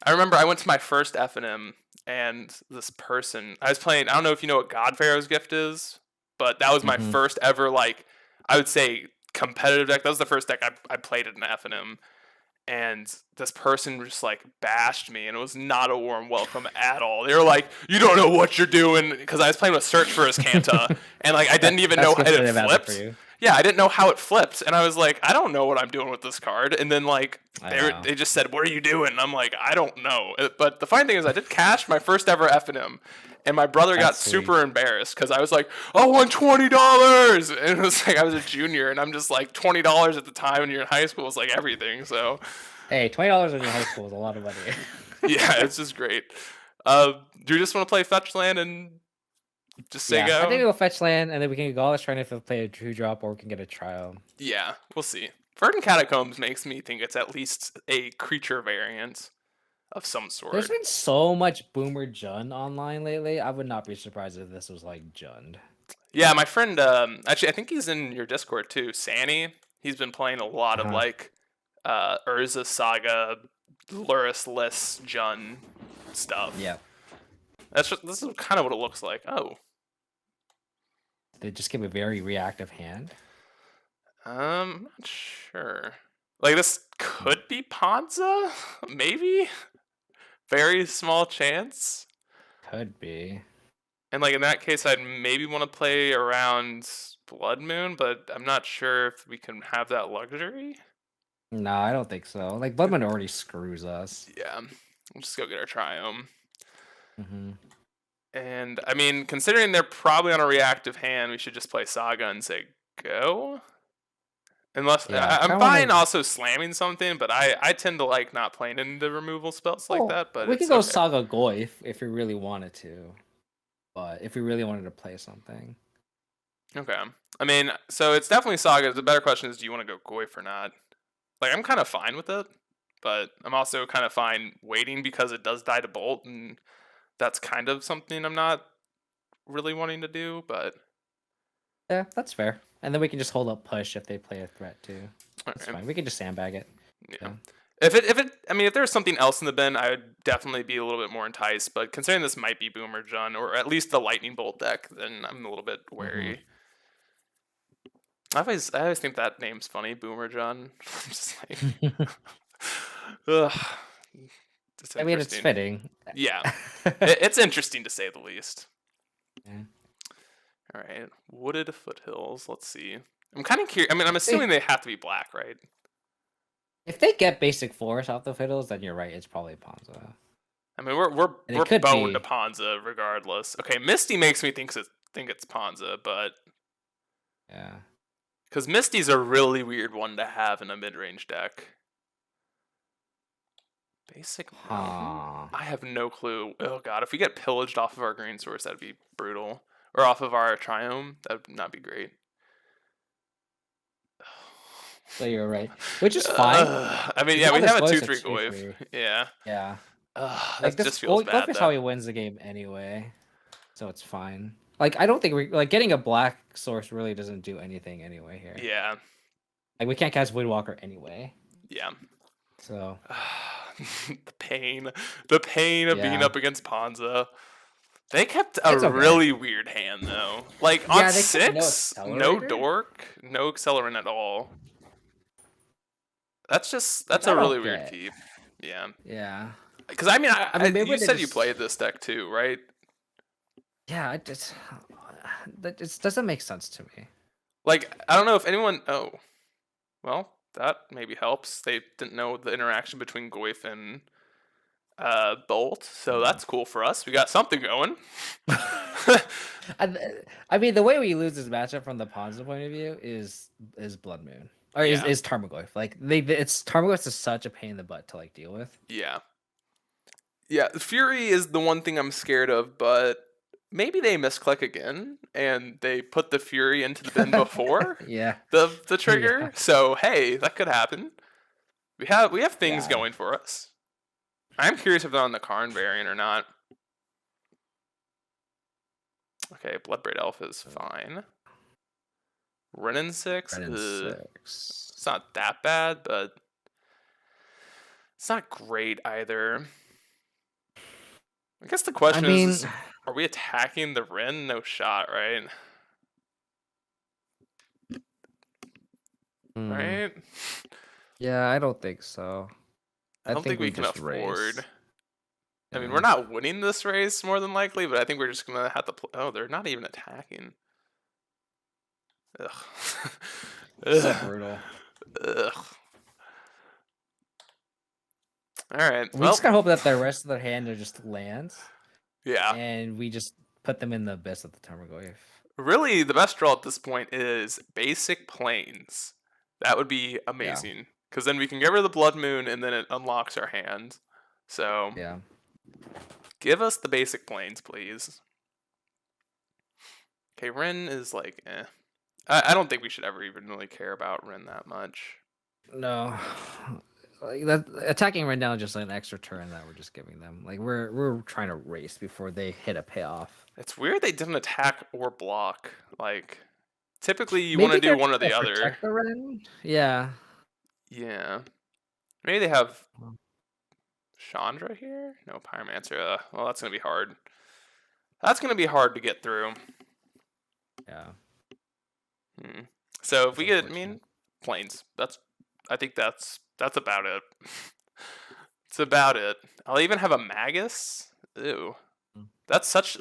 I remember I went to my first F&M and this person I was playing. I don't know if you know what God Pharaoh's Gift is, but that was my first ever like I would say competitive deck. That was the first deck I played at an F&M. And this person just like bashed me, and it was not a warm welcome at all. They were like, "You don't know what you're doing," because I was playing with Search for His Kanta, and like I didn't even know how it flipped. Yeah, I didn't know how it flipped, and I was like, "I don't know what I'm doing with this card." And then like they just said, "What are you doing?" And I'm like, "I don't know." But the funny thing is, I did cash my first ever F&M. And my brother got super embarrassed because I was like, I won $20. And it was like I was a junior, and I'm just like $20 at the time when you're in high school is like everything. So, hey, $20 in your high school is a lot of money. Yeah, it's just great. Do you just want to play fetch land and just say go? I think we'll fetch land, and then we can go all this trying to play a 2-drop, or we can get a trial. Yeah, we'll see. Verdant Catacombs makes me think it's at least a creature variant of some sort. There's been so much Boomer Jund online lately. I would not be surprised if this was like Jund. Yeah, my friend, actually, I think he's in your Discord too. Sani, he's been playing a lot of like Urza Saga, Lurus-less Jund stuff. Yeah, this is kind of what it looks like. Oh, they just give a very reactive hand. I'm not sure. Like this could be Ponza, maybe. Very small chance. Could be. And like in that case, I'd maybe want to play around Blood Moon, but I'm not sure if we can have that luxury. No, I don't think so. Like Blood Moon already screws us. Yeah, we'll just go get our Triome. And I mean, considering they're probably on a reactive hand, we should just play Saga and say go. Unless I'm fine also slamming something, but I tend to like not playing into removal spells like that. But we can go Saga Goy if we really wanted to. But if we really wanted to play something. Okay. I mean, so it's definitely Saga. The better question is, do you want to go Goyf or not? Like, I'm kind of fine with it, but I'm also kind of fine waiting because it does die to Bolt, and that's kind of something I'm not really wanting to do, but... Yeah, that's fair. And then we can just hold up push if they play a threat too. That's fine. We can just sandbag it. Yeah. I mean, if there was something else in the bin, I would definitely be a little bit more enticed. But considering this might be Boomer Jun, or at least the Lightning Bolt deck, then I'm a little bit wary. I always think that name's funny, Boomer Jun. I'm just like, ugh, it's I mean, it's interesting. fitting. Yeah, it's interesting to say the least. Yeah. All right, Wooded Foothills. Let's see. I'm kind of curious. I mean, I'm assuming they have to be black, right? If they get basic force off the fiddles, then you're right. It's probably Ponza. I mean, we're And it could boned to be. Ponza regardless. Okay, Misty makes me think it's Ponza, but Yeah. because Misty's a really weird one to have in a mid-range deck. Basic Mountain? I have no clue. Oh god, if we get pillaged off of our green source, that'd be brutal. Or off of our Triome, that would not be great. So you're right, which is fine. I mean, yeah, we have a 2/3 Goyf. Yeah. Yeah. That Like this just feels bad. Goyf is how he wins the game anyway, so it's fine. Like I don't think we like getting a black source really doesn't do anything anyway here. Yeah. Like we can't cast Windwalker anyway. Yeah. So the pain of being up against Ponza. They kept a okay. really weird hand though. Like on 6, no dork, no accelerant at all. That's a really weird keep. Yeah. Yeah. Because I mean, you said you played this deck too, right? Yeah, that just doesn't make sense to me. Like I don't know if anyone. Oh, well, that maybe helps. They didn't know the interaction between Goyf and Bolt, so that's cool for us. We got something going. I mean, the way we lose this matchup from the Ponza point of view is Blood Moon. Or is Tarmogoyf. Like Tarmogoyf is such a pain in the butt to like deal with. Yeah. Yeah, Fury is the one thing I'm scared of, but maybe they misclick again and they put the Fury into the bin before the trigger. Yeah. So hey, that could happen. We have things going for us. I'm curious if they're on the Karn variant or not. Okay, Bloodbraid Elf is fine. Wrenn 6? It's not that bad, but it's not great either. I guess the question is, are we attacking the Wrenn? No shot, right? Right? Yeah, I don't think so. I don't think we can afford. I mean, we're not winning this race more than likely, but I think we're just gonna have to play. Oh, they're not even attacking. Ugh. So brutal. Ugh. All right. We just gotta hope that the rest of their hand are just lands. Yeah. And we just put them in the abyss of the Tarmogoyf. Really, the best draw at this point is basic plains. That would be amazing. Because then we can get rid of the Blood Moon and then it unlocks our hand. So yeah. Give us the basic plains, please. Okay, Wrenn is like, eh. I don't think we should ever even really care about Wrenn that much. No. Like attacking right now is just an extra turn that we're just giving them. Like we're trying to race before they hit a payoff. It's weird they didn't attack or block. Like typically you want to do one or the other. Yeah. Yeah. Maybe they have Chandra here? No, Pyromancer. Well, that's gonna be hard. That's gonna be hard to get through. Yeah. So if we get, plains. I think that's about it. It's about it. I'll even have a Magus. Ew. That's such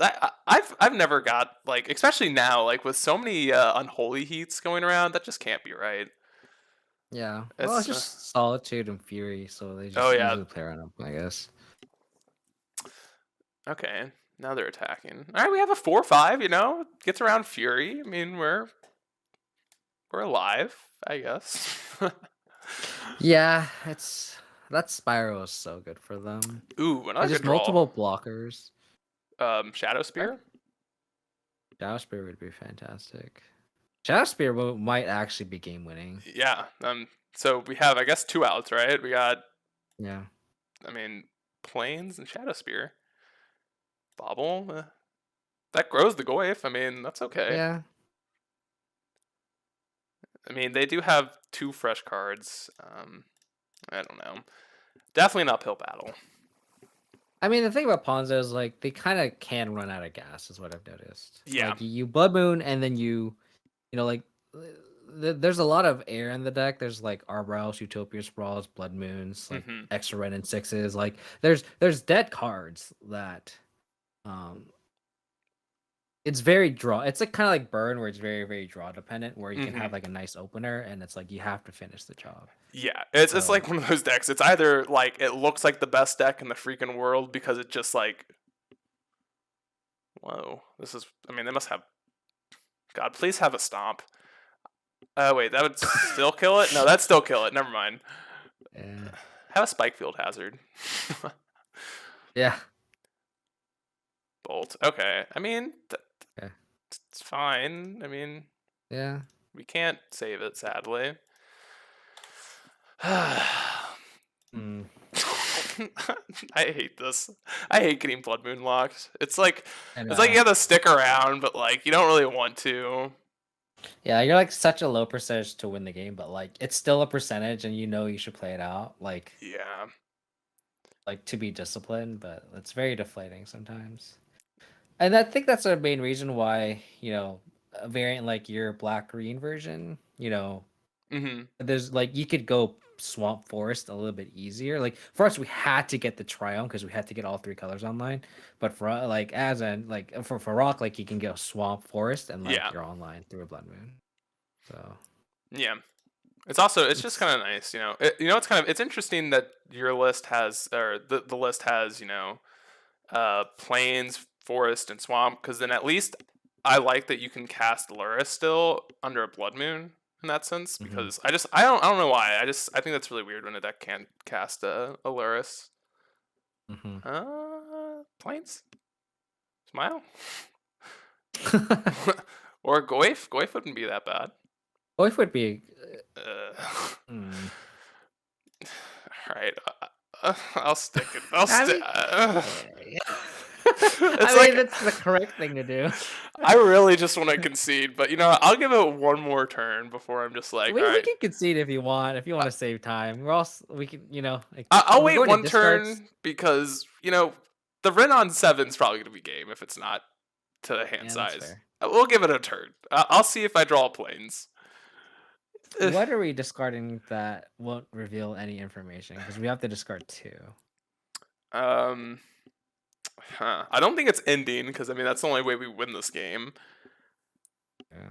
I've never got like, especially now, like with so many unholy heats going around, that just can't be right. Yeah. Well, it's just Solitude and Fury, so they just usually play around them, I guess. Okay. Now they're attacking. Alright, we have a 4/5, gets around Fury. I mean, we're alive, I guess. Yeah, that Spyro is so good for them. Ooh, another just multiple blockers. Shadow Spear? Shadow Spear would be fantastic. Shadow Spear might actually be game winning. Yeah. So we have, I guess, 2 outs, right? We got Plains and Shadow Spear. Bobble. That grows the Goyf. I mean, that's okay. Yeah. I mean, they do have 2 fresh cards. I don't know. Definitely an uphill battle. I mean, the thing about Ponzo is like they kind of can run out of gas, is what I've noticed. Yeah. Like you Blood Moon, and then you know, like there's a lot of air in the deck. There's like Arbrowse, Utopia Sprawls, Blood Moons, like Mm-hmm. extra Wrenn and sixes. Like there's dead cards that um it's very draw. It's like kind of like Burn, where it's very draw dependent, where you can have like a nice opener, and it's like you have to finish the job. Yeah, it's So like one of those decks. It's either like it looks like the best deck in the freaking world because it just like, whoa, this is. I mean, they must have. God, please have a stomp. Wait, that would still kill it. No, that'd still kill it. Never mind. yeah, Have a Spike Field Hazard. yeah. Bolt. Okay. I mean, Okay. it's fine. I mean, Yeah. we can't save it, sadly. Mm. I hate this. I hate getting Blood Moon locked. It's like And, you have to stick around, but like you don't really want to. yeah, you're like such a low percentage to win the game, but like it's still a percentage, and you know you should play it out. Yeah. Like to be disciplined, but it's very deflating sometimes. And I think that's the main reason why, a variant like your black green version, Mm-hmm. there's like you could go swamp forest a little bit easier. Like for us, we had to get the Triumph because we had to get all 3 colors online. But for like as in like for rock, like you can go swamp forest and like Yeah. you're online through a Blood Moon. So Yeah. It's just kind of nice, it's interesting that your list has, or the list has, plains, forest, and swamp, because then at least I like that you can cast Luris still under a Blood Moon in that sense, because I don't know why. I think that's really weird when a deck can't cast a Luris. Plains? Smile? Or Goyf? Goyf wouldn't be that bad. Goyf would be. All right, I'll stick it. I'll stick. I mean, that's the correct thing to do. I really just want to concede, but I'll give it one more turn before I'm just like, We all right. can concede if you want. If you want to save time, we can. Like, I'll we're wait going to one discards. turn because the Wrenn on 7's probably gonna be game if it's not to the hand Yeah, that's size. fair. We'll give it a turn. I'll see if I draw planes. What are we discarding that won't reveal any information? Because we have to discard 2. I don't think it's ending because I mean that's the only way we win this game. Yeah.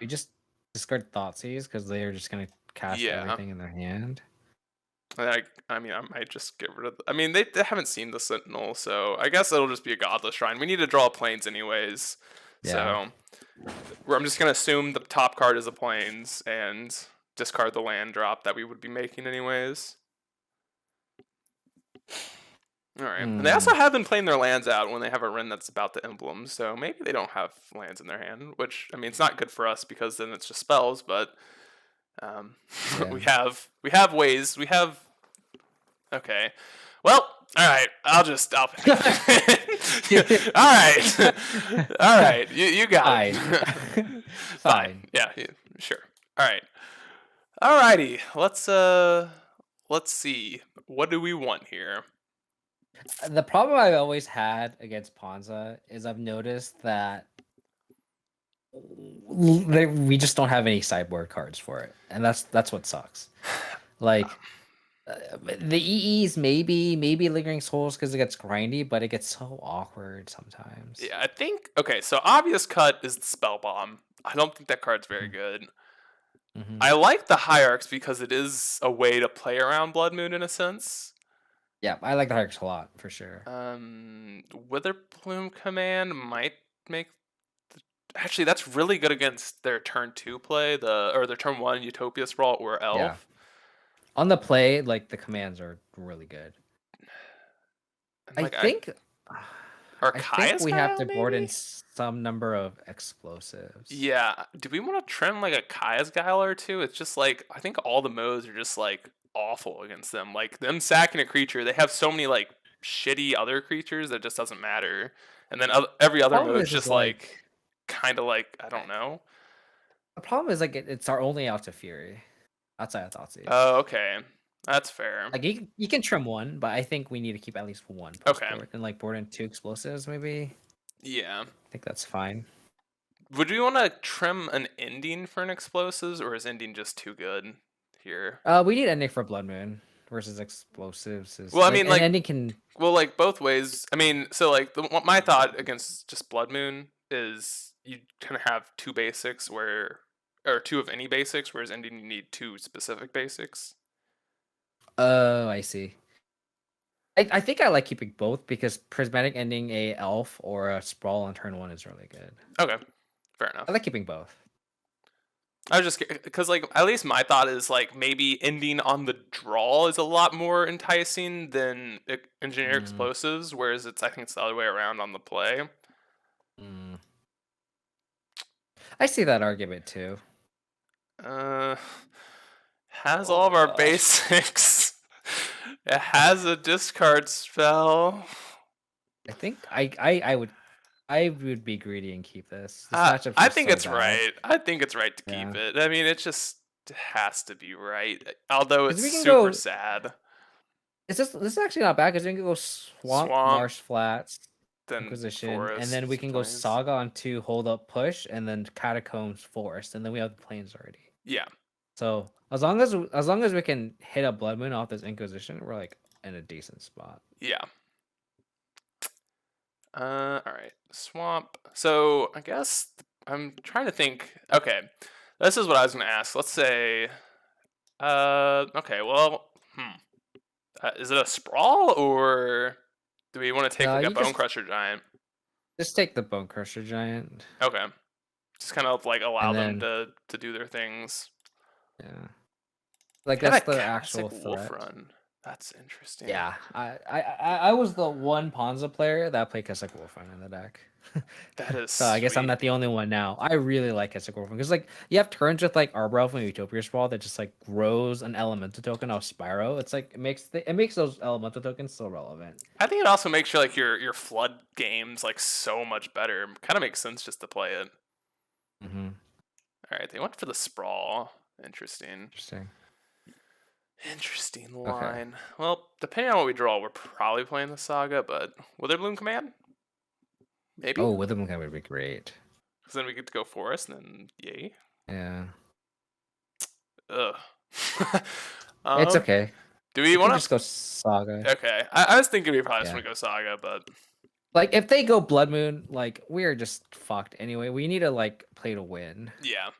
We just discard Thoughtseize because they are just gonna cast everything in their hand. I mean, I might just get rid of. I mean, they haven't seen the Sentinel, so I guess it'll just be a Godless Shrine. We need to draw planes anyways, so I'm just gonna assume the top card is a planes and discard the land drop that we would be making anyways. All right, and they also have been playing their lands out when they have a Wrenn that's about the emblem, so maybe they don't have lands in their hand, which I mean, it's not good for us because then it's just spells, but. We have ways. We have. Okay. Well, all right. I'll. All right. All right. You got it. Fine. Yeah. Sure. All right. All righty. Let's see. What do we want here? The problem I've always had against Ponza is I've noticed that we just don't have any sideboard cards for it, and that's what sucks. Like the EEs, maybe Lingering Souls because it gets grindy, but it gets so awkward sometimes. Yeah, I think. Okay, so Obvious Cut is the Spell Bomb. I don't think that card's very good. I like the Hierarchs because it is a way to play around Blood Moon in a sense. Yeah, I like the Hierarchs a lot for sure. Witherplume Command might make. Actually, that's really good against their turn 2 play, or their turn 1 Utopia Sprawl or Elf. Yeah. On the play, like the commands are really good. Like, I think we have to maybe? board in some number of explosives. Yeah. Do we want to trim like a Kaya's Guile or two? It's just like I think all the modes are just like awful against them. Like them sacking a creature, they have so many like shitty other creatures that just doesn't matter. And then every other mode is just like kind of like I don't know. The problem is like it's our only out to Fury outside of Thoughtseize. Oh, okay. That's fair. Like you can trim one, but I think we need to keep at least one post Okay. board and like board in 2 explosives maybe. Yeah. I think that's fine. Would we want to trim an ending for an explosives, or is ending just too good here? We need ending for Blood Moon versus explosives. Is Well, I like mean, an like, ending can. well, like both ways. I mean, so like my thought against just Blood Moon is you kind of have 2 basics or 2 of any basics, whereas ending you need 2 specific basics. Oh, I see. I think I like keeping both because prismatic ending a elf or a sprawl on turn 1 is really good. Okay, fair enough. I like keeping both. I was just because like at least my thought is like maybe ending on the draw is a lot more enticing than engineer explosives, whereas I think it's the other way around on the play. Mm. I see that argument too. Has all of our basics. It has a discard spell. I think I would be greedy and keep this. This matchup's I just think so it's bad. right. I think it's right to keep it. I mean, it just has to be right. Although it's we can super go- sad. This is actually not bad because we can go swamp, marsh flats, Then Inquisition, forest, and then we can go plains. saga on 2, hold up, push, and then catacombs, forest, and then we have the plains already. Yeah. So as long as we can hit a Blood Moon off this Inquisition, we're like in a decent spot. Yeah. All right. Swamp. So I guess I'm trying to think. Okay, this is what I was gonna ask. Let's say. Okay. Well. Is it a sprawl or do we want to take like a Bone Crusher Giant? Just take the Bone Crusher Giant. Okay. Just kind of like allow And them to do their things. Yeah. Like that's the actual Wolf threat. Run. That's interesting. Yeah, I was the one Ponza player that played Keswick Wolf Run in the deck. That is so I guess I'm not the only one now. I really like Keswick Wolf Run because like you have turns with like Arbor Elf and Utopia Sprawl that just like grows an elemental token off Spyro. It's like it makes those elemental tokens so relevant. I think it also makes sure like your flood games like so much better. Kind of makes sense just to play it. Mm-hmm. All right, they went for the Sprawl. Interesting. Interesting line. Okay. Well, depending on what we draw, we're probably playing the Saga, but Witherbloom Command? Maybe? Oh, Witherbloom Command would be great. Because then we get to go Forest, and then yay. Yeah. Ugh. It's okay. Do we want to just go Saga? Okay. I was thinking we probably just want to go Saga, but... Like, if they go Blood Moon, like, we're just fucked anyway. We need to, like, play to win. Yeah.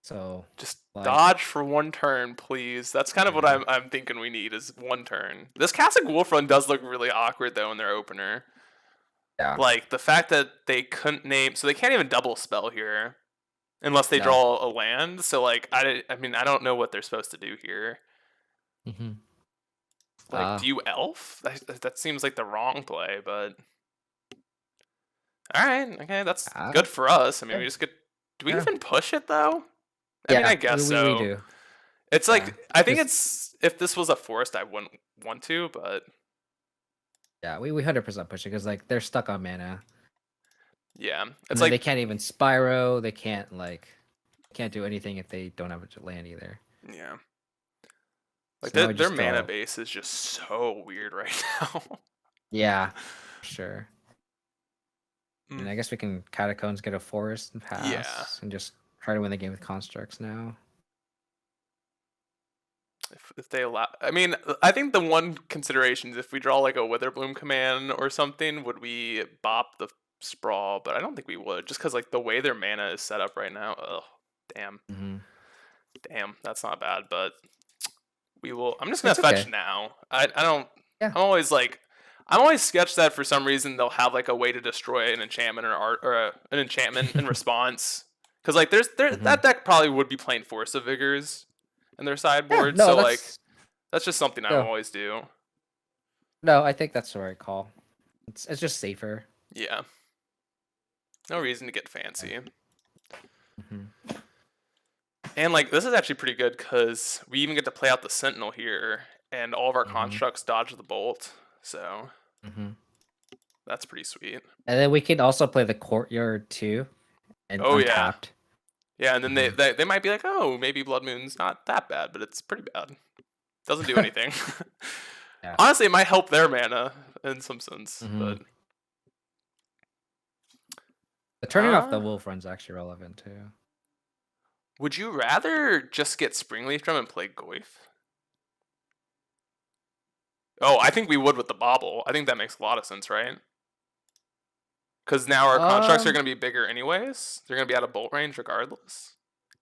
So just like, dodge for 1 turn, please. That's kind of what I'm thinking we need is 1 turn. This Keswick Wolf Run does look really awkward though in their opener. Yeah. Like the fact that they couldn't name, so they can't even double spell here, unless they draw a land. So like I mean I don't know what they're supposed to do here. Mm-hmm. Like do you elf? That seems like the wrong play, but all right, okay, that's good for us. I mean we just get. Do we even push it though? I mean, I guess so. We do. It's like I think it's if this was a forest, I wouldn't want to, but yeah, we 100% push it because like they're stuck on mana. Yeah, it's like they can't even Spyro. They can't do anything if they don't have a land either. Yeah, like so their mana base is just so weird right now. Yeah, sure. And I guess we can Catacombs, get a forest and pass, and just try to win the game with constructs now. If they allow, I mean, I think the one consideration is if we draw like a Witherbloom Command or something, would we bop the Sprawl? But I don't think we would, just because like the way their mana is set up right now. Oh, damn, damn, that's not bad. But we will. I'm just gonna fetch now. I don't. Yeah. I'm always sketched that for some reason they'll have like a way to destroy an enchantment or an enchantment in response. Because like that deck probably would be playing Force of Vigors in their sideboard. Yeah, no, so like that's just something I always do. No, I think that's the right call. It's just safer. Yeah. No reason to get fancy. And like this is actually pretty good because we even get to play out the Sentinel here, and all of our constructs dodge the bolt. So that's pretty sweet. And then we can also play the Courtyard too. And untapped. Yeah, and then they might be like, oh, maybe Blood Moon's not that bad, but it's pretty bad. Doesn't do anything. Yeah. Honestly, it might help their mana in some sense, but The turning off the wolf run's actually relevant too. would you rather just get Springleaf Drum and play Goyf? Oh, I think we would with the Bobble. I think that makes a lot of sense, right? Because now our constructs are going to be bigger anyways. They're going to be out of bolt range regardless.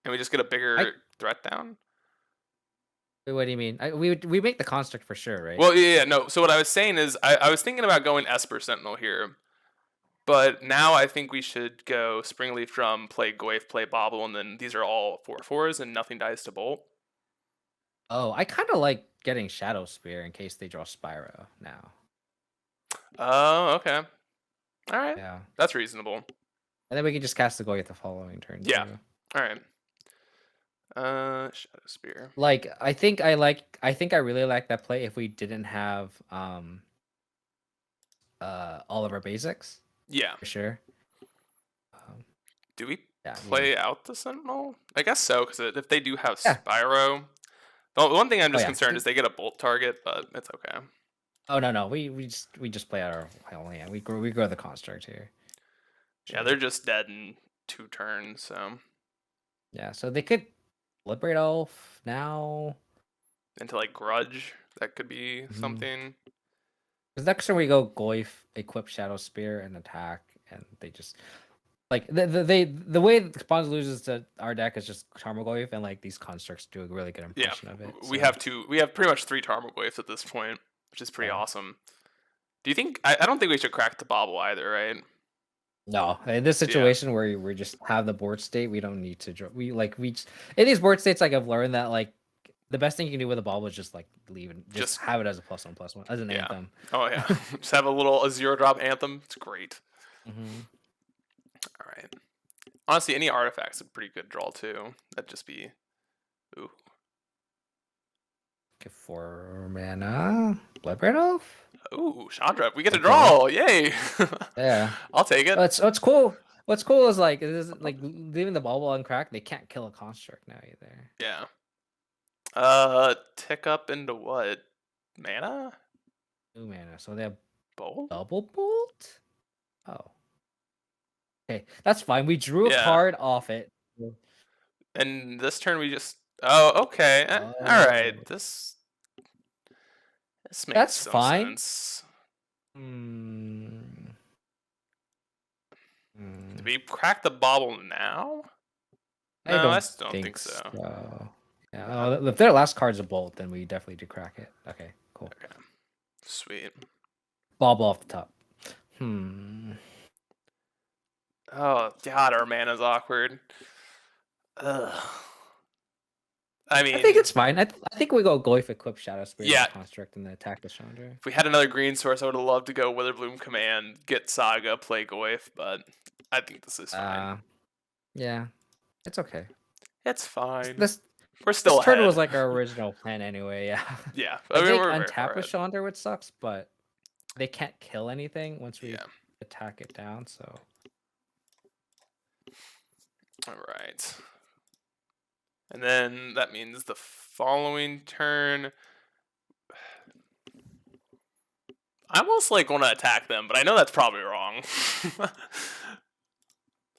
And we just get a bigger threat down. What do you mean? We make the construct for sure, right? Well, yeah, no. So what I was saying is I was thinking about going Esper Sentinel here. But now I think we should go Springleaf Drum, play Goyf, play Bobble, and then these are all 4/4s and nothing dies to bolt. Oh, I kind of like getting Shadow Spear in case they draw Spyro now. Oh, okay. All right. Yeah. That's reasonable. And then we can just cast the Goyf the following turn. Yeah. Too. All right. Shadow Spear. Like I think I really like that play if we didn't have all of our basics. Yeah. For sure. Do we play out the Sentinel? I guess so, because if they do have Spyro, the one thing I'm just concerned is they get a bolt target, but it's okay. Oh no, we just play out our we grow the construct here. Sure. Yeah, they're just dead in 2 turns, so. Yeah, so they could Liberate Elf now. Into like Grudge, that could be something. Because next turn we go Goyf, equip Shadow Spear, and attack, and they just like the way Spawns loses to our deck is just Tarmogoyf, and like these constructs do a really good impression of it. So. We have pretty much 3 Tarmogoyfs at this point, which is pretty awesome. Do you think I don't think we should crack the Bobble either, right? No, in this situation where we just have the board state, we don't need to draw. In these board states, like I've learned that like the best thing you can do with a Bobble is just like leave it, just have it as a +1/+1 as an anthem. Oh yeah, just have a 0-drop anthem. It's great. All right. Honestly, any artifact's a pretty good draw too. That'd just be, ooh. Okay, 4 mana, Bloodbraid Elf. Ooh, Chandra, we get to draw! Yay! Yeah, I'll take it. What's cool. What's cool is like leaving the Bobble uncracked. They can't kill a construct now either. Yeah. Tick up into what? Mana? 2 mana. So they have bolt? Double bolt? Oh. Okay, that's fine. We drew a card off it. And this turn we just okay. Alright. This makes that's fine. Sense. Did we crack the Bobble now? No, I still don't think so. Yeah, if their last card's a bolt, then we definitely do crack it. Okay, cool. Okay. Sweet. Bobble off the top. Oh god, our mana's awkward. Ugh. I mean, I think it's fine. I think we go Goyf, equip Shadow Spirit construct, and then attack the Chandra. If we had another green source, I would have loved to go Witherbloom Command, get Saga, play Goyf, but I think this is fine. Yeah, it's okay. It's fine. We're still this turn was like our original plan anyway. Yeah. Yeah. I mean, untap with Chandra, which sucks, but they can't kill anything once we attack it down. So. All right. And then that means the following turn. I almost like want to attack them, but I know that's probably wrong.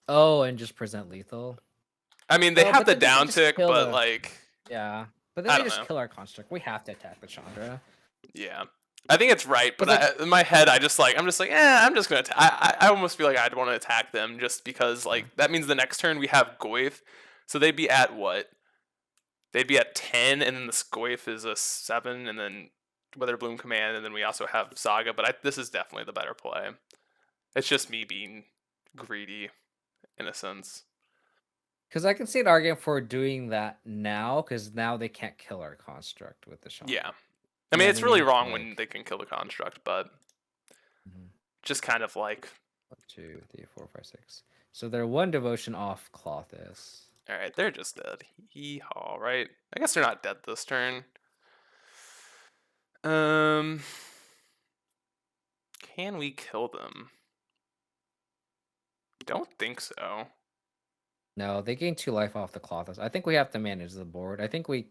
Oh, and just present lethal. I mean, they have the down tick, but like. Yeah, but then they just kill our construct. We have to attack the Chandra. Yeah, I think it's right, but in my head, I'm just like, I'm just gonna. I almost feel like I'd want to attack them just because like that means the next turn we have Goyf, so they'd be at what? They'd be at 10, and then the Goyf is a 7, and then Witherbloom Command, and then we also have Saga. But this is definitely the better play. It's just me being greedy, in a sense. Because I can see an argument for doing that now, because now they can't kill our construct with the Chandra. Yeah. I mean, it's really wrong when they can kill the construct, but just kind of like 1, 2, 3, 4, 5, 6. So they're 1 devotion off Clothis. All right, they're just dead. Hee-haw, right? I guess they're not dead this turn. Can we kill them? Don't think so. No, they gain 2 life off the Clothis. I think we have to manage the board. I think we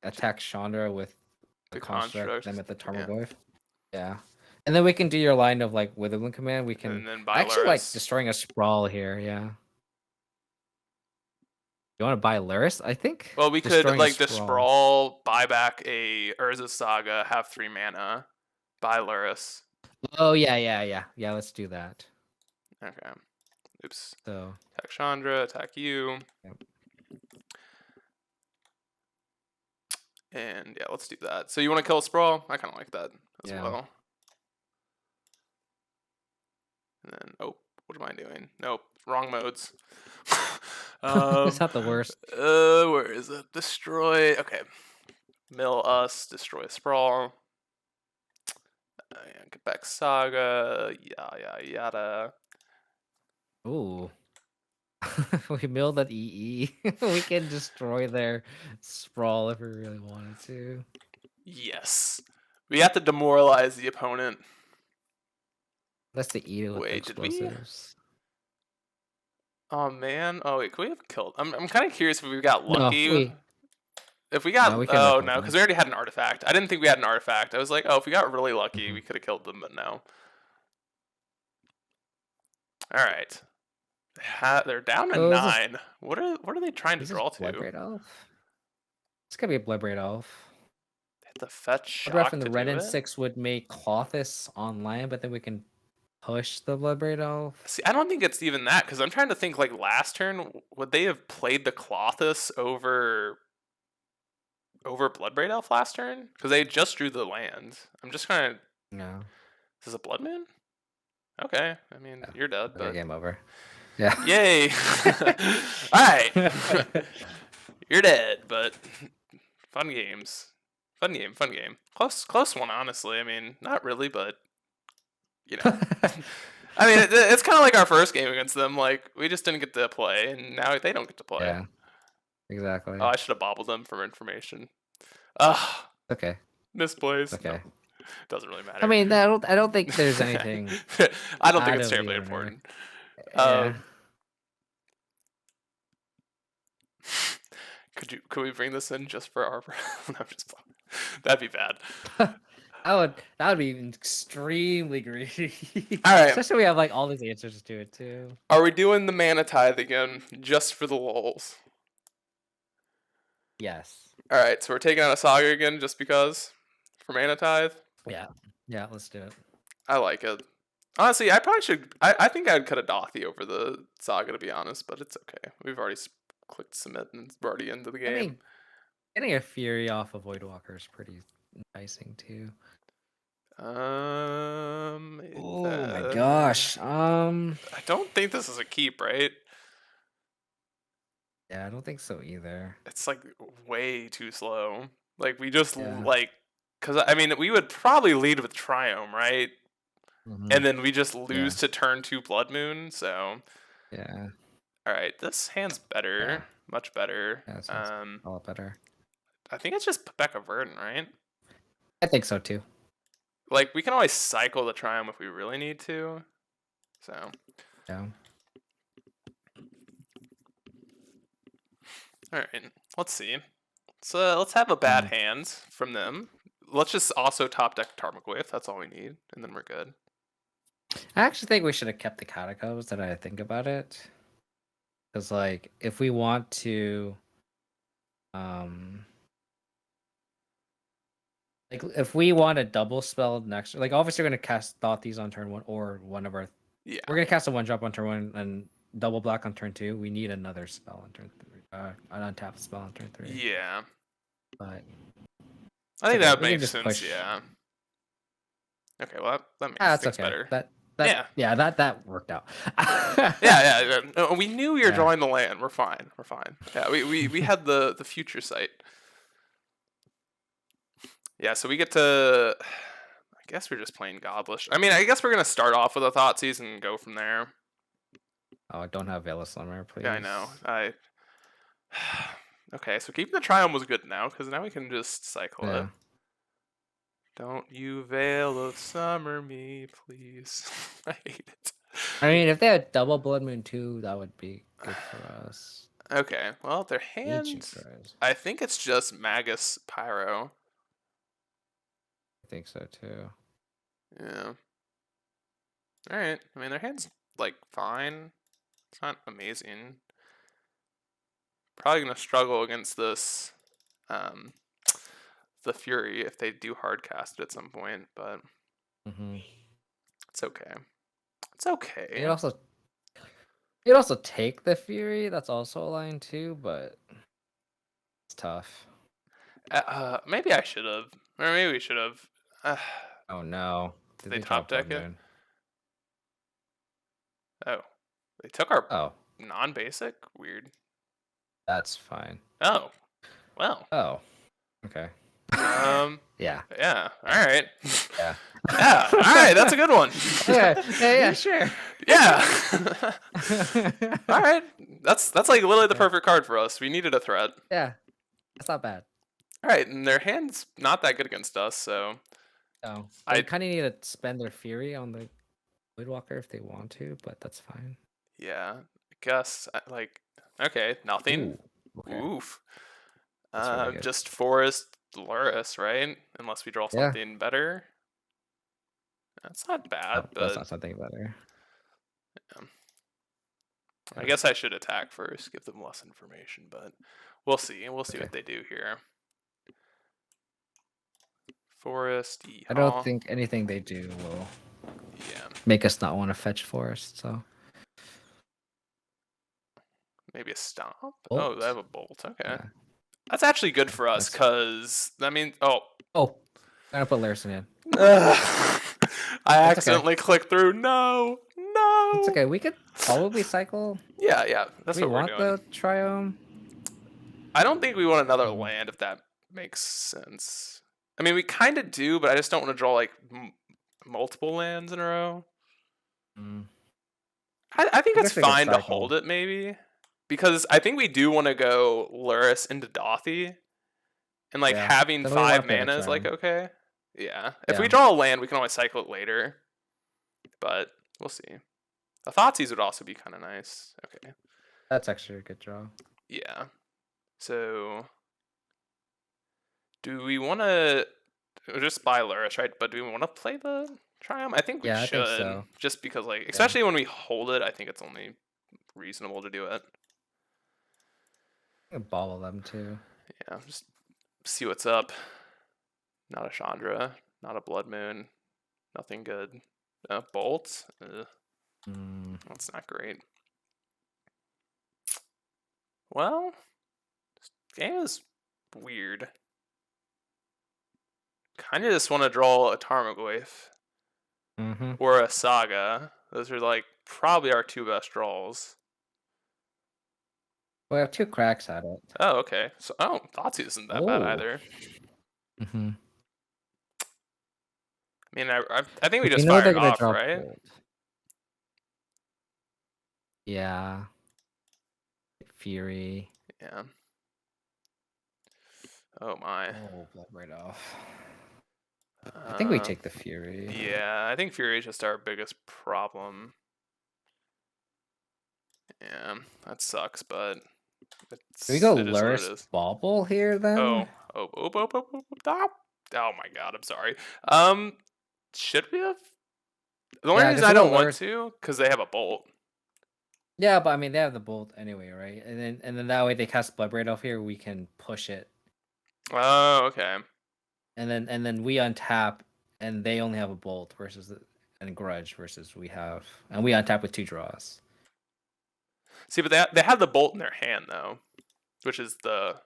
attack Chandra with the The construct, construct. them at the Yeah. Tarmogoyf. Yeah. And then we can do your line of like Witherwind Command. We can And then I actually like Bylurus. destroying a sprawl here, yeah. You want to buy Luris? I think Well, we could destroying a like the sprawl, buy back a Urza Saga, have 3 mana, Bylurus. Oh yeah. Let's do that. Okay. Oops. So Attack Chandra, attack you. Yep. And yeah, let's do that. So you want to kill a sprawl? I kind of like that as Yeah. well. And then, oh, what am I doing? Nope, wrong modes. It's not the worst. Where is it? Destroy. Okay. Mill us, destroy sprawl. Yeah, get back saga. Yada yada. Ooh. We milled that EE. We can destroy their sprawl if we really wanted to. Yes. We have to demoralize the opponent. That's the E with the Wait, did we? explosives. Oh man. Oh wait, could we have killed? I'm kind of curious if we got No, lucky. If we got, No, we couldn't have oh killed no, them. because we already had an artifact. I didn't think we had an artifact. I was like, oh, if we got really lucky, we could have killed them, but no. All right. They're down to Oh, is this- 9. What are they trying to Is this draw to? Bloodbraid Elf? It's gonna be a Bloodbraid Elf. They have to fetch Bloodbraid shock and to the do Wrenn it. and 6 would make Clothis online, but then we can push the Bloodbraid Elf. See, I don't think it's even that, because I'm trying to think, like, last turn, would they have played the Clothis over Bloodbraid Elf last turn? Because they just drew the land. I'm just kind of... No. Is this a Blood Moon? Okay. I mean, you're dead, but... Okay, game over. Yeah. Yay! Alright. You're dead, but... Fun games. Fun game. Close one, honestly. I mean, not really, but... You know. I mean, it's kind of like our first game against them. Like, we just didn't get to play, and now they don't get to play. Yeah. Exactly. Oh, I should have bobbled them for information. Ugh. Okay. Misplaced. Okay. No, doesn't really matter. I mean, I don't think there's anything. I don't think out it's of the terribly ordinary. important. Yeah. Could we bring this in just for our? No, I'm just. That'd be bad. That would be extremely greedy. All right. Especially we have like all these answers to it too. Are we doing the mana tithe again, just for the lulz? Yes. All right, so we're taking out a saga again, just because for mana tithe. Yeah. Yeah. Let's do it. I like it. Honestly, I probably should. I think I'd cut a Dothy over the saga, to be honest, but it's okay. We've already clicked submit and we're already into the game. I mean, getting a Fury off of Voidwalker is pretty enticing too. Oh my gosh. I don't think this is a keep, right? Yeah, I don't think so either. It's like way too slow. Like we just Yeah. because I mean we would probably lead with Triome, right? Mhm. And then we just lose to turn 2 Blood Moon. So Yeah. all right, this hand's better, Yeah. much better. Yeah, a lot better. I think it's just put back a Verdant, right? I think so too. Like we can always cycle the Triumph if we really need to. So Yeah. all right, let's see. So let's have a bad hand from them. Let's just also top deck Tarmogoyf. That's all we need, and then we're good. I actually think we should have kept the Catacombs. That I think about it, because like if we want to, like if we want a double spell next, like obviously we're gonna cast Thoughties on turn 1 or one of our. Yeah. We're gonna cast a 1-drop on turn 1 and double black on turn 2. We need another spell on turn 3. An untapped spell on turn 3. Yeah. But I think okay, that we can makes just sense. push. Yeah. Okay. Well, that makes that's things okay. better. That worked out. Yeah. No, we knew we were Yeah. drawing the land. We're fine. Yeah. We had the future sight. Yeah. So we get to. I guess we're just playing Godlish. I mean, I guess we're gonna start off with a Thoughtseize and go from there. Oh, don't have Veil of Slumber, please. Yeah, I know. Okay, so keeping the Triumph was good now, because now we can just cycle it. Don't you Veil of Summer me, please. I hate it. I mean, if they had double Blood Moon 2, that would be good for us. Okay, well, their hand... I think it's just Magus Pyro. think so too. Yeah. All right. I mean, their hand's like fine. It's not amazing. Probably gonna struggle against this, the Fury if they do hard cast it at some point, but it's okay. It's okay. You'd also take the Fury. That's also a line too, but it's tough. Maybe I should have, or maybe we should have. Oh no! Did Did they they top drop deck Blood it? Moon? Oh, they took our Oh, non-basic. Weird. that's fine. Oh, well. Oh, okay. Yeah. Yeah. All right. Yeah. Yeah. All right. That's a good one. Yeah, sure. Yeah. All right. That's like literally the perfect card for us. We needed a threat. Yeah, that's not bad. All right, and their hand's not that good against us, so Oh, I- they kind of need to spend their Fury on the Voidwalker if they want to, but that's fine. yeah. I guess like okay, nothing. Ooh, okay. Oof. That's really good. Just Forest Luris, right? Unless we draw Yeah. something better. That's not bad, but That's not something better. I guess I should attack first, give them less information, but we'll see. We'll see what they do here. Forest. I don't think anything they do will make us not want to fetch Forest. So maybe a stomp. Bolt? Oh, they have a bolt. Okay, yeah. that's actually good for us because that means oh, I'm gonna put Larison in. I accidentally clicked through. No. It's okay. We could probably cycle. Yeah. That's we what we're want doing. the Triome. I don't think we want another land, if that makes sense. I mean, we kind of do, but I just don't want to draw like multiple lands in a row. I think it's fine to hold it, maybe, because I think we do want to go Luris into Dothy, and like having 5 mana is like okay. Yeah, if we draw a land, we can always cycle it later, but we'll see. The Thoughtseize would also be kind of nice. Okay, that's actually a good draw. Yeah. So, do we want to just buy Luris, right? But do we want to play the Triumph? I think we should. I think so. Just because, like, especially when we hold it, I think it's only reasonable to do it. I can bobble them too. Yeah, just see what's up. Not a Chandra, not a Blood Moon, nothing good. Bolt? That's not great. Well, this game is weird. Kind of just want to draw a Tarmogoyf or a Saga. Those are like probably our 2 best draws. We have 2 cracks at it. Oh, okay. So, Thoughtseize isn't that bad either. I mean, I think we just fired off, right? Bolt. Yeah. Fury. Yeah. Oh my. Oh, blood right off. I think we take the Fury. Yeah, I think Fury is just our biggest problem. Yeah, that sucks, but Do we go Luris Bauble here then? Oh my god, I'm sorry. Should we have? The only reason I don't want to, because they have a bolt. Yeah, but I mean they have the bolt anyway, right? And then that way they cast Bloodbraid off here, we can push it. Oh, okay. And then we untap, and they only have a bolt versus and Grudge versus we have, and we untap with 2 draws. See, but they have the bolt in their hand though, which is the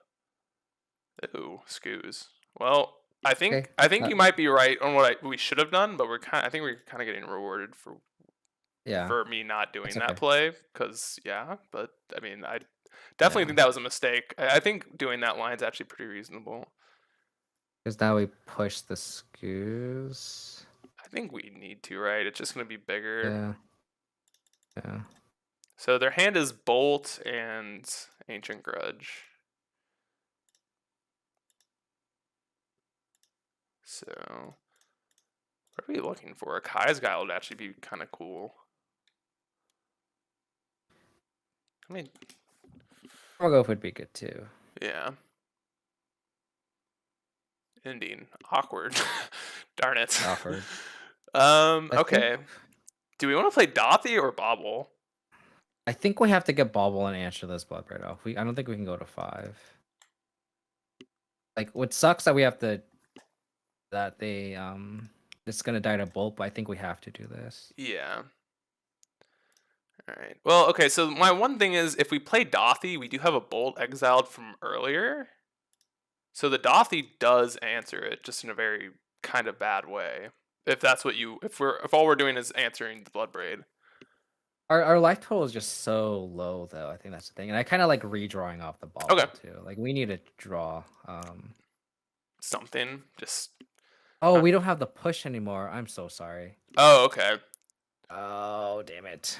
Scoos. Well, I think you might be right on what we should have done, but I think we're kind of getting rewarded for me not doing that play, because but I mean I definitely think that was a mistake. I think doing that line is actually pretty reasonable. Because now we push the Scoos. I think we need to, right? It's just going to be bigger. Yeah. So their hand is Bolt and Ancient Grudge. So what are we looking for? Kai's guy would actually be kind of cool. I mean, Tarmogoyf would be good too. Yeah. Ending. Awkward. Darn it. Awkward. Okay. Do we want to play Dothy or Bobble? I think we have to get Bobble and answer this blood right off. I don't think we can go to 5. Like, what sucks that we have to it's gonna die to Bolt, but I think we have to do this. Yeah. All right. Well, okay. So my one thing is, if we play Dothy, we do have a Bolt exiled from earlier. So the Dothy does answer it, just in a very kind of bad way. If that's what you, if all we're doing is answering the Bloodbraid. Our life total is just so low, though. I think that's the thing, and I kind of like redrawing off the ball too. Like, we need to draw something. Just. Oh, we don't have the push anymore. I'm so sorry. Oh, okay. Oh, damn it.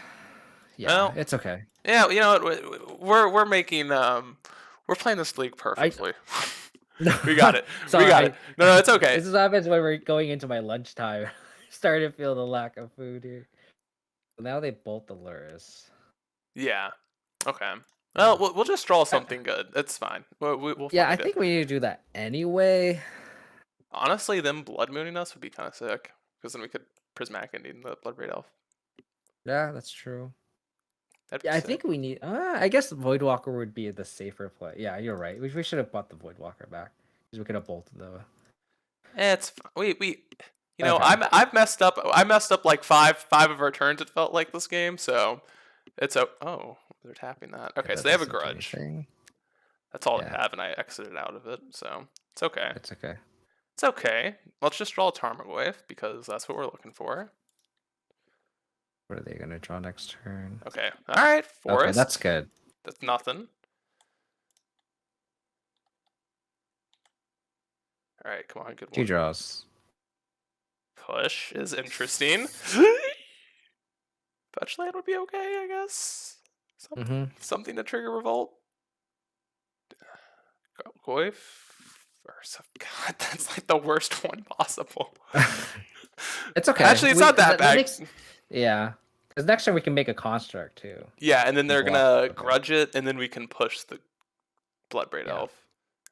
Yeah, well, it's okay. Yeah, you know what? We're making we're playing this league perfectly. We got it. Sorry. We got it. No, it's okay. This is what happens when we're going into my lunchtime. Starting to feel the lack of food here. Now they bolt the lures. Yeah. Okay. Well, we'll just draw something good. It's fine. We'll yeah, I think we need to do that anyway. Honestly, them blood mooning us would be kind of sick, because then we could prismatic ending the Bloodbraid Elf. Yeah, that's true. Yeah, I think we need. I guess Voidwalker would be the safer play. Yeah, you're right. We should have bought the Voidwalker back, because we could have bolted the. It's we. You know, okay. I've messed up. I messed up like five of our turns. It felt like this game, so it's oh, they're tapping that. Okay, yeah, so they have a grudge. That's all they have, and I exited out of it, so it's okay. It's okay. It's okay. Let's just draw a Tarmogoyf, because that's what we're looking for. What are they gonna draw next turn? Okay. All right. Forest. Okay, that's good. That's nothing. All right. Come on. Good one. 2 draws. Push is interesting. Fetch land would be okay, I guess. Something to trigger revolt. Goyf. God, that's like the worst one possible. It's okay. Actually, it's not that bad. Yeah. Because next turn we can make a construct too. Yeah, and then they're gonna grudge it, and then we can push the Bloodbraid Elf.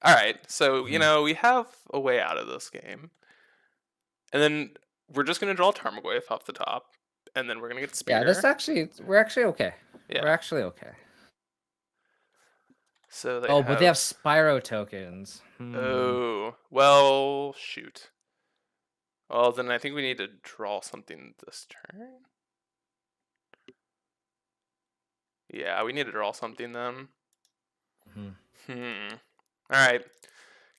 All right, so you know we have a way out of this game, and then we're just gonna draw Tarmogoyf off the top, and then we're gonna get Spear. Yeah, we're actually okay. Yeah. We're actually okay. So they but they have Spyro tokens. Oh well, shoot. Well, then I think we need to draw something this turn. Yeah, we need to draw something then. All right.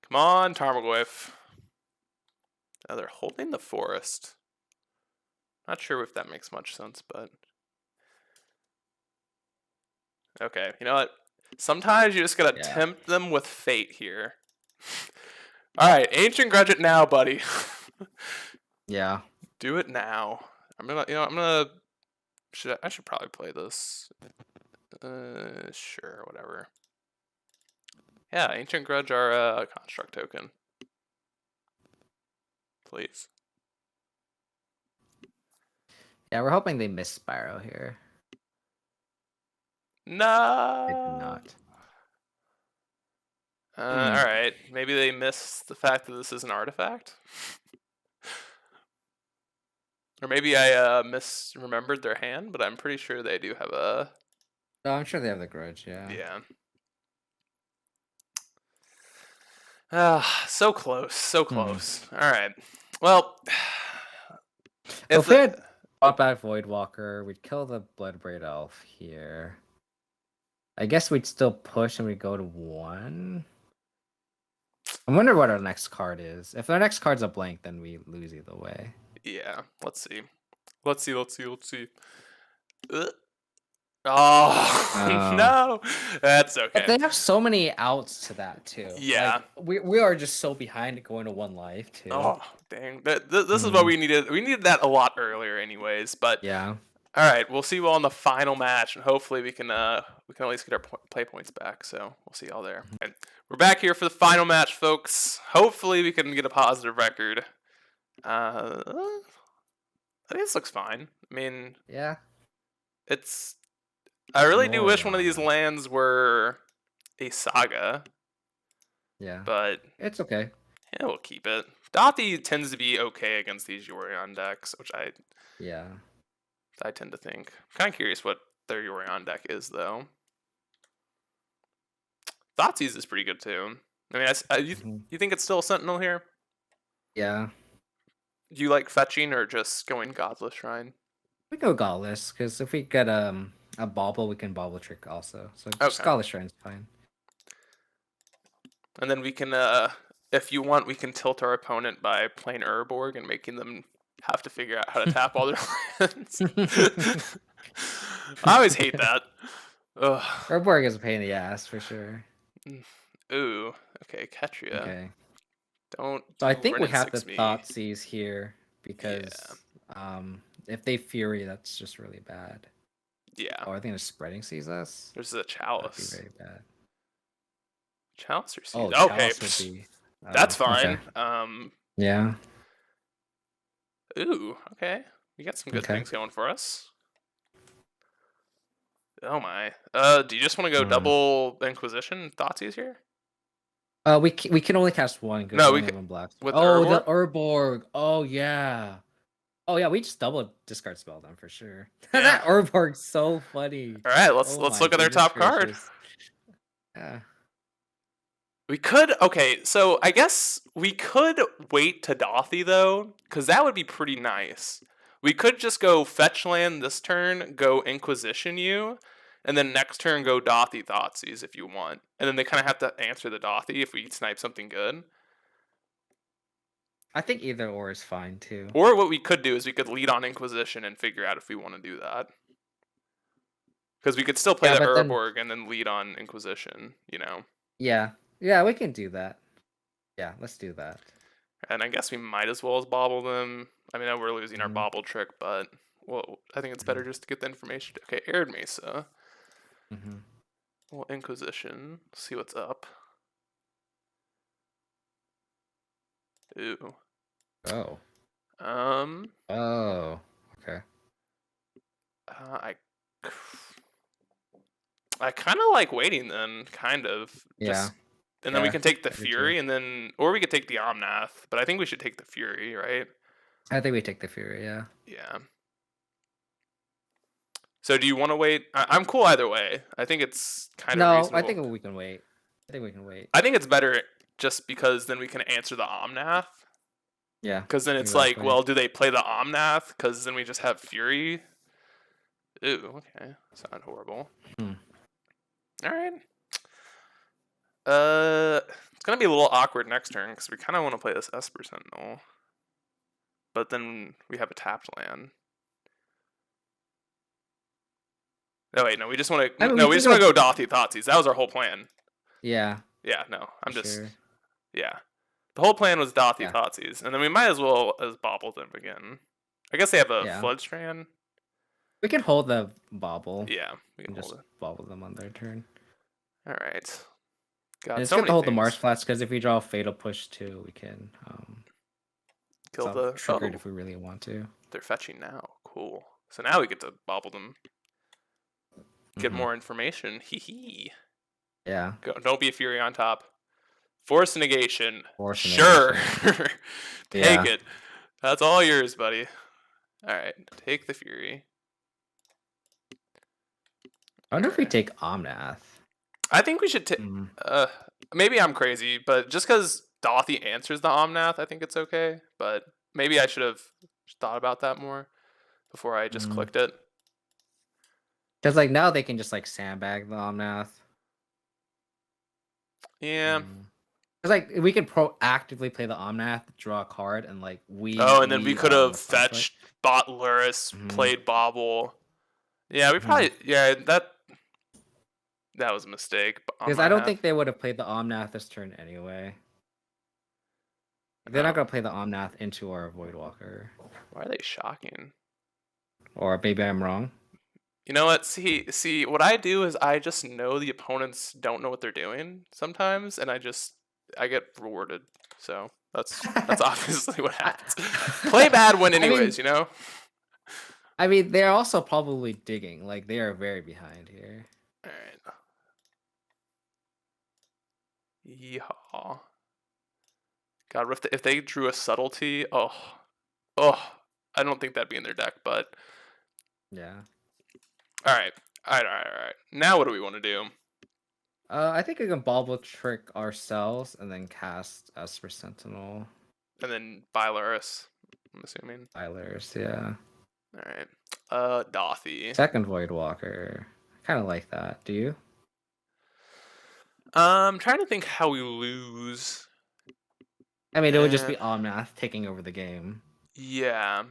Come on, Tarmogoyf. Oh, they're holding the forest. Not sure if that makes much sense, but... Okay, you know what? Sometimes you just gotta tempt them with fate here. Alright, Ancient Grudge it now, buddy. Yeah. Do it now. I should probably play this. Sure, whatever. Yeah, Ancient Grudge our construct token. Please. Yeah, we're hoping they miss Spyro here. No. They did not. Alright, maybe they miss the fact that this is an artifact? Or maybe I misremembered their hand, but I'm pretty sure they do have a... No, I'm sure they have the grudge, yeah. Yeah. So close, so close. Alright. Well... If we had bought back Voidwalker, we'd kill the Bloodbraid Elf here. I guess we'd still push and we'd go to 1. I wonder what our next card is. If our next card's a blank, then we lose either way. Yeah, let's see. Let's see. Oh, no. That's okay. But they have so many outs to that, too. Yeah. Like, we are just so behind going to 1 life, too. Oh, dang. This is what we needed. We needed that a lot earlier anyways, but... Yeah. All right, we'll see you all in the final match, and hopefully we can at least get our play points back. So we'll see y'all there. And we're back here for the final match, folks. Hopefully we can get a positive record. I think this looks fine. I mean, yeah, it's. I really do wish one of these lands were a saga. Yeah, but it's okay. Yeah, we'll keep it. Dothy tends to be okay against these Yorion decks, which Yeah. I tend to think. I'm kind of curious what their Yorion deck is, though. Thoughtseize is pretty good, too. I mean, you think it's still a Sentinel here? Yeah. Do you like fetching or just going Godless Shrine? We go Godless, because if we get a Bauble, we can Bauble Trick also. So just Okay. Godless Shrine's fine. And then we can, if you want, we can tilt our opponent by playing Urborg and making them have to figure out how to tap all their lands. I always hate that. Ugh. Urborg is a pain in the ass for sure. Ooh. Okay, Ketria. Okay. Don't. So I think we have to 6 me. Thoughtseize here because if they Fury, that's just really bad. Yeah. Oh, I think the Spreading sees us. There's a That'd Chalice. be very bad. Chalice or sees? Oh, Okay. Chalice would be, That's fine. Okay. Yeah. Ooh. Okay. We got some good things going for us. Oh my. Do you just want to go double Inquisition Thoughtseize here? We can only cast one. No, we can black. with the Urborg. Oh yeah. Oh yeah, we just double discard spell them for sure. Yeah. That Urborg's so funny. All right, let's look at their top card. Yeah. We could so I guess we could wait to Dothy though, because that would be pretty nice. We could just go fetch land this turn, go Inquisition you, and then next turn go Dothy Thoughtseize if you want. And then they kind of have to answer the Dothy if we snipe something good. I think either or is fine too. Or what we could do is we could lead on Inquisition and figure out if we want to do that. Because we could still play the Urborg and then lead on Inquisition, you know? Yeah. Yeah, we can do that. Yeah, let's do that. And I guess we might as well as bobble them. I mean, we're losing our bobble trick, but well, I think it's better just to get the information. Okay, Aired Mesa. Well, Inquisition. See what's up. Ooh. Oh. Oh. Okay. I kind of like waiting then, kind of. Yeah. And then we can take the Fury, and then, or we could take the Omnath, but I think we should take the Fury, right? I think we take the Fury, yeah. Yeah. So do you want to wait? I'm cool either way. I think it's kind of reasonable. No, I think we can wait. I think it's better just because then we can answer the Omnath. Yeah. Because then it's like, well, do they play the Omnath? Because then we just have Fury. Ooh, okay. That's not horrible. All right. It's gonna be a little awkward next turn because we kind of want to play this Esper Sentinel, but then we have a tapped land. No wait, no, we just want to. No, we just want to go Dothy Thoughtseize. That was our whole plan. Yeah. Yeah. No, I'm just. Sure. Yeah. The whole plan was Dothy Thoughtseize, and then we might as well as bobble them again. I guess they have a Floodstrand. We can hold the bobble. Yeah, we can just bobble them on their turn. All right. God, it's good to hold the Marsh Flats because if we draw Fatal Push too, we can kill the triggered if we really want to. They're fetching now. Cool. So now we get to bobble them. Get more information. Hee hee. Yeah. Don't be a Fury on top. Force Negation. Sure. Take it. That's all yours, buddy. All right. Take the Fury. I wonder if we take Omnath. I think we should take. Maybe I'm crazy, but just because Dothy answers the Omnath, I think it's okay. But maybe I should have thought about that more before I just clicked it. Because like now they can just like sandbag the Omnath. Yeah. Because like we could proactively play the Omnath, draw a card, and like we. Oh, and then we could have fetched, bought Luris, played Bobble. Yeah, we probably. Yeah, that was a mistake. Because I don't think they would have played the Omnath this turn anyway. They're not going to play the Omnath into our Voidwalker. Why are they shocking? Or maybe I'm wrong. You know what? See, what I do is I just know the opponents don't know what they're doing sometimes, and I get rewarded. So that's obviously what happens. Play bad, win anyways, you know? I mean, they're also probably digging. Like, they are very behind here. All right. Yeehaw. God, if they drew a subtlety, oh, I don't think that'd be in their deck, but Yeah. all right, all right. Now what do we want to do? I think we can bubble trick ourselves and then cast Esper Sentinel. And then Bylaris, I'm assuming. Eilers, yeah. All right. Dothy. Second Voidwalker. I kind of like that. Do you? I'm trying to think how we lose. I mean, it would just be Omnath taking over the game. Yeah.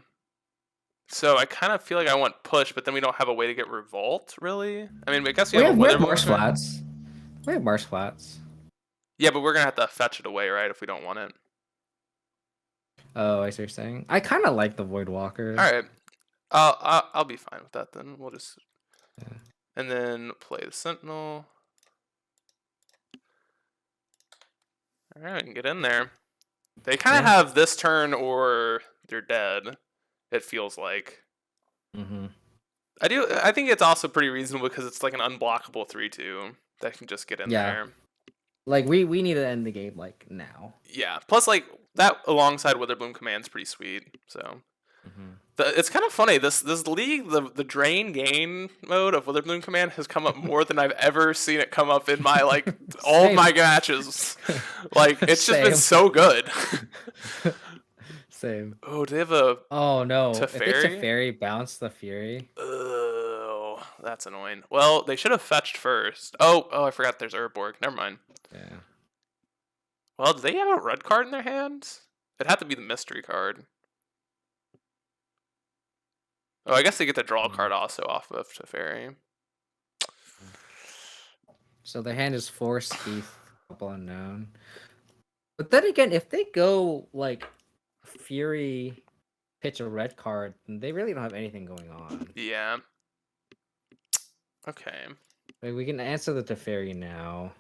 So I kind of feel like I want push, but then we don't have a way to get revolt, really. I mean, I guess we have Marsh Flats. We have Marsh Flats. Yeah, but we're gonna have to fetch it away, right? If we don't want it. Oh, I see what you're saying. I kind of like the Voidwalker. All right. I'll be fine with that then. We'll just and then play the Sentinel. All right, we can get in there. They kind of have this turn or they're dead. It feels like. Mm-hmm. I think it's also pretty reasonable because it's like an unblockable 3/2 that can just get in there. Like we need to end the game like now. Yeah. Plus, like that alongside Witherbloom Command's pretty sweet. So it's kind of funny. This league, the drain gain mode of Witherbloom Command has come up more than I've ever seen it come up in my like all my matches. Like it's just been so good. Same. Oh, do they have a? Oh no! Teferi? If it's Teferi, bounce the Fury. Oh, that's annoying. Well, they should have fetched first. Oh, I forgot. There's Urborg. Never mind. Yeah. Well, do they have a red card in their hands? It had to be the mystery card. Oh, I guess they get the draw card also off of Teferi. So their hand is Force, Heath, couple unknown. But then again, if they go like Fury, pitch a red card, then they really don't have anything going on. Yeah. Okay. Like, we can answer the Teferi now.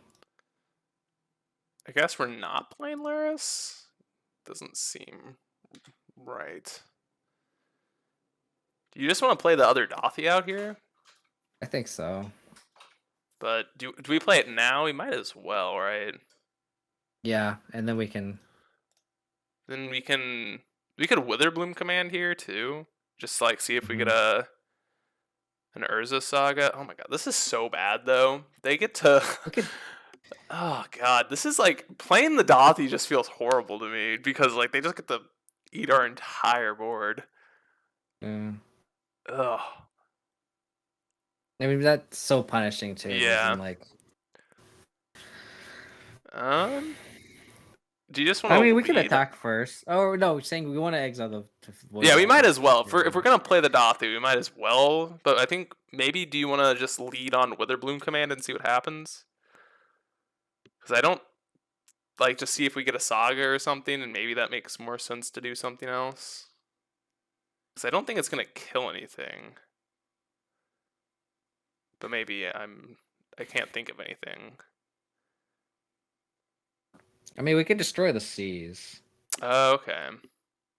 I guess we're not playing Laris. Doesn't seem right. Do you just want to play the other Dothy out here? I think so. But do we play it now? We might as well, right? Yeah, and then we can. Then we could Witherbloom Command here too. Just like see if we get an Urza Saga. Oh my god, this is so bad though. They get to. Oh god, this is like playing the Dothy just feels horrible to me because like they just get to eat our entire board. Yeah. Ugh. I mean that's so punishing too. Yeah. And, like. Do you just want to? I mean, we can attack first. Oh no, saying we want to exile the. Yeah, we might as well. If we're gonna play the Dothy, we might as well. But I think maybe do you want to just lead on Witherbloom Command and see what happens? Because I don't like just see if we get a Saga or something, and maybe that makes more sense to do something else. Because I don't think it's gonna kill anything. But maybe I can't think of anything. I mean, we could destroy the seas. Oh, okay.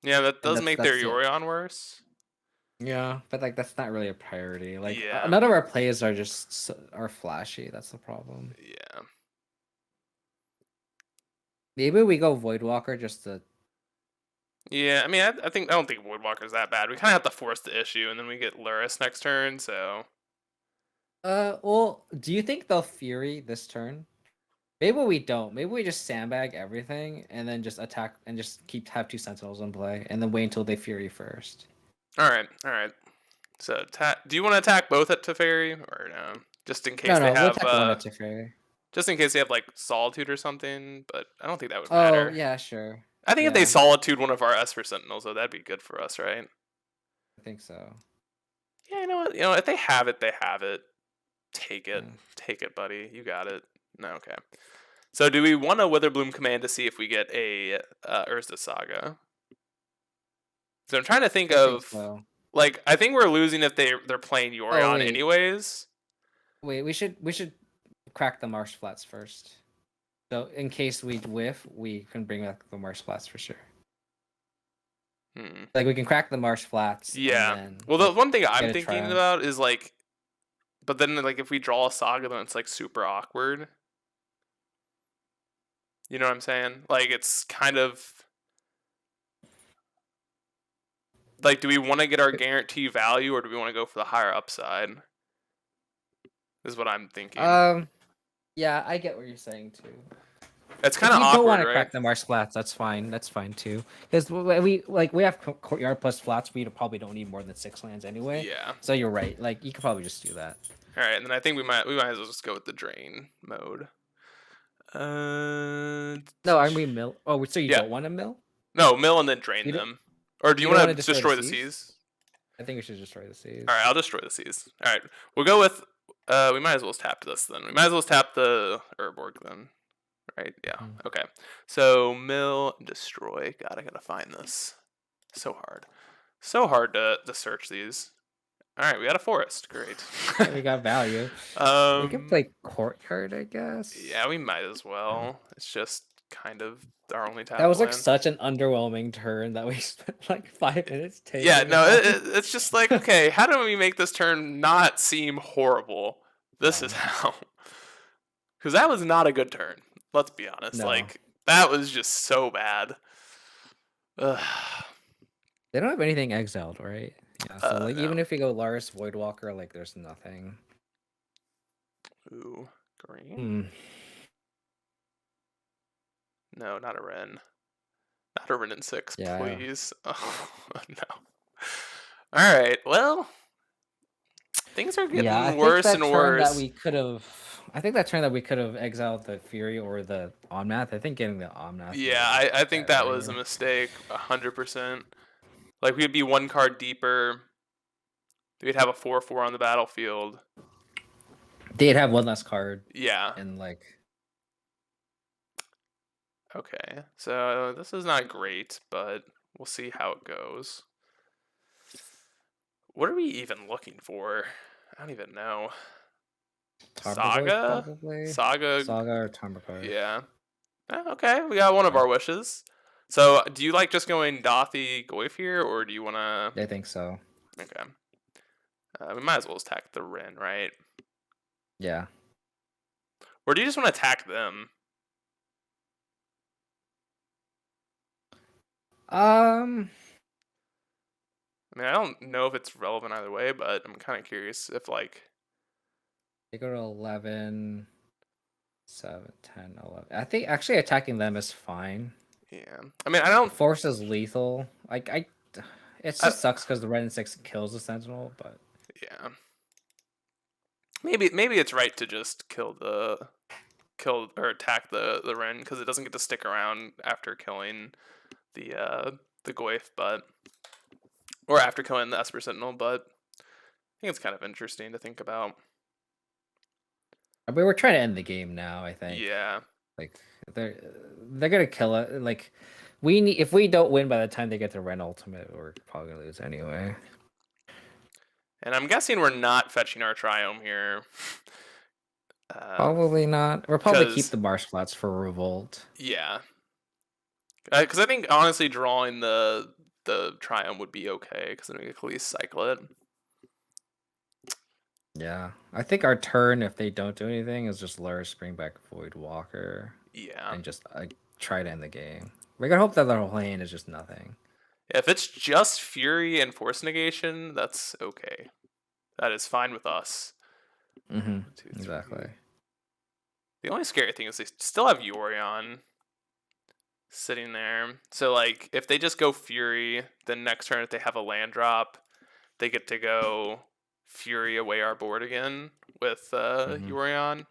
Yeah, that does make their Yorion worse. Yeah, but like that's not really a priority. Like none of our plays are flashy. That's the problem. Yeah. Maybe we go Voidwalker just to. Yeah, I mean, I don't think Voidwalker's that bad. We kind of have to force the issue, and then we get Luris next turn. So. Well, do you think they'll Fury this turn? Maybe we don't. Maybe we just sandbag everything and then just attack and just have 2 Sentinels in play and then wait until they Fury first. All right. So, do you want to attack both at Teferi or no? Just in case they have. We'll attack one at Teferi. Just in case they have like Solitude or something, but I don't think that would matter. Oh yeah, sure. I think if they Solitude one of our Esper Sentinels, though, that'd be good for us, right? I think so. Yeah, you know what? If they have it, they have it. Take it. Take it, buddy. You got it. No, okay. So do we want a Witherbloom Command to see if we get a Urza Saga? So I'm trying to think like I think we're losing if they're playing Yorion anyways. Wait, we should crack the Marsh Flats first. So in case we whiff, we can bring back the Marsh Flats for sure. Like we can crack the Marsh Flats. Yeah. Well, the one thing I'm thinking about is like, but then like if we draw a Saga, then it's like super awkward. You know what I'm saying? Like it's kind of like, do we want to get our guarantee value or do we want to go for the higher upside? Is what I'm thinking. Yeah, I get what you're saying too. It's If kind of you don't want awkward, to right? crack the Mars flats, that's fine. That's fine too. Because we have courtyard plus flats. We probably don't need more than 6 lands anyway. Yeah. So you're right. Like you could probably just do that. All right, and then I think we might as well just go with the drain mode. No, aren't we mill? Oh, so you Yeah. don't want to mill? No, mill and then drain You don't- them. Or do you don't want wanna to destroy the seas? I think we should destroy the seas. All right, I'll destroy the seas. All right, we'll go with. We might as well tap this then. We might as well tap the Urborg then. Right? Yeah. Okay. So mill and destroy. God, I gotta find this. So hard. So hard to search these. All right, we got a forest. Great. Yeah, we got value. We can play courtyard, I guess. Yeah, we might as well. It's just kind of our only tap. That was like land. such an underwhelming turn that we spent like 5 minutes taking. Yeah, no, it's just like, okay, how do we make this turn not seem horrible? This is how. Because that was not a good turn. Let's be honest. No. Like, that was just so bad. Ugh. They don't have anything exiled, right? Yeah, so like No. even if we go Lars Voidwalker, like there's nothing. Ooh, green? Hmm. No, not a Wrenn. Not a Wrenn in 6, Yeah. please. Oh, no. All right, well, things are getting worse and worse. That we could have. I think that turn that we could have exiled the Fury or the Omnath. I think getting the Omnath. Yeah, I think that was a mistake, 100%. Like, we'd be 1 card deeper. We'd have a 4/4 on the battlefield. They'd have 1 less card. Yeah. And like. Okay, so this is not great, but we'll see how it goes. What are we even looking for? I don't even know. Saga? Saga or Tarmogoyf. Yeah. Okay, we got one of our wishes. So, do you like just going Dothy Goyf here, or do you want to... I think so. Okay. We might as well attack the Wrenn, right? Yeah. Or do you just want to attack them? I mean, I don't know if it's relevant either way, but I'm kind of curious if, like... They go to 11, 7, 10, 11. I think actually attacking them is fine. Yeah. I mean, I don't... Force is lethal. Like, it just sucks because the Wrenn in 6 kills the Sentinel, but... Yeah. Maybe it's right to just kill or attack the Wrenn because it doesn't get to stick around after killing the Goyf, or after killing the Esper Sentinel, but I think it's kind of interesting to think about. I mean, we're trying to end the game now, I think. Yeah. Like they're gonna kill it. Like if we don't win by the time they get to Wrenn Ultimate, we're probably gonna lose anyway. And I'm guessing we're not fetching our Triome here. Probably not. We'll probably keep the Mars Flats for Revolt. Yeah. Because I think honestly drawing the Triome would be okay because then we can at least cycle it. Yeah, I think our turn, if they don't do anything, is just Lure, bring back Voidwalker. Yeah. And just try to end the game. We're gonna hope that the whole hand is just nothing. If it's just Fury and Force Negation, that's okay. That is fine with us. Mm-hmm. Exactly. The only scary thing is they still have Yorion sitting there. So, like, if they just go Fury, then next turn if they have a land drop, they get to go Fury away our board again with Yorion.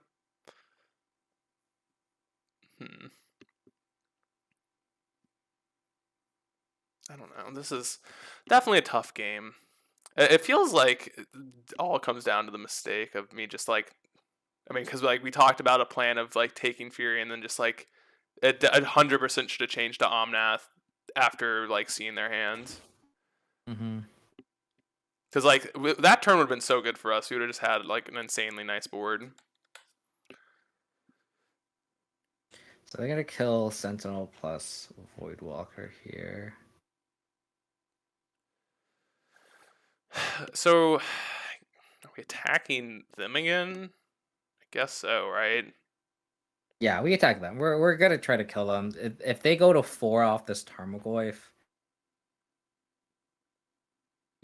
I don't know. This is definitely a tough game. It feels like it all comes down to the mistake of me just like, I mean, because like we talked about a plan of like taking Fury and then just like it 100% should have changed to Omnath after like seeing their hands. Mm-hmm. Because like that turn would have been so good for us. We would have just had like an insanely nice board. So they're gonna kill Sentinel plus Voidwalker here. So, are we attacking them again? I guess so, right? Yeah, we attack them. We're gonna try to kill them. If they go to 4 off this Tarmogoyf,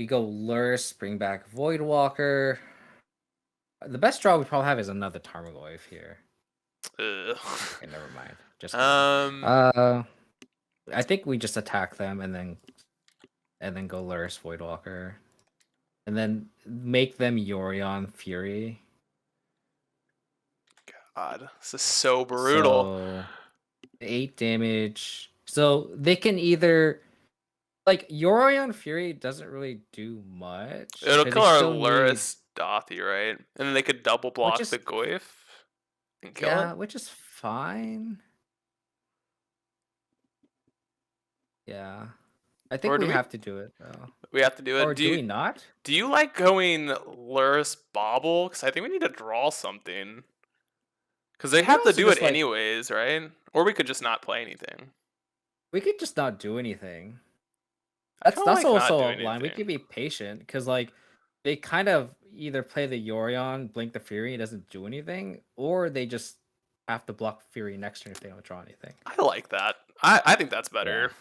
We go Lurrus, bring back Voidwalker. The best draw we probably have is another Tarmogoyf here. Ugh. Okay, never mind. Just kidding. I think we just attack them and then go Lurrus Voidwalker. And then make them Yorion Fury. God, this is so brutal. So 8 damage. So they can either like Yorion Fury doesn't really do much. It'll 'cause kill they our still need- Lurrus Dothy, right? And then they could double block is- the Goyf and kill Yeah, it. which is fine. Yeah. I think Or do we we- have to do it though. We have to do it. Or do we not? Do you like going Lurrus Bobble? Because I think we need to draw something. Because they We have could to also do it just, like- anyways, right? Or we could just not play anything. We could just not do anything. I That's kinda like not also a doing line. We anything. could be patient because like they kind of either play the Yorion, blink the Fury, it doesn't do anything, or they just have to block Fury next turn if they don't draw anything. I like that. I think that's better.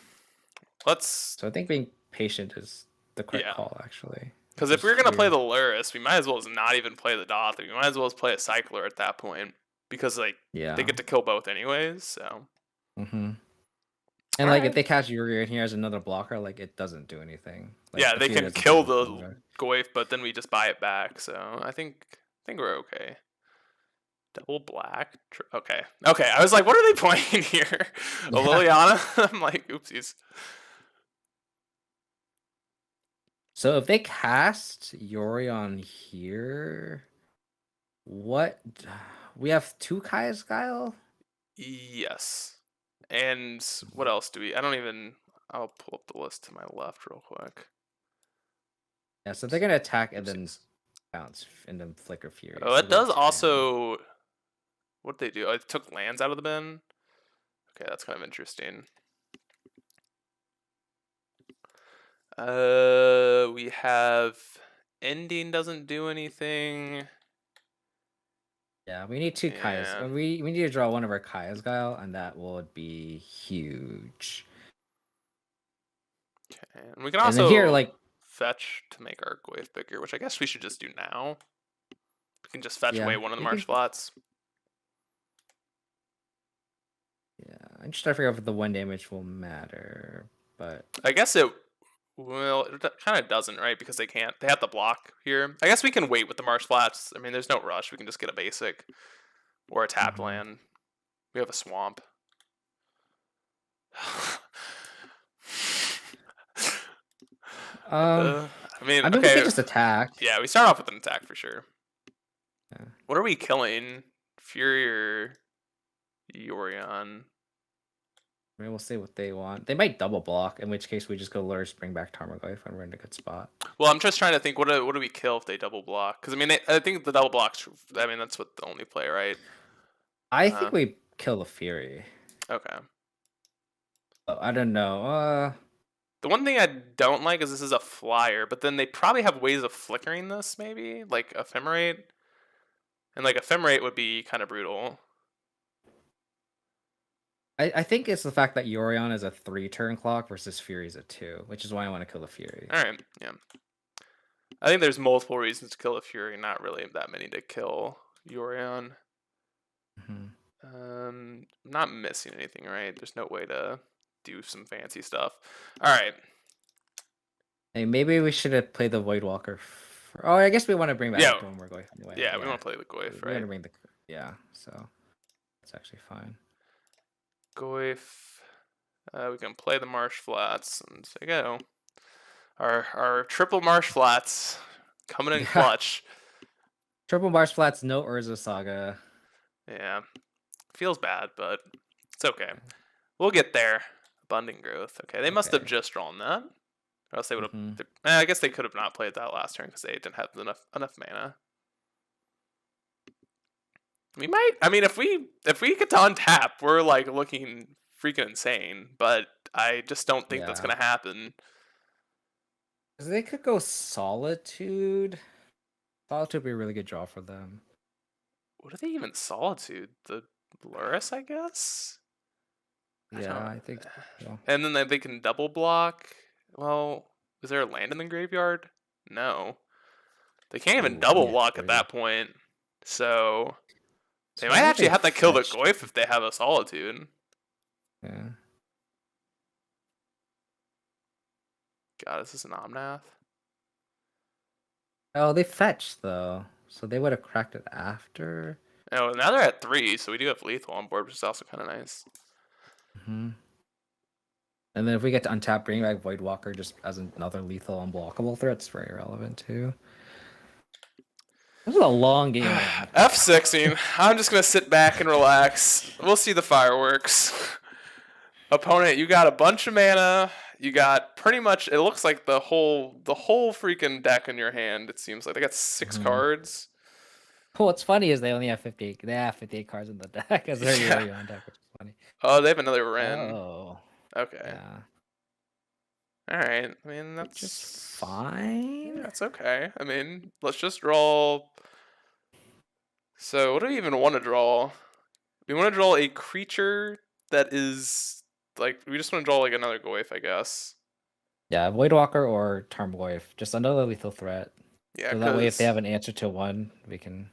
Let's. So I think being patient is the correct Yeah. call actually. Because which if we're is gonna play weird. the Lurrus, we might as well as not even play the Dothy. We might as well as play a Cycler at that point. Because like Yeah. they get to kill both anyways, so. Mm-hmm. And like Alright. if they catch Yuri in here as another blocker, like it doesn't do anything. Like, Yeah, the they Fury can doesn't kill do the anything. Goyf, but then we just buy it back. So I think we're okay. Double black. Okay. Okay. I was like, what are they playing here? A Yeah. Liliana? I'm like, oopsies. So if they cast Yuri on here, what we have 2 Kaya's Guile? Yes. And what else do we? I don't even. I'll pull up the list to my left real quick. Yeah, so they're gonna attack and then Oopsies. bounce and then flicker Fury. Oh, so it we have does 10. also. What did they do? Oh, it took lands out of the bin. Okay, that's kind of interesting. We have ending doesn't do anything. Yeah, we need 2 Kaya's. Yeah. We need to draw one of our Kaya's Guile, and that would be huge. Okay, and we can And also then here, like, fetch to make our Goyf bigger, which I guess we should just do now. We can just fetch Yeah, away one of the you marsh can- flats. yeah, I'm just trying to figure out if the 1 damage will matter, but I guess it. Well, it kind of doesn't, right? Because they can't. They have to block here. I guess we can wait with the marsh flats. I mean, there's no rush. We can just get a basic or a tapped Mhm. land. We have a swamp. I mean, we okay. can just attack. Yeah, we start off with an attack for sure. Yeah. What are we killing? Fury or Yorion? I mean, we'll see what they want. They might double block, in which case we just go Lurrus, bring back Tarmogoyf, and we're in a good spot. Well, I'm just trying to think. What do we kill if they double block? Because I mean, I think the double blocks. I mean, that's what the only play, right? I think we kill the Fury. Okay. Oh, I don't know. The one thing I don't like is this is a flyer, but then they probably have ways of flickering this, maybe like ephemerate, and like ephemerate would be kind of brutal. I think it's the fact that Yorion is a 3-turn clock versus Fury is a 2, which is why I want to kill the Fury. All right, yeah. I think there's multiple reasons to kill a Fury, not really that many to kill Yorion. Mm-hmm. Not missing anything, right? There's no way to do some fancy stuff. All right. Hey, maybe we should have played the Voidwalker. Oh, I guess we want to bring back the Goyf anyway. Yeah, we want to play the Goyf, We want right? to bring the so that's actually fine. Goyf. We can play the marsh flats, and there you go. Our triple marsh flats coming in clutch. Triple marsh flats, no Urza Saga. Yeah, feels bad, but it's okay. We'll get there. Abundant growth. Okay, they must have just drawn that, or else they would have. I guess they could have not played that last turn because they didn't have enough mana. We might. I mean, if we get to untap, we're like looking freaking insane. But I just don't think that's gonna happen. They could go Solitude. Solitude would be a really good draw for them. What are they even Solitude? The Lurrus, I guess. Yeah, I think so. And then they can double block. Well, Is there a land in the graveyard? No. They can't even Ooh, double yeah, block at true. that point. So they So might maybe actually they have to kill the fetched. Goyf if they have a Solitude. Yeah. God, is this an Omnath? Oh, they fetched though, so they would have cracked it after. Oh, now they're at 3, so we do have lethal on board, which is also kind of nice. Hmm. And then if we get to untap, bring back Voidwalker just as another lethal unblockable threat, it's very relevant too. This is a long game. F16. I'm just gonna sit back and relax. We'll see the fireworks. Opponent, you got a bunch of mana. You got pretty much. It looks like the whole freaking deck in your hand. It seems like they got 6 cards. What's funny is they only have 58. They have 58 cards in the deck as their Yeah. Yuri on deck, which is funny. Oh, they have another Wrenn. Oh. Okay. Yeah. All right. I mean, that's just fine. That's okay. I mean, let's just draw. So, what do we even want to draw? We want to draw a creature that is like we just want to draw like another Goyf, I guess. Yeah, Voidwalker or Tarmogoyf, just another lethal threat. Yeah, so that way, if they have an answer to one, we can.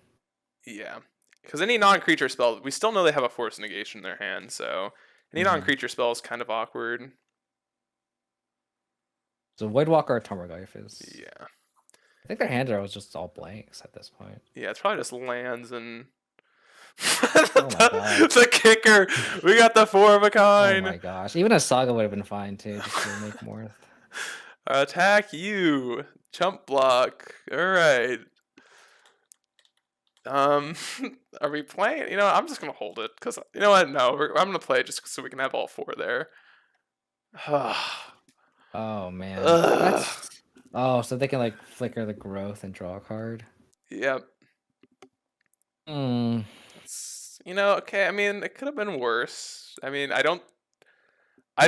Yeah, because any non-creature spell, we still know they have a force negation in their hand, so any non-creature spell is kind of awkward. So Voidwalker or Tarmogoyf is. Yeah. I think their hand was just all blanks at this point. Yeah, it's probably just lands and. Oh my god. The kicker! We got the 4 of a kind! Oh my gosh. Even a Saga would have been fine too, just to make more. Attack you! Chump block. Alright. Are we playing? You know, I'm just gonna hold it, because, you know what? No, I'm gonna play just so we can have all 4 there. Oh man. That's... Oh, so they can like flicker the growth and draw a card. Yep. Hmm. You know, okay, I mean, it could have been worse. I mean, I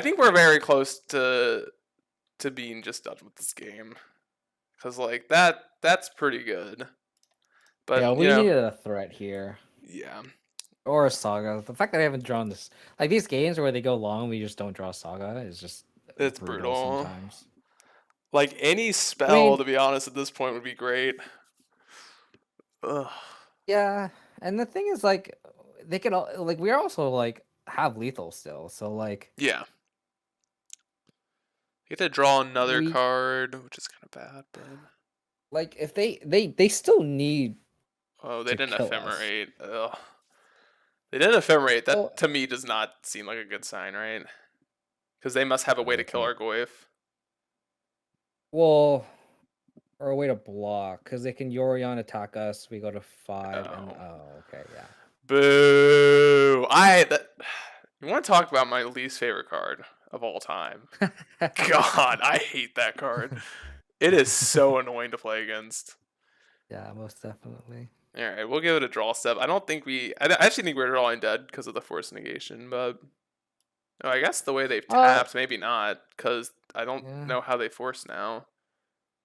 think we're very close to being just done with this game. Because, like, that's pretty good. But, yeah, we needed a threat here. Yeah. Or a Saga. The fact that I haven't drawn this... Like, these games where they go long, we just don't draw Saga is just... It's brutal. Sometimes. Like, any spell, to be honest, at this point would be great. Ugh. Yeah, and the thing is, like, they could like we also like have lethal still, so like yeah, you have to draw another card, which is kind of bad, but like if they still need. Oh, they didn't ephemerate. Ugh. They didn't ephemerate. That to me does not seem like a good sign, right? Because they must have a way to kill our Goyf. Well, or a way to block, because they can Yorion attack us. We go to 5, and okay, yeah. Boo! You want to talk about my least favorite card of all time? God, I hate that card. It is so annoying to play against. Yeah, most definitely. All right, we'll give it a draw step. I actually think we're drawing dead because of the force negation, but I guess the way they've tapped, maybe not, because I don't know how they force now.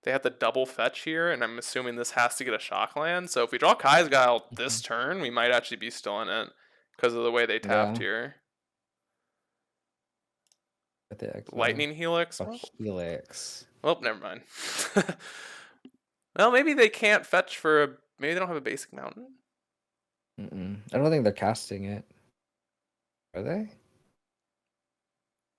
They have the double fetch here, and I'm assuming this has to get a shock land. So if we draw Kai's Guile this turn, we might actually be still in it because of the way they tapped here. Lightning Helix? Oh, Helix. Well, never mind. Well, maybe they can't fetch for maybe they don't have a basic mountain. I don't think they're casting it. Are they?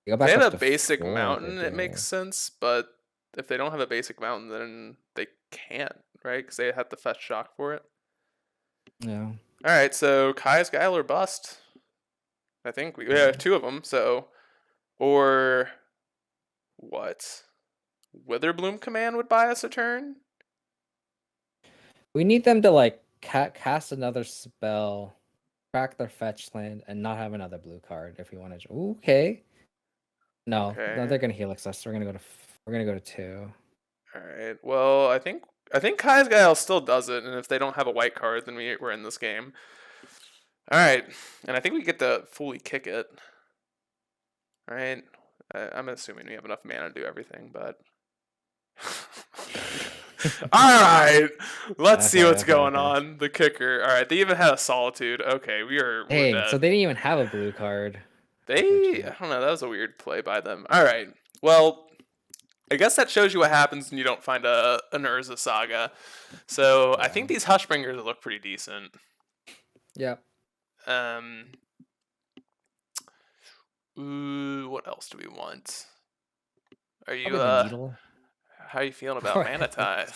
They have a basic mountain, it makes sense, but if they don't have a basic mountain, then they can't, right? Because they have to fetch shock for it. Yeah. All right, so Kai's Guile or bust. I think we have 2 of them. So, or what? Witherbloom Command would buy us a turn. We need them to like cast another spell, crack their fetch land, and not have another blue card if we want to. Okay. No, they're gonna Helix us. We're gonna go to 2. All right. Well, I think Kai's Guile still does it, and if they don't have a white card, then we're in this game. All right, and I think we get to fully kick it. All right. I'm assuming we have enough mana to do everything, but. All right, let's see what's going on. The kicker. All right, they even had a Solitude. Okay, we're dead. So they didn't even have a blue card. I don't know. That was a weird play by them. All right. Well, I guess that shows you what happens when you don't find an Urza Saga. So I think these Hushbringers look pretty decent. Yep. Ooh, what else do we want? Are you Probably the needle. how are you feeling about Mana Tithe?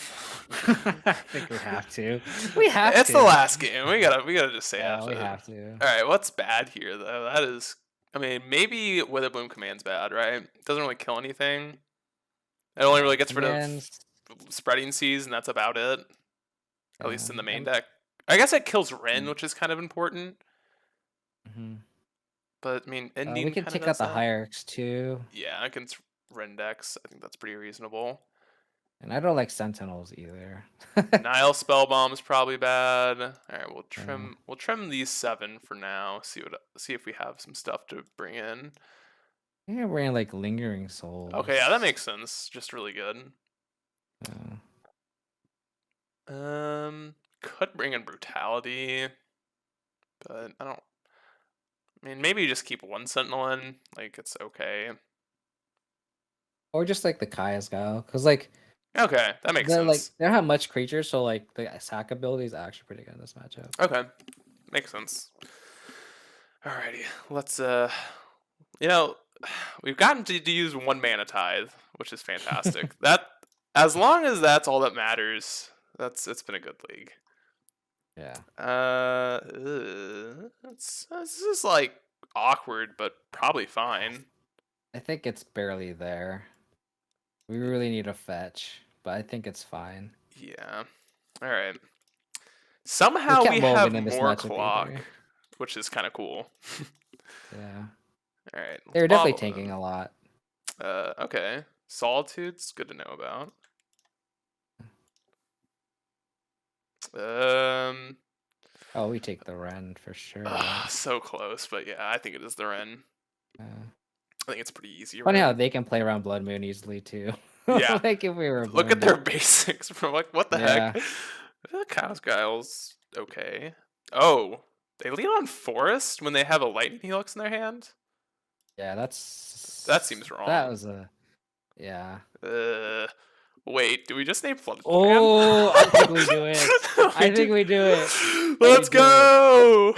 I think we have to. We have It's to. the last game. We gotta just say Yeah, we it. have to. All right, what's bad here though? That is, I mean, maybe Witherbloom Command's bad, right? Doesn't really kill anything. It only really gets rid of Spreading Seas, and that's about it. At least in the main deck. I guess it kills Wrenn, which is kind of important. But I mean, ending. We can take out the hierarchs too. Yeah, against Wrenn decks, I think that's pretty reasonable. And I don't like Sentinels either. Nile Spellbomb is probably bad. All right, we'll trim these 7 for now. See if we have some stuff to bring in. Yeah, we're in like Lingering Souls. Okay, yeah, that makes sense. Just really good. Could bring in Brutality, but I don't. I mean, maybe just keep 1 Sentinel in. Like, it's okay. Or just like the Kaya's Guile, because like. Okay, that makes sense. Like they don't have much creatures, so like the sack ability is actually pretty good in this matchup. Okay, makes sense. Alrighty, let's you know, we've gotten to use 1 Mana Tithe, which is fantastic. That, as long as that's all that matters, it's been a good league. Yeah. This is like awkward, but probably fine. I think it's barely there. We really need a fetch, but I think it's fine. Yeah. All right. Somehow we have more clock, which is kind of cool. Yeah. All right. They're definitely tanking a lot. Okay. Solitude's good to know about. Oh, we take the Wrenn for sure. So close, but yeah, I think it is the Wrenn. I think it's pretty easy. Funny how they can play around Blood Moon easily too. Yeah. Like if we were. Look at their basics, bro. Like, what the heck? I feel like Chaos Guile's okay. Oh, they lead on Forest when they have a Lightning Helix in their hand? Yeah, that seems wrong. That was a. Yeah. Wait, do we just name Flooded Oh, I think we do it. I think we do it. Let's go!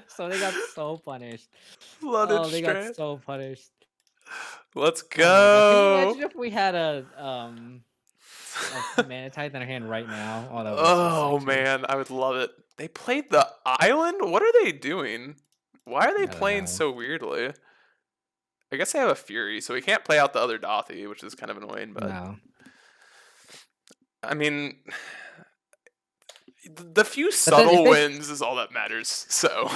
So they got so punished. Flooded they got so punished. Let's go! Can you imagine if we had a Mana Tithe in our hand right now? Oh man, I would love it. They played the island? What are they doing? Why are they playing so weirdly? I guess they have a Fury, so we can't play out the other Dothy, which is kind of annoying, but I mean, the few subtle wins is all that matters, so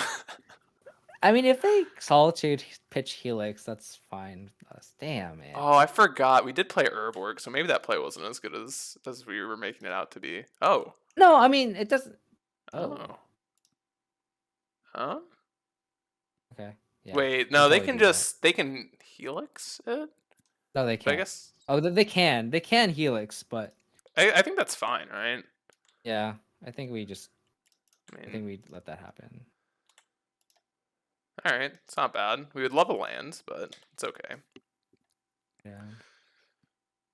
I mean, if they Solitude pitch Helix, that's fine. Damn, man. Oh, I forgot. We did play Urborg, so maybe that play wasn't as good as we were making it out to be. Oh. No, I mean, it doesn't. Oh. Huh? Okay. Yeah, wait, no, they can just they can Helix it? No, they can't. But I guess. Oh, they can. They can Helix, but I think that's fine, right? Yeah, I think we just. I think we let that happen. All right, it's not bad. We would love a land, but it's okay. Yeah.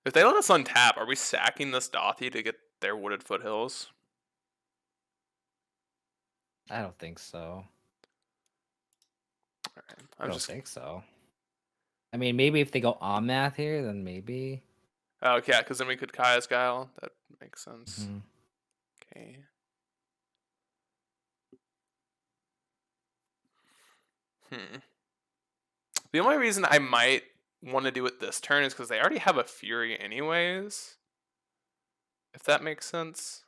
If they let us untap, are we sacking this Dothy to get their Wooded Foothills? I don't think so. All right, I don't think so. I mean, maybe if they go on math here, then maybe. Oh, yeah, because then we could Kaya's Guile. That makes sense. Okay. The only reason I might want to do it this turn is because they already have a Fury anyways. If that makes sense.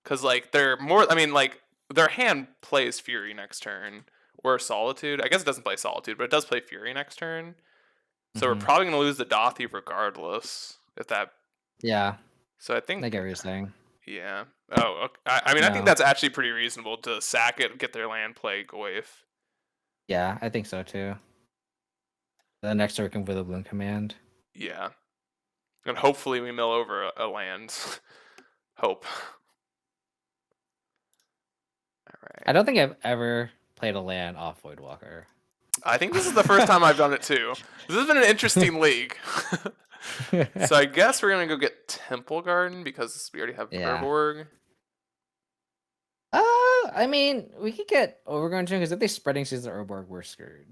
Because, like, they're more... I mean, like, their hand plays Fury next turn. Or Solitude. I guess it doesn't play Solitude, but it does play Fury next turn. So we're probably going to lose the Dothy regardless. If that... Yeah. So I think... I get what you're saying. Yeah. Oh, okay. I mean, I think that's actually pretty reasonable to sack it, get their land, play Goyf. Yeah, I think so too. The next turn can Witherbloom Command. Yeah. And hopefully we mill over a land. Hope. Alright. I don't think I've ever played a land off Voidwalker. I think this is the first time I've done it too. This has been an interesting league. So I guess we're gonna go get Temple Garden because we already have Yeah. Urborg. I mean, we could get Overgrown Gym because if they spreading seeds of Urborg, we're screwed.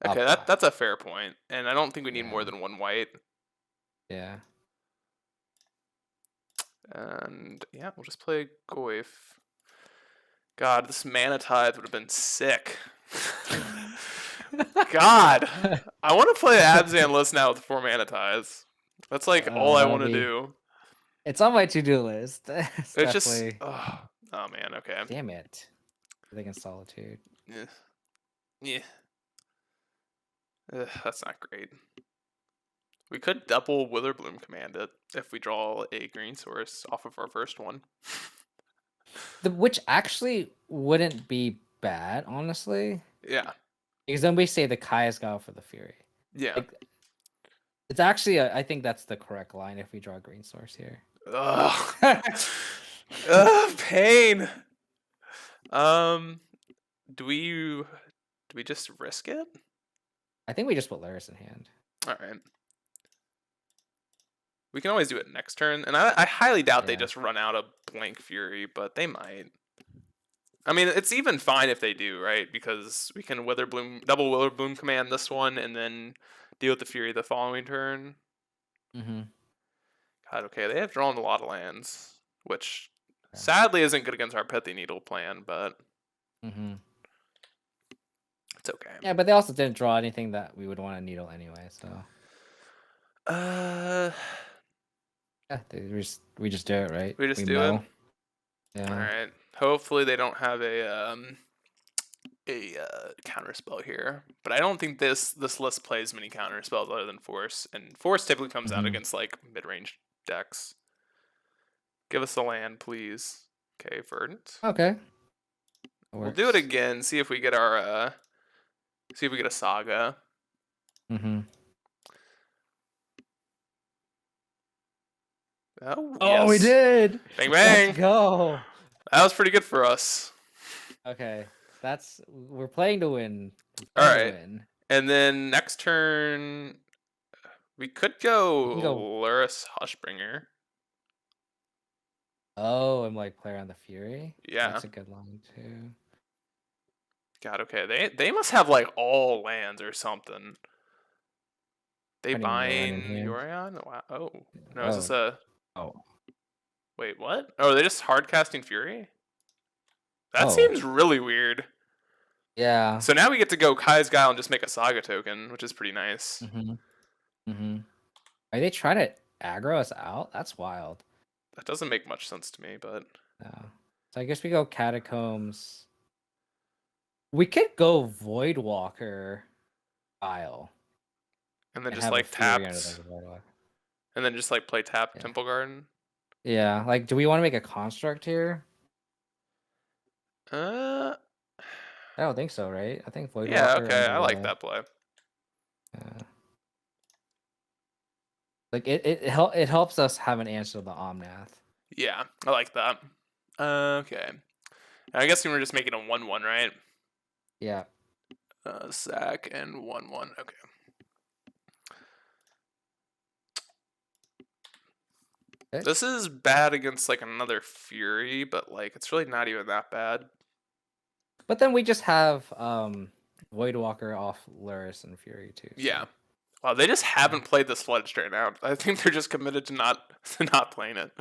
Okay, Up. that's a fair point, and I don't think we need more Yeah. than one white. Yeah. And yeah, we'll just play Goyf. God, this Mana Tithe would have been sick. God, I want to play Abzan list now with 4 Mana Tithes. That's like all I want to do. It's on my to-do list. It's definitely... just, oh man, okay. Damn it. I think in Solitude. Yeah. Yeah. That's not great. We could double Witherbloom command it if we draw a green source off of our first one. Which actually wouldn't be bad, honestly. Yeah. Because then we say the Kaya's go for the Fury. Yeah. Like, it's actually, I think that's the correct line if we draw a green source here. Ugh. Ugh, pain. Do we just risk it? I think we just put Laris in hand. All right. We can always do it next turn, and I highly doubt they just run out of blank Fury, but they might. I mean, it's even fine if they do, right? Because we can double Witherbloom command this one, and then deal with the Fury the following turn. Mm-hmm. God, okay, they have drawn a lot of lands, which sadly isn't good against our Pithy Needle plan, but it's okay. Yeah, but they also didn't draw anything that we would want to needle anyway, so. Yeah, we just do it, right? We just do it? Yeah. Alright. Hopefully they don't have a counter spell here. But I don't think this list plays many counter spells other than Force. And Force typically comes out against like mid-range decks. Give us a land, please. Okay, Verdant. Okay. We'll do it again, see if we get our see if we get a Saga. Oh, yes. We did! Bang bang! Let's go! That was pretty good for us. Okay. We're playing to win. Alright. And then next turn we could go Luris Hushbringer. Oh, and like play around the Fury? Yeah. That's a good line too. God, okay. They must have like all lands or something. They buying Yorion? Wow. Oh. No, is this a Wait, what? Oh, are they just hard casting Fury? That seems really weird. Yeah. So now we get to go Kai's Guile and just make a Saga token, which is pretty nice. Are they trying to aggro us out? That's wild. That doesn't make much sense to me, but yeah. So I guess we go Catacombs. We could go Voidwalker Isle. And then just like tapped. And then just like play tap Temple Garden. Yeah, like do we want to make a construct here? I don't think so, right? I think Voidwalker. Yeah, okay, I like that play. Yeah. Like it helps us have an answer to the Omnath. Yeah, I like that. Okay. I guess we were just making a 1/1, right? Yeah. Sack and 1/1. Okay. This is bad against like another Fury, but like it's really not even that bad. But then we just have Voidwalker off Luris and Fury too. So. Yeah. Wow, they just haven't played this Flood straight out. I think they're just committed to not playing it.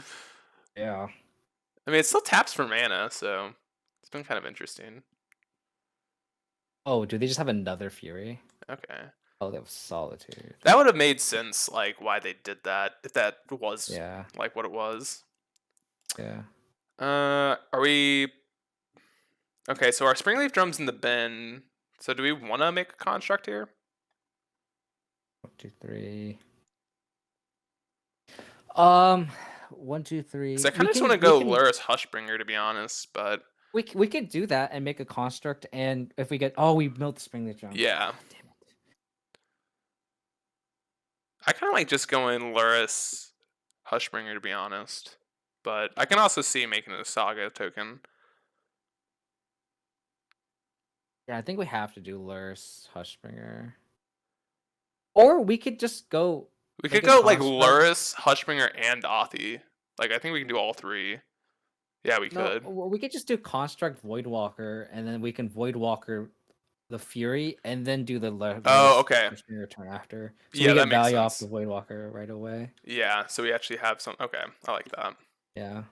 Yeah. I mean, it still taps for mana, so it's been kind of interesting. Oh, do they just have another Fury? Okay. Oh, they have Solitude. That would have made sense, like, why they did that, if that was, like, what it was. Yeah. Are we... Okay, so our Springleaf Drum's in the bin. So do we want to make a construct here? 1, 2, 3. 1, 2, 3. So I kind of just want to go Luris Hushbringer, to be honest, but... We could do that and make a construct, and if we get... we built the Springleaf Drum. Yeah. Oh, damn it. I kind of like just going Luris Hushbringer, to be honest. But I can also see making a Saga token. Yeah, I think we have to do Lurrus, Hushbringer. Or we could just go. We Make could a go like construct. Lurrus, Hushbringer, and Athi. Like I think we can do all three. Yeah, we No, could. or we could just do construct Voidwalker, and then we can Voidwalker the Fury, and then do the Oh, Lurrus okay. Hushbringer turn after. So we Yeah, get that makes value off sense. the Voidwalker right away. Yeah, so we actually have some. Okay, I like that. Yeah.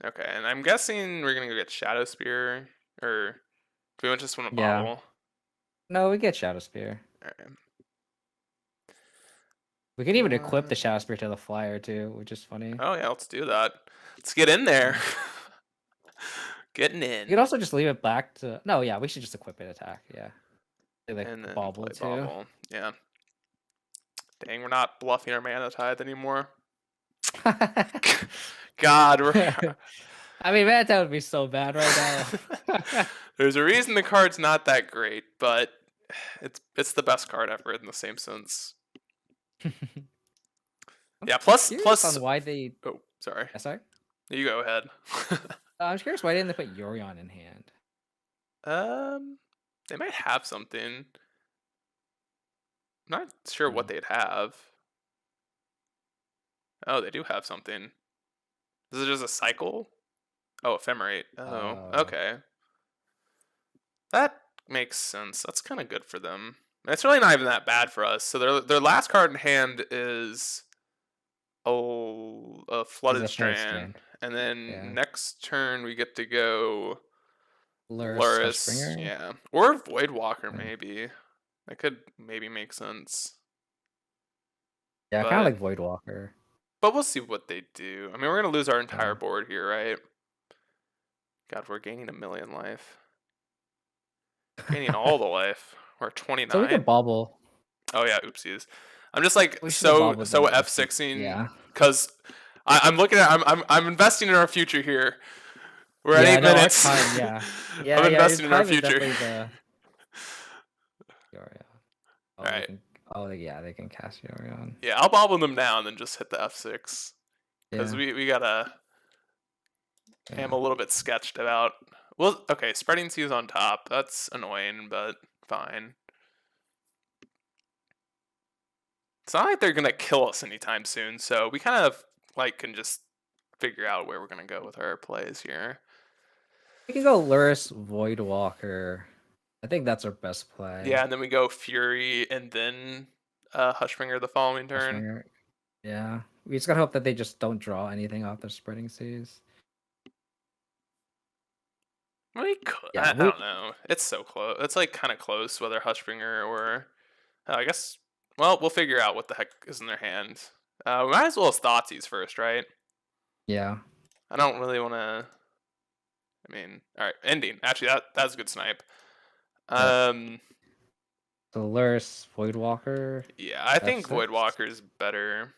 Okay, and I'm guessing we're gonna go get Shadow Spear, or do we just want to Yeah. bobble? No, we get Shadow Spear. All right. We can even equip the Shadow Spear to the flyer too, which is funny. Oh yeah, let's do that. Let's get in there. Getting You in. could also just leave it back to. No, yeah, we should just equip it attack. Yeah. Like And then bobble play too. bobble. Yeah. Dang, we're not bluffing our mana tithe anymore. God, we're. I mean, man, that would be so bad right now. There's a reason the card's not that great, but it's the best card ever in the same sense. Yeah. Plus. On why they. Oh, sorry. Sorry. You go ahead. I'm curious why didn't they put Yorion in hand? They might have something. I'm not sure what they'd have. Oh, they do have something. Is it just a cycle? Oh, ephemerate. Oh, okay. That makes sense. That's kind of good for them. And it's really not even that bad for us. So their last card in hand is a flooded strand. And then next turn we get to go Lurrus. Yeah. Or Voidwalker maybe. That could maybe make sense. Yeah, kind of like Voidwalker. But we'll see what they do. I mean, we're going to lose our entire board here, right? God, we're gaining 1,000,000 life. Gaining all the life. We're 29. So we can bobble. Oh yeah, oopsies. I'm just like so F6ing because I'm looking at I'm investing in our future here. We're at 8 minutes. Yeah. I'm investing in our future. All right. Oh yeah, they can cast Yorion. Yeah, I'll bobble them now and then just hit the F6 because we gotta. I'm a little bit sketched about. Well, okay, spreading seas on top. That's annoying, but fine. It's not like they're gonna kill us anytime soon, so we kind of like can just figure out where we're gonna go with our plays here. We can go Lurrus, Voidwalker. I think that's our best play. Yeah, and then we go Fury and then Hushbringer the following turn. Hushbringer. Yeah, we just gotta hope that they just don't draw anything off their spreading seas. We could. Yeah, I don't know. It's so close. It's like kind of close whether Hushbringer or I guess. Well, we'll figure out what the heck is in their hand. We might as well as Thoughtseize first, right? Yeah. I don't really want to. I mean, all right, ending. Actually, that's a good snipe. So Lurrus, Voidwalker. Yeah, I think Voidwalker is better.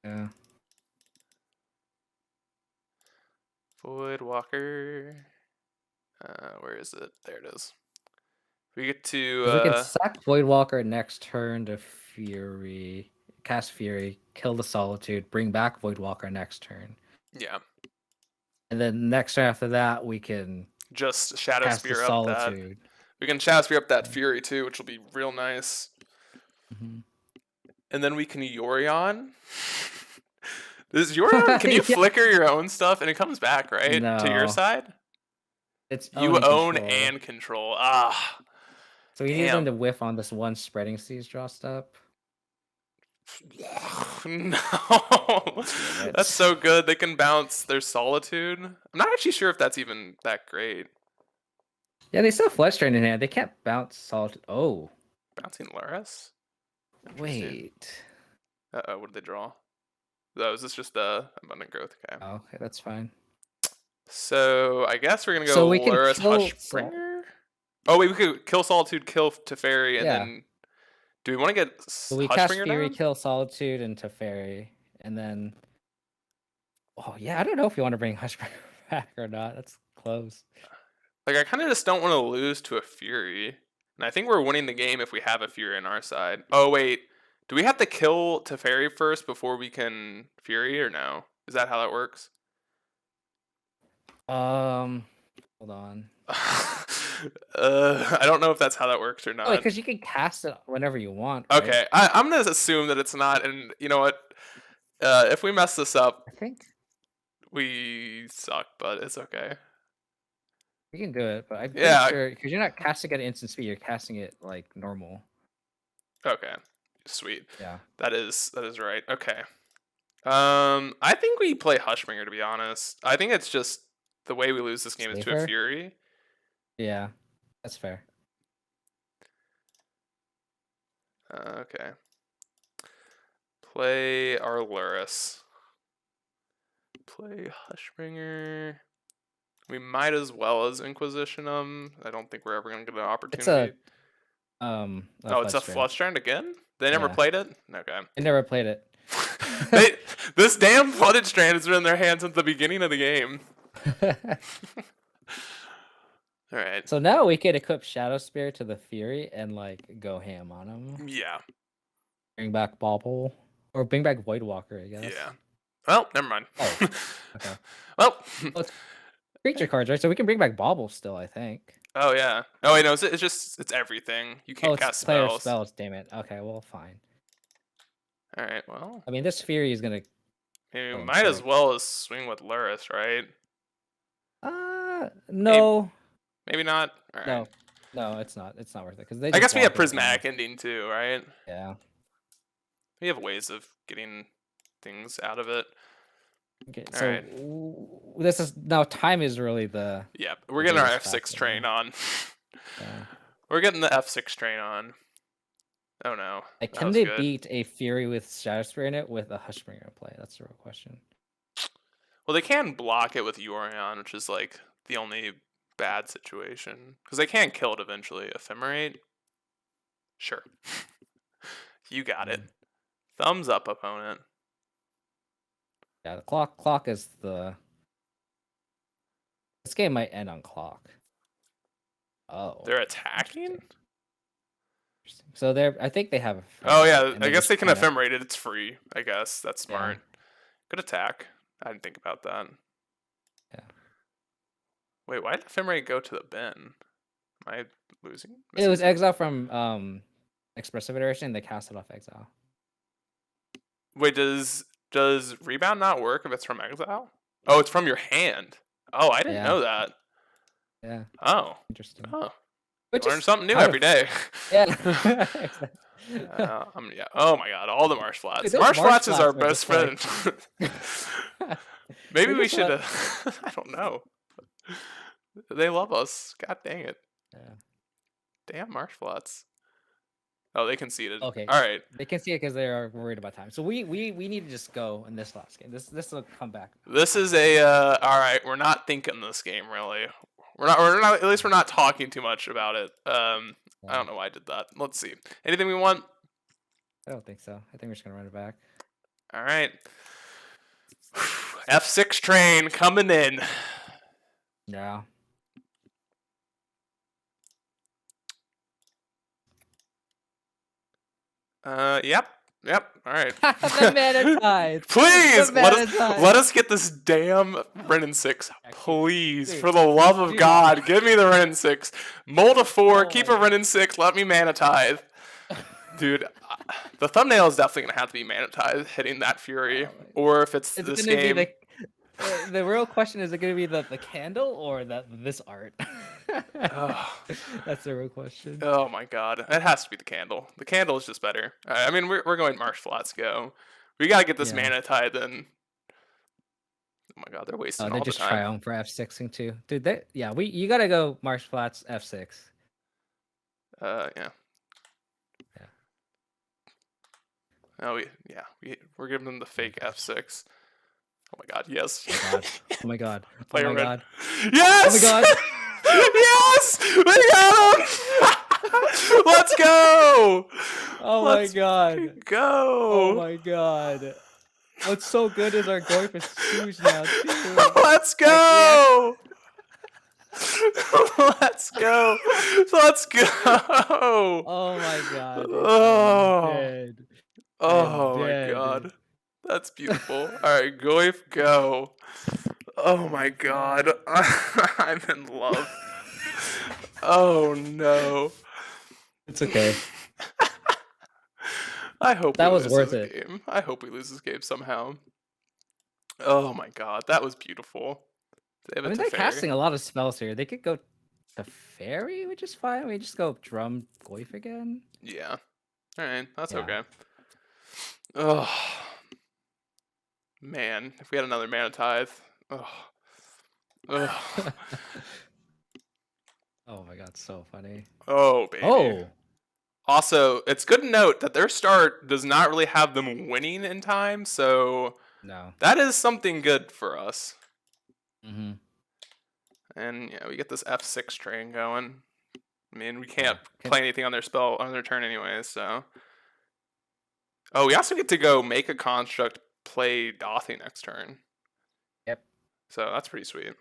Yeah. Voidwalker. Where is it? There it is. We get to. We can sack Voidwalker next turn to Fury, cast Fury, kill the Solitude, bring back Voidwalker next turn. Yeah. And then next turn after that, we can just Shadow Spear up that. We can Shadow Spear up that Fury too, which will be real nice. And then we can Yorion. Does Yorion? Can you flicker your own stuff and it comes back right to your side? It's you own and control. Ah. So we need them to whiff on this one spreading seas draw step. No, that's so good. They can bounce their Solitude. I'm not actually sure if that's even that great. Yeah, they still have Flesh Drain in hand. They can't bounce Solitude. Oh, bouncing Lurrus. Wait. What did they draw? Oh, is this just the Abundant Growth? Okay. Oh, okay, that's fine. So I guess we're gonna go Lurrus, Hushbringer. Oh wait, we could kill Solitude, kill Teferi, and then do we want to get we cast Fury, kill Solitude and Teferi, and then I don't know if you want to bring Hushbringer back or not. That's close. Like I kind of just don't want to lose to a Fury, and I think we're winning the game if we have a Fury on our side. Oh wait, do we have to kill Teferi first before we can Fury, or no? Is that how that works? Hold on. I don't know if that's how that works or Oh, not. because you can cast it whenever you want. Right? Okay, I'm gonna assume that it's not, and you know what? If we mess this up, I think we suck, but it's okay. we can do it, but I'm pretty Yeah. sure because you're not casting it at instant speed, you're casting it like normal. Okay. Sweet. Yeah. That is right. Okay. I think we play Hushbringer, to be honest. I think it's just the way we lose this game is to a Safer? Fury. Yeah, that's fair. Okay. Play our Luris. Play Hushbringer. We might as well as Inquisition them. I don't think we're ever gonna get an opportunity. It's a Floodstrand again? They never played it? Okay. I never played it. This damn Flooded Strand has been in their hands since the beginning of the game. Alright. So now we could equip Shadow Spear to the Fury and like go ham on him. Yeah. Bring back Bauble. Or bring back Voidwalker, I guess. Yeah. Well, never mind. Oh, okay. Well, it's creature cards, right? So we can bring back Bauble still, I think. Oh yeah. Oh wait, no, it's everything. You can't cast player spells. Damn it. Okay, well, fine. All right. Well, I mean, this Fury is gonna. we might as well as swing with Luris, right? No. Maybe not. All right. No, it's not. It's not worth it because I guess we have Prismatic Ending too, right? Yeah. We have ways of getting things out of it. Okay, so this is now time is really the. Yeah, we're getting our F6 train on. Yeah. We're getting the F6 train on. Oh no. Like, can they beat a Fury with Shadow Spear in it with a Hushbringer in play? That's the real question. Well, they can block it with Yorion, which is like the only bad situation. Because they can kill it eventually. Ephemerate? Sure. You got it. Thumbs up, opponent. Yeah, the clock is the. This game might end on clock. Oh. They're attacking? So I think they have. Oh yeah, I guess they can ephemerate it. It's free. I guess that's smart. Yeah. Good attack. I didn't think about that. Yeah. Wait, why did ephemerate go to the bin? Am I losing? It was exile from Expressive Iteration. They cast it off exile. Wait, does rebound not work if it's from exile? Oh, it's from your hand. Oh, I didn't know that. Yeah. Oh. Interesting. Oh. Learn something new every day. Yeah. Yeah. Oh my god, all the Marsh Flats. Marsh Flats is our best friend. Maybe we should. I don't know. They love us. God dang it. Yeah. Damn Marsh Flats. Oh, they conceded. Okay. All right. They conceded because they are worried about time. So we need to just go in this last game. This will come back. This is a all right. We're not thinking this game really. We're not. At least we're not talking too much about it. I don't know why I did that. Let's see. Anything we want? I don't think so. I think we're just gonna run it back. All right. F6 train coming in. Yeah. Yep. All right. The Mana Tithe. Please let us get this damn Wrenn 6. Please, for the love of God, give me the Wrenn 6. Mold a 4, keep a Wrenn 6. Let me Mana Tithe. Dude, the thumbnail is definitely gonna have to be Mana Tithe hitting that Fury, or if it's this game. The real question is: it going to be the candle or this art? That's the real question. Oh my god, it has to be the candle. The candle is just better. I mean, we're going Marsh Flats go. We gotta get this Mana Tithe in. Oh my god, they're wasting all the time. They just triumph for F6ing too, dude. You gotta go Marsh Flats F6. Yeah. Oh we're giving them the fake F6. Oh my god, yes. Oh my god. Player oh my god. Yes! Oh my god. Yes! We got him! Let's go! Oh my god. Go! Oh my god. What's so good is our going for Stooge now, too. Let's go! Let's go! Let's go! Oh my god. Oh my god. That's beautiful. All right, Goif, go. Oh my god. I'm in love. Oh no. It's okay. I hope we That was lose worth this it. game. I hope we lose this game somehow. Oh my god, that was beautiful. They have I a mean, they're Teferi. casting a lot of spells here. They could go to Fairy, which is fine. We just go Drum Goyf again. Yeah. Alright, that's Yeah. okay. Oh man, if we had another mana tithe. Oh. Ugh. Oh my god, so funny. Oh baby. Oh, Also, it's good to note that their start does not really have them winning in time, so no. that is something good for us. Mm-hmm. And yeah, we get this F6 train going. I mean, we can't Yeah. play anything on their spell on their turn anyways, so. Oh, we also get to go make a construct, play Dothy next turn. Yep. So that's pretty sweet.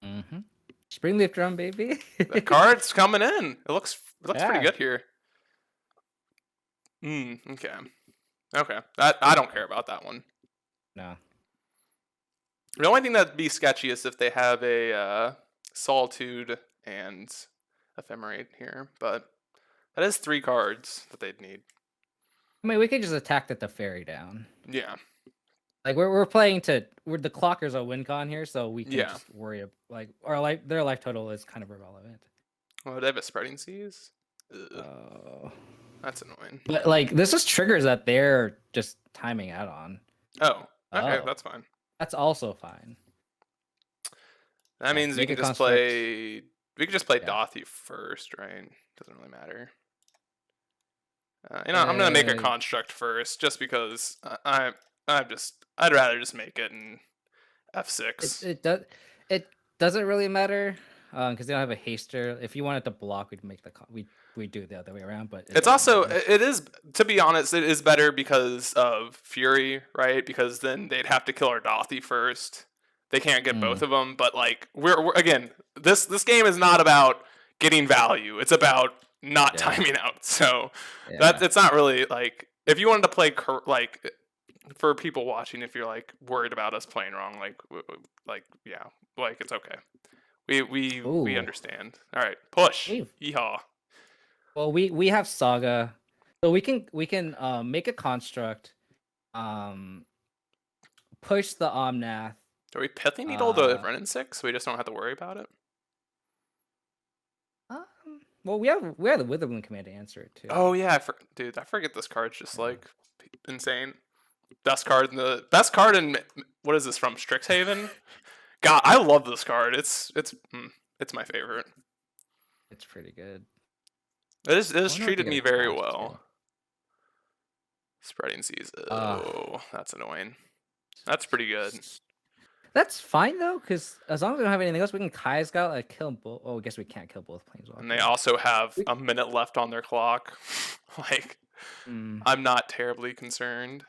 Mm-hmm. Springleaf Drum, baby. The card's coming in. It looks pretty Yeah. good here. Okay. Okay. I don't care about that one. No. The only thing that'd be sketchy is if they have a Solitude and Ephemerate here, but that is 3 cards that they'd need. I mean, we could just attack the Fairy down. Yeah. Like we're playing to the clockers a win con here, so we can Yeah. just worry like their life total is kind of irrelevant. Oh, they have a Spreading Seas? Ugh, Oh. that's annoying. But like this is triggers that they're just timing out on. Oh, okay, Oh. that's fine. That's also fine. That means we make can a just construct. play. We can just play Yeah. Dothy first, right? Doesn't really matter. I'm gonna make a construct first, just because I'd rather just make it in F6. It doesn't really matter because they don't have a haster. If you wanted to block, we'd make we do it the other way around. But It's also it is, to be honest, it is better because of Fury, right? Because then they'd have to kill our Dothy first. They can't get both of them. But like we're again, this game is not about getting value. It's about not timing out. So that it's not really like, if you wanted to play like, for people watching, if you're like worried about us playing wrong, like yeah, like it's okay. We understand. All right, push. Yeehaw. Well, we have Saga, so we can make a construct, push the Omnath. Are we Pithing Needle to Wrenn 6? So we just don't have to worry about it. Well, we have the Witherbloom command to answer it too. Oh yeah, dude, I forget this card's just like insane. Best card in what is this from? Strixhaven? God, I love this card. It's my favorite. It's pretty good. It has treated me very well. Spreading Seas. Oh, that's annoying. That's pretty good. That's fine though, because as long as we don't have anything else, we can Kai Scout like kill both. Oh, I guess we can't kill both Planeswalkers. And they also have a minute left on their clock. Like, I'm not terribly concerned.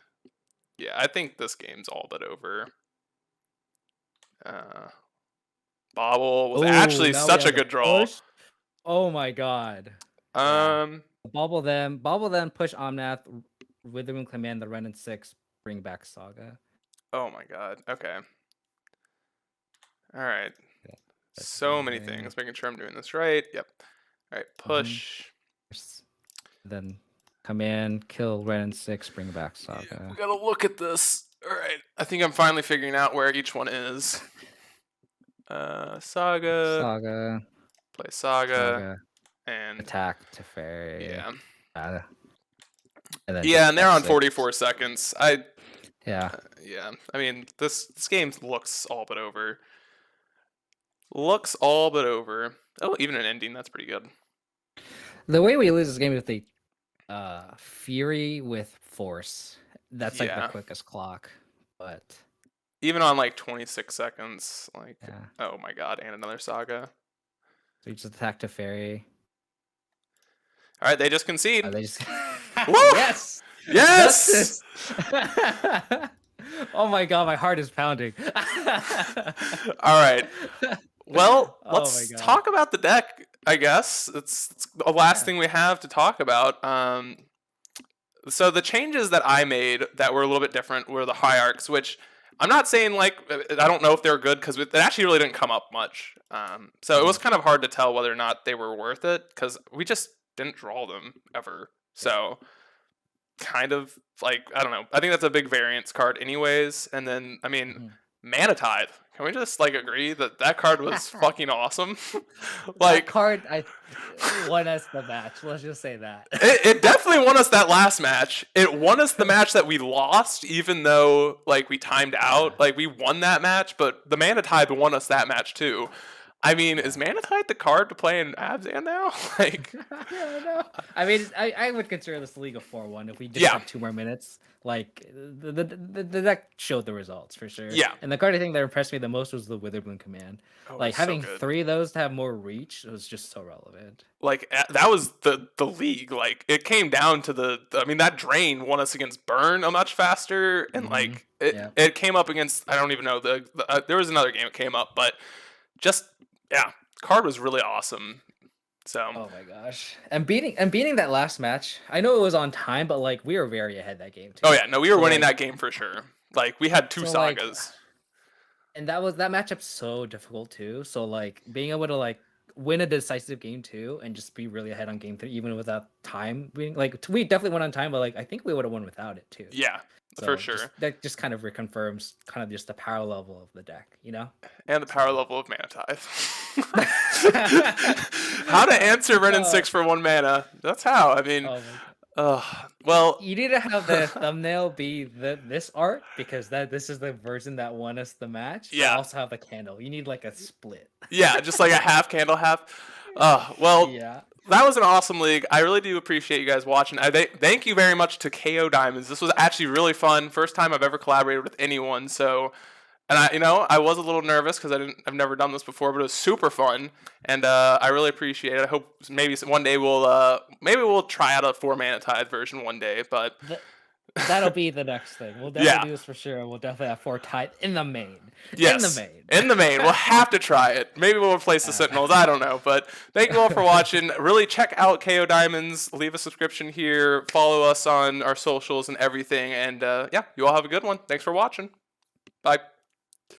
Yeah, I think this game's all but over. Bobble was actually such a good draw. Oh my god. Bobble them, push Omnath, Witherbloom command the Wrenn 6, bring back Saga. Oh my god. Okay. All right. So many things. Making sure I'm doing this right. Yep. All right. Push. Then come in, kill Wrenn 6, bring back Saga. Yeah, we gotta look at this. All right. I think I'm finally figuring out where each one is. Saga. Play Saga. And attack to Fairy. Yeah. And they're on 44 seconds. Yeah. I mean, this game looks all but over. Looks all but over. Oh, even an ending. That's pretty good. The way we lose this game with the Fury with Force, that's like the quickest clock. But even on like 26 seconds, like, oh my god, and another Saga. So you just attack to Fairy. All right, they just concede. They just... Yes! Yes! Oh my god, my heart is pounding. All right. Well, let's talk about the deck, I guess. It's the last thing we have to talk about. So the changes that I made that were a little bit different were the hierarchs, which I'm not saying like I don't know if they're good because it actually really didn't come up much. So it was kind of hard to tell whether or not they were worth it because we just didn't draw them ever. So kind of like I don't know. I think that's a big variance card, anyways. And then I mean, Mana Tithe. Can we just like agree that that card was fucking awesome? That card, I won us the match. Let's just say that. It definitely won us that last match. It won us the match that we lost, even though like we timed out. Like we won that match, but the Mana Tithe won us that match too. I mean, is Mana Tithe the card to play in Abzan now? Like, I don't know. I mean, I would consider this League of 4-1 if we just had 2 more minutes. Like the deck showed the results for sure. Yeah. And the card I think that impressed me the most was the Witherbloom command. Like having 3 of those to have more reach was just so relevant. Like that was the league. Like it came down to I mean, that drain won us against Burn a much faster, and like it came up against I don't even know there was another game it came up, but just card was really awesome. So oh my gosh, and beating that last match, I know it was on time, but like we were very ahead that game too. Oh yeah, no, we were winning that game for sure. Like we had 2 sagas, and that matchup so difficult too. So like being able to like win a decisive game 2 and just be really ahead on game 3, even without time. We definitely went on time, but like I think we would have won without it too. Yeah. So for sure. That just kind of reconfirms kind of just the power level of the deck, you know? And the power level of Mana Tithe. How to answer Wrenn 6 for 1 mana. That's how. I mean, well, you need to have the thumbnail be this art because this is the version that won us the match. Yeah. Also have the candle. You need like a split. Yeah, just like a half candle, half. Well, yeah. That was an awesome league. I really do appreciate you guys watching. Thank you very much to KoDiamonds. This was actually really fun. First time I've ever collaborated with anyone. So, and I was a little nervous because I've never done this before, but it was super fun, and I really appreciate it. I hope maybe one day we'll try out a 4 Mana Tithe version one day, but. That'll be the next thing. We'll definitely do this for sure. We'll definitely have 4 Tithe in the main. Yes, in the main. We'll have to try it. Maybe we'll replace the Sentinels. I don't know. But thank you all for watching. Really check out KoDiamonds. Leave a subscription here. Follow us on our socials and everything. And you all have a good one. Thanks for watching. Bye.